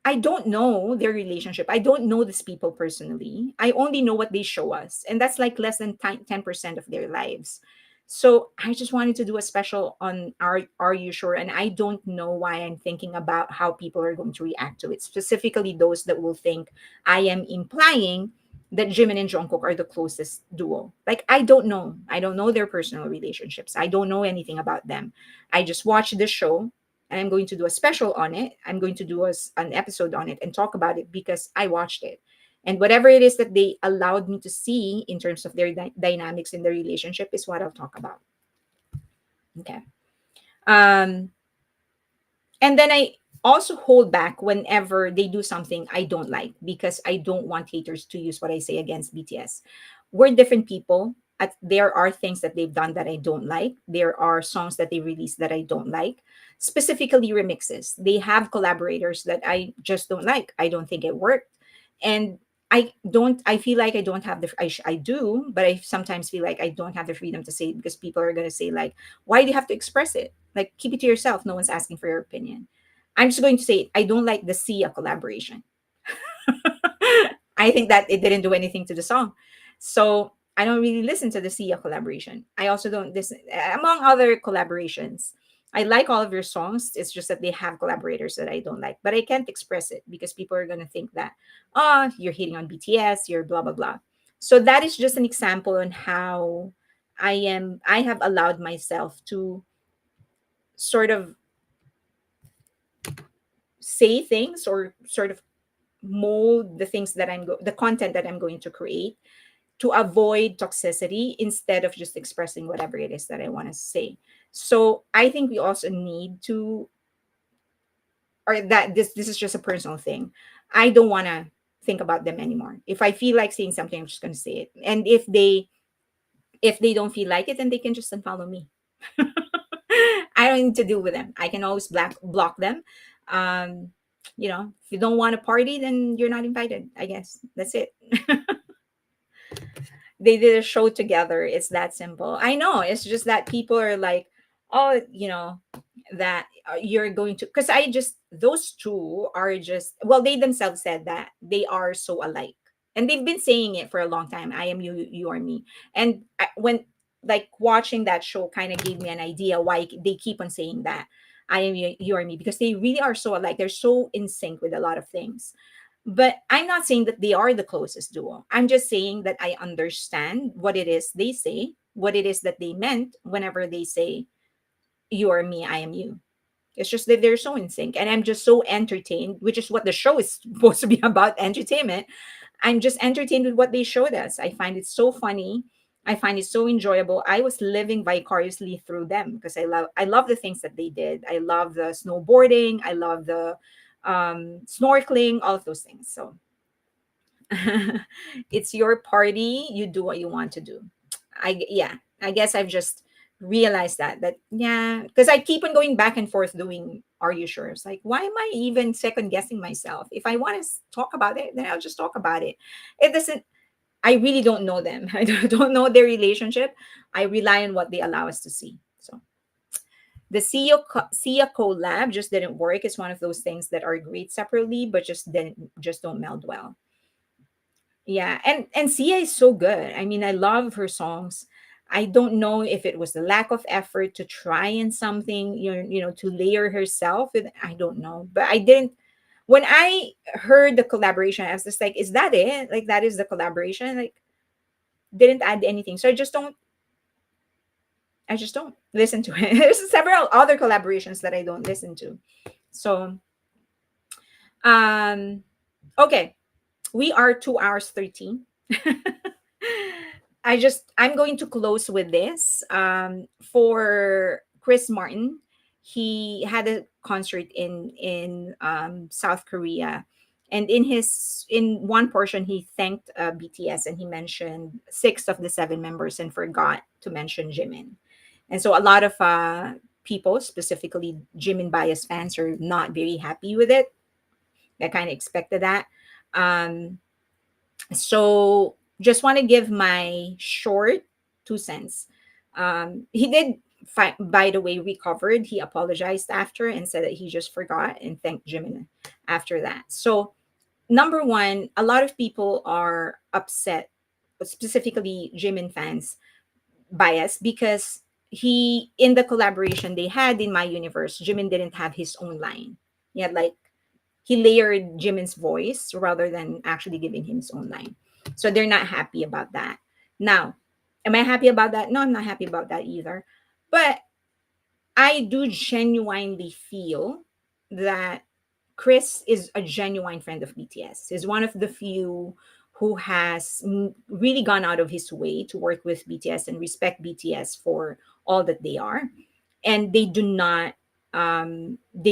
I don't know their relationship. I don't know these people personally. I only know what they show us. And that's like less than 10% of their lives. So I just wanted to do a special on Are You Sure? And I don't know why I'm thinking about how people are going to react to it. Specifically those that will think I am implying that Jimin and Jungkook are the closest duo. Like I don't know. I don't know their personal relationships. I don't know anything about them. I just watched the show and I'm going to do a special on it. I'm going to do an episode on it and talk about it because I watched it. And whatever it is that they allowed me to see in terms of their dynamics in their relationship is what I'll talk about. Okay. Um, and then I also hold back whenever they do something I don't like because I don't want haters to use what I say against BTS. We're different people. there are things that they've done that I don't like. There are songs that they release that I don't like, specifically remixes. They have collaborators that I just don't like. I don't think it worked. And I feel like I don't have I do, but I sometimes feel like I don't have the freedom to say it because people are going to say, like, why do you have to express it? Like, keep it to yourself. No one's asking for your opinion. I'm just going to say it. I don't like the Sia collaboration. I think that it didn't do anything to the song. So I don't really listen to the Sia collaboration. I also don't listen, among other collaborations. I like all of your songs. It's just that they have collaborators that I don't like, but I can't express it because people are going to think that, oh, you're hating on BTS, you're blah, blah, blah. So that is just an example on how I have allowed myself to sort of say things or sort of mold the things that the content that I'm going to create to avoid toxicity instead of just expressing whatever it is that I want to say. So I think we also need to, or that this is just a personal thing. I don't want to think about them anymore. If I feel like saying something, I'm just going to say it. And if they don't feel like it, then they can just unfollow me. I don't need to deal with them. I can always block them. Um, if you don't want to party, then you're not invited. I guess that's it. They did a show together. It's that simple. I know. It's just that people are like, oh, that you're going to, because those two are just, well, they themselves said that they are so alike. And they've been saying it for a long time. I am you, you are me. And when, like, watching that show kind of gave me an idea why they keep on saying that. I am you, you are me, because they really are so alike. They're so in sync with a lot of things. But I'm not saying that they are the closest duo. I'm just saying that I understand what it is they say, what it is that they meant whenever they say, you are me, I am you. It's just that they're so in sync. And I'm just so entertained, which is what the show is supposed to be about, entertainment. I'm just entertained with what they showed us. I find it so funny. I find it so enjoyable. I was living vicariously through them because I love the things that they did. I love the snowboarding. I love the snorkeling, all of those things. So it's your party. You do what you want to do. Yeah, I guess I've just realized that yeah, because I keep on going back and forth doing Are You Sure? It's like, why am I even second guessing myself? If I want to talk about it, then I'll just talk about it. It doesn't. I really don't know them. I don't know their relationship. I rely on what they allow us to see. So the Sia collab just didn't work. It's one of those things that are great separately, but just don't meld well. Yeah, and Sia is so good. I mean, I love her songs. I don't know if it was the lack of effort to try in something, to layer herself. I don't know, but I didn't. When I heard the collaboration, I was just like, "Is that it? Like that is the collaboration?" Like, didn't add anything, so I just don't listen to it. There's several other collaborations that I don't listen to. So, um, okay, we are 2 hours 13. I'm going to close with this. For Chris Martin, he had a concert in South Korea, and in one portion he thanked BTS, and he mentioned 6 of the 7 members and forgot to mention Jimin. And so a lot of people, specifically Jimin bias fans, are not very happy with it. I kind of expected that. Um, so just want to give my short 2 cents. He did, by the way, recovered. He apologized after and said that he just forgot and thanked Jimin after that. So number one, a lot of people are upset, specifically Jimin fans, bias, because he, in the collaboration they had in My Universe, Jimin didn't have his own line. He had, like, he layered Jimin's voice rather than actually giving him his own line. So they're not happy about that. Now, am I happy about that? No, I'm not happy about that either. But I do genuinely feel that Chris is a genuine friend of BTS. He's one of the few who has really gone out of his way to work with BTS and respect BTS for all that they are. And they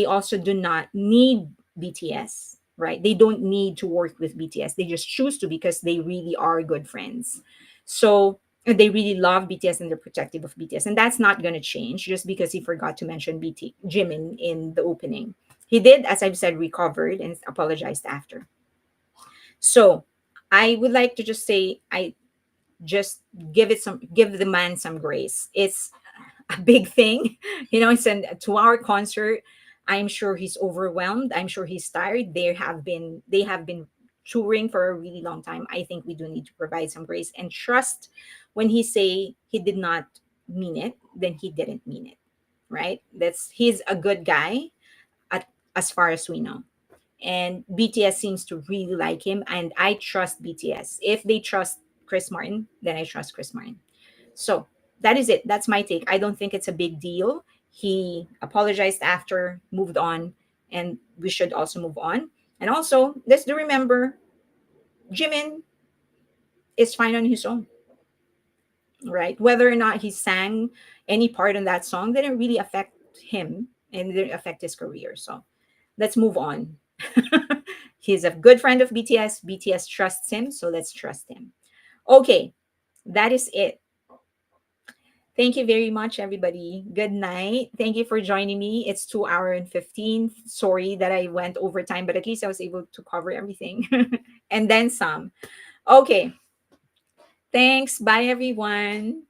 also do not need BTS, right? They don't need to work with BTS. They just choose to because they really are good friends. So They really love BTS and they're protective of BTS. And that's not going to change just because he forgot to mention Jimin in the opening. He did, as I've said, recovered and apologized after. So I would like to just say, I just give the man some grace. It's a big thing. It's a 2 hour concert. I'm sure he's overwhelmed. I'm sure he's tired. They have been touring for a really long time. I think we do need to provide some grace and trust. When he say he did not mean it, then he didn't mean it. Right? He's a good guy as far as we know. And BTS seems to really like him, and I trust BTS. If they trust Chris Martin, then I trust Chris Martin. So that is it. That's my take. I don't think it's a big deal. He apologized after, moved on, and we should also move on. And also, let's do remember, Jimin is fine on his own, right? Whether or not he sang any part in that song didn't really affect him and didn't affect his career. So let's move on. He's a good friend of BTS. BTS trusts him, so let's trust him. Okay, that is it. Thank you very much, everybody. Good night. Thank you for joining me. It's 2 hour and 15. Sorry that I went over time, but at least I was able to cover everything and then some. Okay. Thanks. Bye, everyone.